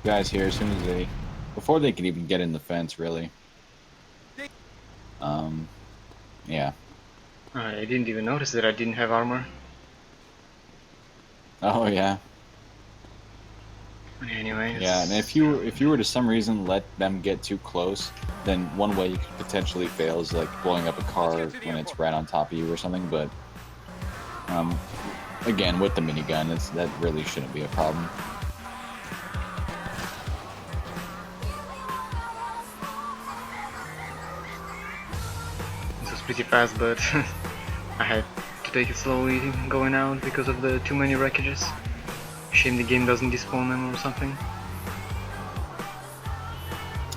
guys here as soon as before they can even get in the fence, really. Yeah. I didn't even notice that I didn't have armor. Oh yeah. Anyway. Yeah, and if you were to some reason let them get too close, then one way you could potentially fail is like blowing up a car when it's right on top of you or something. But again, with the minigun, that really shouldn't be a problem. This was pretty fast, but I had to take it slowly going out because of the too many wreckages. Shame the game doesn't despawn them or something.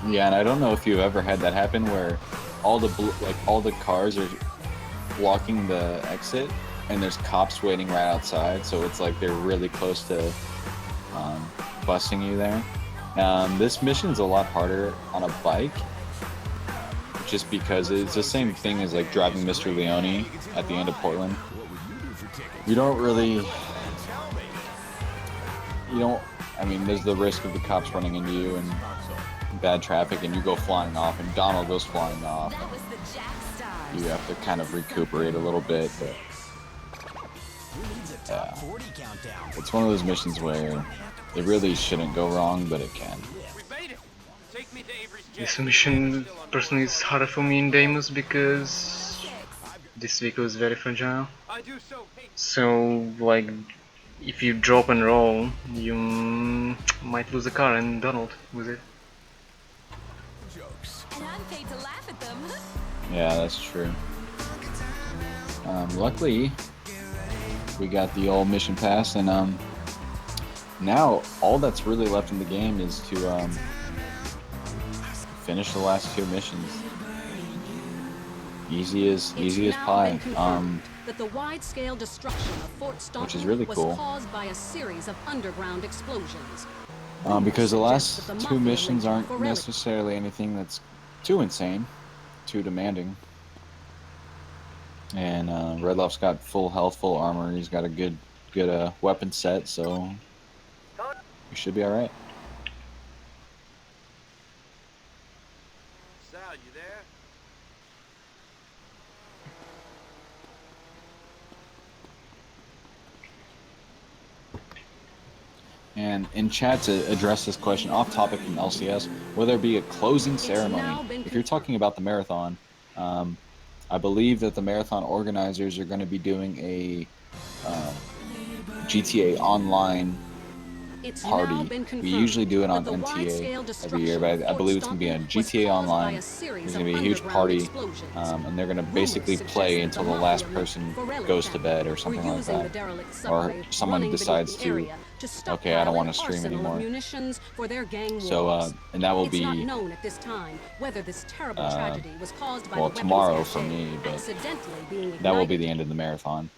Yeah, and I don't know if you've ever had that happen where all the cars are blocking the exit, and there's cops waiting right outside, so it's like they're really close to busting you there. This mission's a lot harder on a bike, just because it's the same thing as like driving Mr. Leone at the end of Portland. You don't really... I mean, there's the risk of the cops running into you and bad traffic, and you go flying off, and Donald goes flying off. You have to kind of recuperate a little bit, but it's one of those missions where it really shouldn't go wrong, but it can. This mission personally is harder for me in Deimos because this vehicle is very fragile. So, like, if you drop and roll, you might lose the car and Donald with it. And I'm paid to laugh at them. Yeah, that's true. Luckily, we got the old mission pass, and now all that's really left in the game is to finish the last 2 missions. Easy as pie. That the wide-scale destruction of Fort Stanton Which is really was cool. caused by a series of underground explosions. Because the last Suggests that the 2 Mafia missions linked aren't Forelli. necessarily anything that's too insane, too demanding. And Redlof's got full health, full armor. He's got a good weapon set, so we should be all right. Sal, you there? And in chat to address this question off topic from LCS, will there be a closing now ceremony? been If you're talking about the marathon, I believe that the marathon organizers are going to be doing a GTA Online It's now party. been We confirmed usually do it on that the NTA wide-scale every destruction year, but of I Fort believe it's going to be on Stanton was GTA caused by Online. a series There's of going to be a huge underground party, explosions. and they're going to Rumors basically suggest play that until the the last Mafia person Forelli goes to family bed or were something like using the that. derelict Or subway someone running decides beneath the area to okay, I don't stockpile want an to stream arsenal of anymore. munitions for their gang So, wars. and that will It's not be known at this time whether this terrible tragedy was caused by well, the weapons tomorrow for cache me, but accidentally being ignited. that will be the end of the marathon.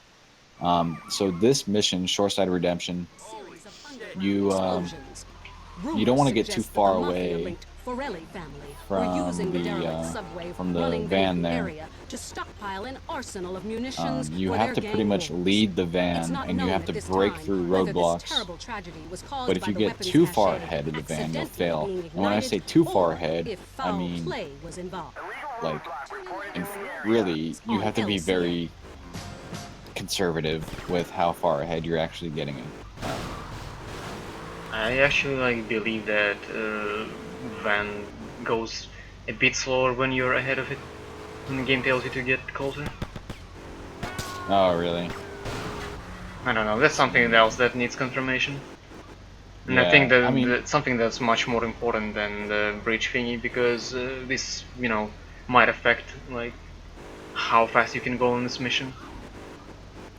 So this mission, Shoreside Redemption, you don't want to get too far away from the van there. To stockpile an arsenal of munitions You for have their to pretty gang much wars. lead the It's van, not and you known have at to this break time through whether this roadblocks. terrible tragedy was caused But if by you the get weapons too far cache ahead of the van, you'll accidentally fail. being And when I ignited, say too far or ahead, if I foul mean play was involved. like, and really, you have to be very conservative with how far ahead you're actually getting in. I actually believe that van goes a bit slower when you're ahead of it, when the game tells you to get closer. Oh, really? I don't know, that's something else that needs confirmation. And I Yeah, think that I mean- that's something that's much more important than the bridge thingy, because this, might affect how fast you can go on this mission.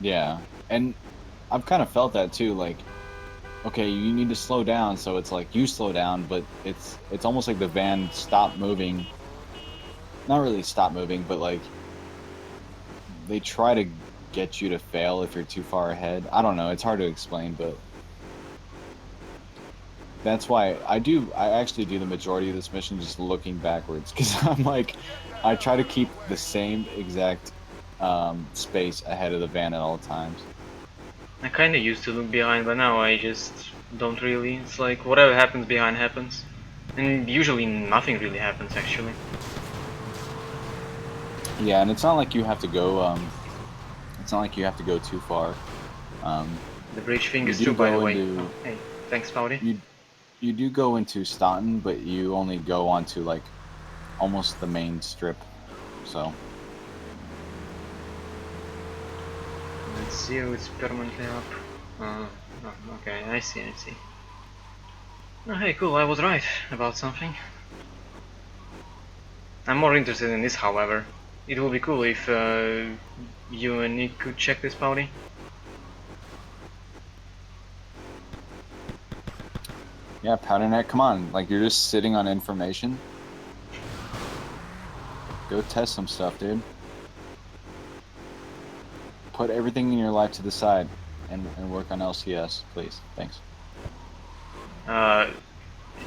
Yeah, and I've kind of felt that too, okay, you need to slow down, so it's like you slow down, but it's almost like the van stopped moving. Not really stop moving, but they try to get you to fail if you're too far ahead. I don't know, it's hard to explain, but that's why I actually do the majority of this mission just looking backwards, because I try to keep the same exact space ahead of the van at all times. I kinda used to look behind, but now I just don't really. It's like whatever happens behind happens. And usually nothing really happens actually. Yeah, and it's not like you have to go too far. The bridge thing you is do too, by go the way. into- Oh, hey, thanks, Pouty. You do go into Stanton, but you only go onto almost the main strip. So Let's see how it's permanently up. Oh, okay, I see. Oh, hey, cool, I was right about something. I'm more interested in this, however. It would be cool if you and Nick could check this, Pouty. yeah, Powdernet, come on! You're just sitting on information. Go test some stuff, dude. Put everything in your life to the side and work on LCS, please. Thanks.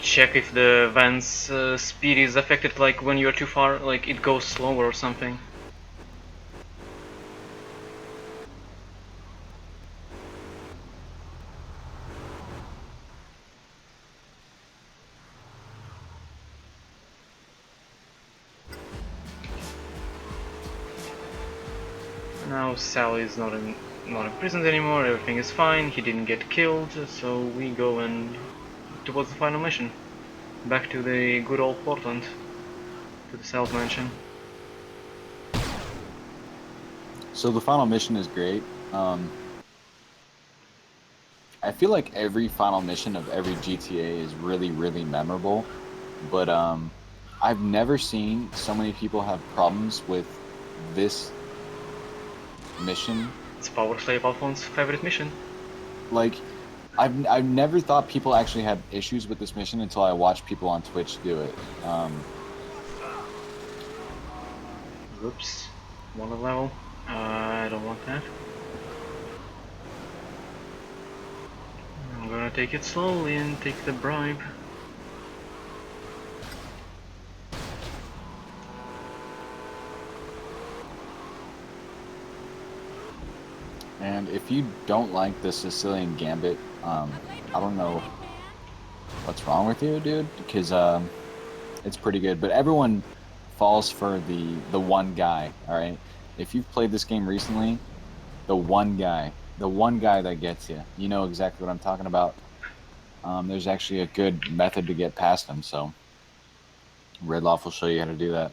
Check if the van's speed is affected, when you're too far, it goes slower or something. Now Sally is not in prison anymore, everything is fine, he didn't get killed, so we go towards the final mission. Back to the good old Portland, to the South Mansion. So the final mission is great. I feel like every final mission of every GTA is really, really memorable, but I've never seen so many people have problems with this mission. It's Power Slave Alphonse's favorite mission. Like, I've never thought people actually had issues with this mission until I watched people on Twitch do it. Whoops. One level. I don't want that. I'm gonna take it slowly and take the bribe. And if you don't like the Sicilian Gambit, I don't know what's wrong with you, dude, because it's pretty good. But everyone falls for the one guy, all right? If you've played this game recently, the one guy that gets you, you know exactly what I'm talking about. There's actually a good method to get past him, so Redlof will show you how to do that.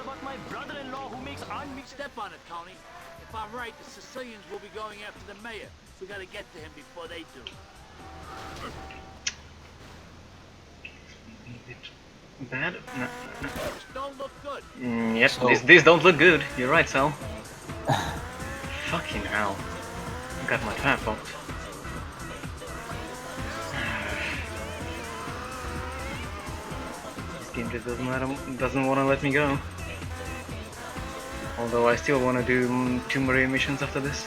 About my brother-in-law who makes step on it, Tony. If I'm right, the Sicilians will be going after the mayor. We gotta get to him before they do. Bad? No. This don't look good. Yep, so, these don't look good. You're right, Sal. Fucking hell. I got my trap locked. This game just doesn't want to let me go. Although I still want to do 2 marine missions after this.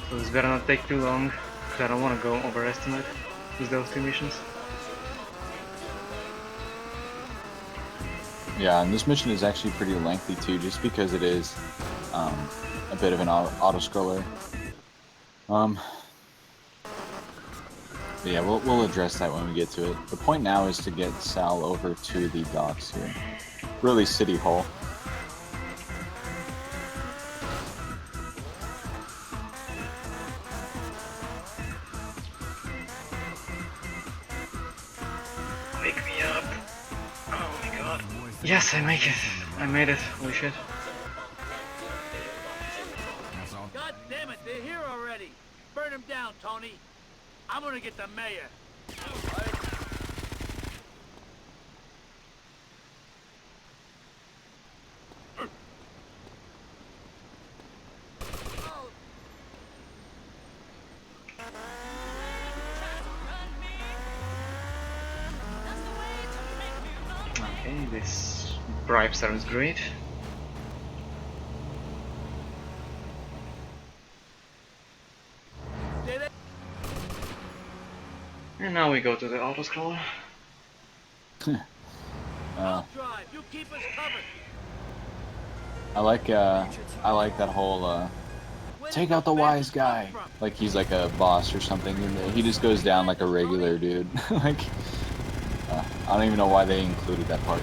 So this better not take too long, because I don't want to go overestimate with those 2 missions. Yeah, and this mission is actually pretty lengthy too, just because it is a bit of an auto-scroller. But yeah, we'll address that when we get to it. The point now is to get Sal over to the docks here. Really, City Hall. Wake me up. Oh my god. Yes, I make it. I made it. Holy shit. God damn it, they're here already. Burn them down, Tony. I'm gonna get the mayor. Okay, this bribe sounds great. And now we go to the autoscroller. I'll drive. You keep us covered. I like that whole take out the wise guy. Like he's like a boss or something, and he just goes down like a regular dude. Like I don't even know why they included that part.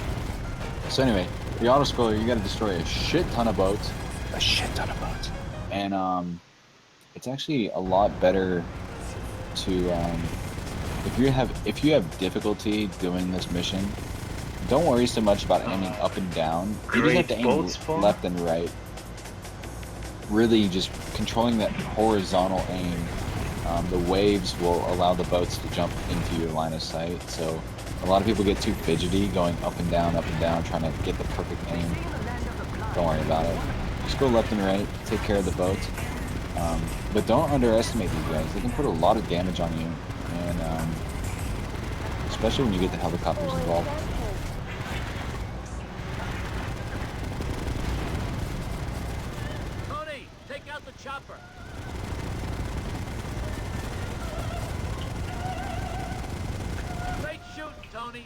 So anyway, the autoscroller, you got to destroy a shit ton of boats, and it's actually a lot better to if you have difficulty doing this mission, don't worry so much about aiming up and down. You just have to aim left and right. Really just controlling that horizontal aim. The waves will allow the boats to jump into your line of sight, so a lot of people get too fidgety going up and down, trying to get the perfect aim. Don't worry about it. Just go left and right, take care of the boats. But don't underestimate these guys. They can put a lot of damage on you, and especially when you get the helicopters involved. Tony, take out the chopper. Great shooting, Tony.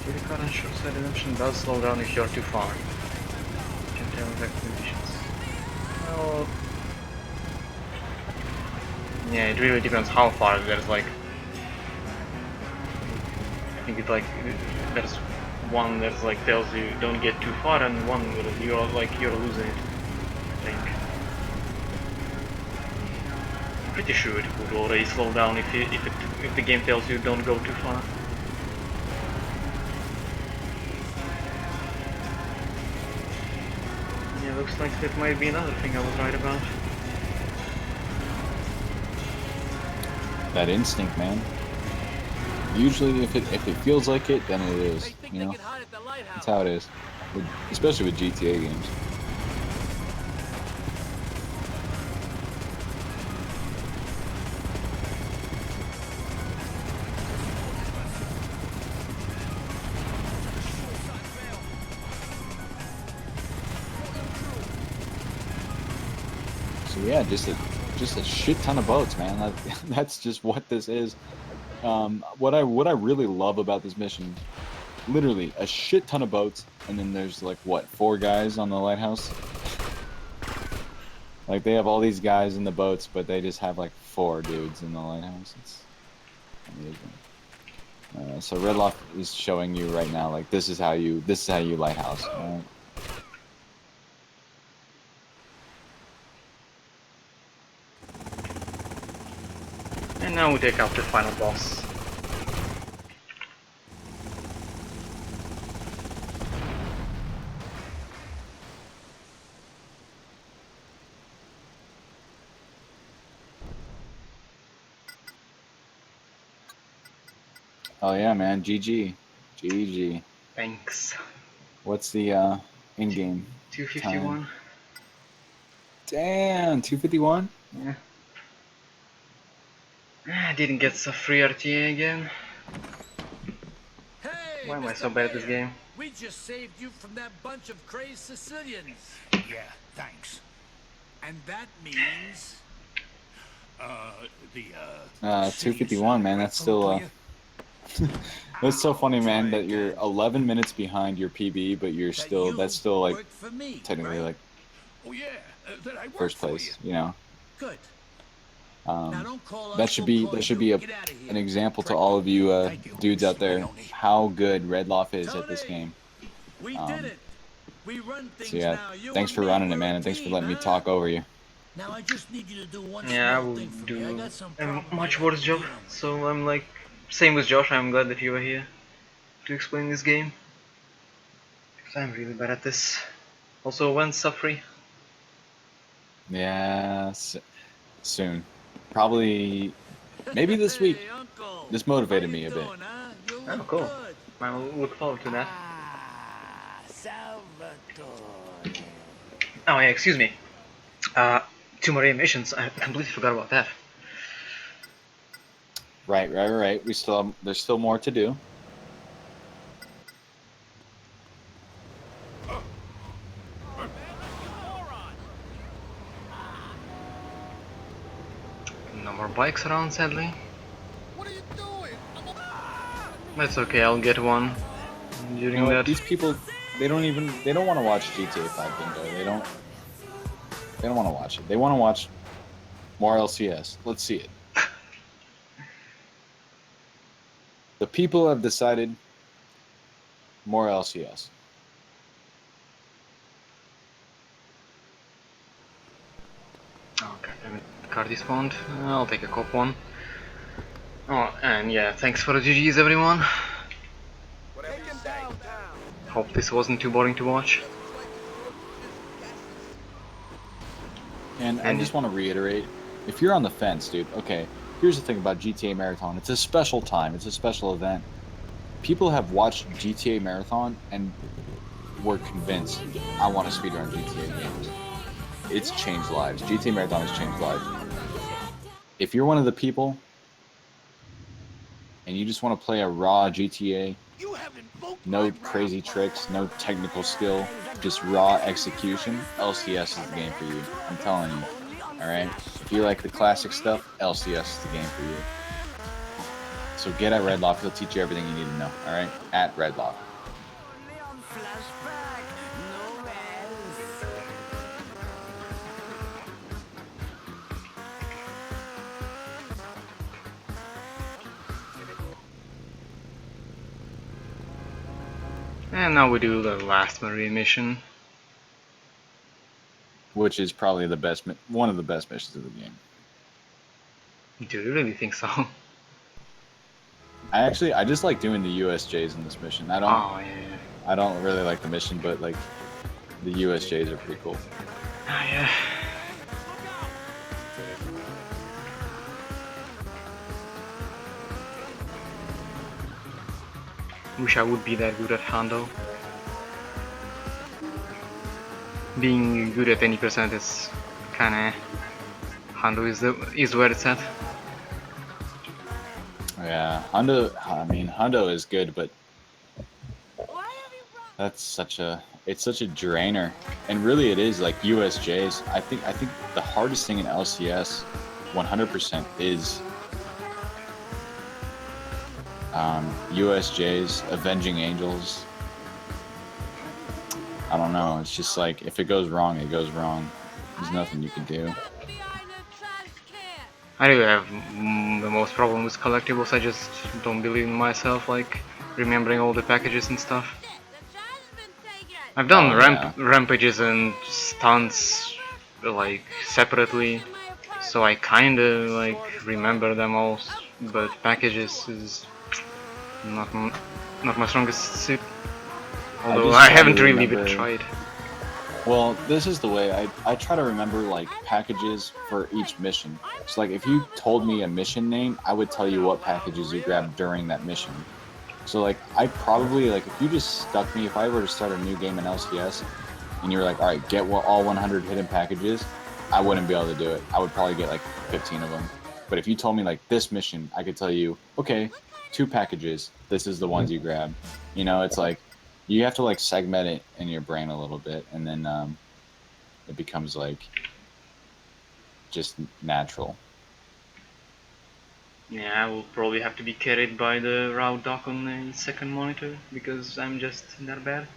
Pretty current short-side redemption does slow down if you're too far. You can tell exact conditions. Well, Yeah, it really depends how far. There's like, I think it's like there's one that's like tells you don't get too far, and one where you're like you're losing it. I think. Pretty sure it would already slow down if the game tells you don't go too far. Yeah, looks like that might be another thing I was right about. That instinct, man. Usually, if it feels like it, then it is. You know, that's how it is, especially with GTA games. So yeah, just a shit ton of boats, man. That's just what this is. What I really love about this mission, literally a shit ton of boats, and then there's like what, 4 guys on the lighthouse. Like they have all these guys in the boats, but they just have like 4 dudes in the lighthouse. It's amazing. So Redlof is showing you right now, like this is how you lighthouse. Right? And now we take out the final boss. Oh yeah, man. GG. GG. Thanks. What's the in-game 251. time? Damn, 251? Yeah. I didn't get so free RTA again. Hey, Why am I Mr. so bad at this Mayor, game? We just saved you from that bunch of crazed Sicilians. Yeah, thanks. And that means... 251, man. That's still that's so funny, man, that you're 11 minutes behind your PB, but you're still that's still like technically like first place, you know. Good. That should be an example to all of you dudes out there how good Redlof is at this game. We did it. We run things So yeah, now. You thanks and for me, running it, we're man, a and thanks for team, letting me huh? talk over you. Now I just need you to do one Yeah, I small will thing for me. I do got some a problems much that I worse can job. deal with. So I'm like, same with Josh. I'm glad that you were here to explain this game. Because I'm really bad at this. Also, when's Sufree? Yeah, soon. Probably, maybe this week. This motivated me a bit. Oh, cool. I'll look forward to that. Salvatore. Oh yeah, excuse me. 2 more missions. I completely forgot about that. Right. We still have, there's still more to do. No more bikes around, sadly. That's okay. I'll get one during You know what? that. These people, they don't want to watch GTA 5 bingo. They don't want to watch it. They want to watch more LCS. Let's see it. The people have decided more LCS. Okay, card despawned. I'll take a cop one. Oh, and yeah, thanks for the GGs, everyone. Hope this wasn't too boring to watch. And I just want to reiterate, if you're on the fence, dude, okay, here's the thing about GTA Marathon. It's a special time. It's a special event. People have watched GTA Marathon and were convinced, I want to speedrun GTA games. It's changed lives. GTA Marathon has changed lives. If you're one of the people and you just want to play a raw GTA, no crazy tricks, no technical skill, just raw execution, LCS is the game for you. I'm telling you. Alright? If you like the classic stuff, LCS is the game for you. So get at Redlof, he'll teach you everything you need to know. Alright? At Redlof. And now we do the last marine mission. Which is probably the best, one of the best missions of the game. Do you really think so? I just like doing the USJs in this mission. I don't really like the mission, but like the USJs are pretty cool. Ah, yeah. Wish I would be that good at Hondo. Being good at any percent is kinda... Hondo is where it's at. Yeah, Hondo is good, but that's such a drainer. And really it is like USJs. I think the hardest thing in LCS 100% is USJs, Avenging Angels. I don't know, it's just like if it goes wrong, it goes wrong. There's nothing you can do. I do have the most problem with collectibles. I just don't believe in myself, like remembering all the packages and stuff. I've done rampages and stunts like separately, so I kinda like remember them all, but packages is not my strongest suit. Although I haven't really even tried. Well, this is the way I try to remember like packages for each mission. So like if you told me a mission name, I would tell you what packages you grabbed during that mission. So like I probably like if you just stuck me, if I were to start a new game in LCS and you were like, all right, get all 100 hidden packages, I wouldn't be able to do it. I would probably get like 15 of them. But if you told me like this mission, I could tell you, okay, 2 packages. This is the ones you grab. You know, it's like you have to like segment it in your brain a little bit, and then it becomes like just natural. Yeah, I will probably have to be carried by the route dock on the second monitor because I'm just that bad.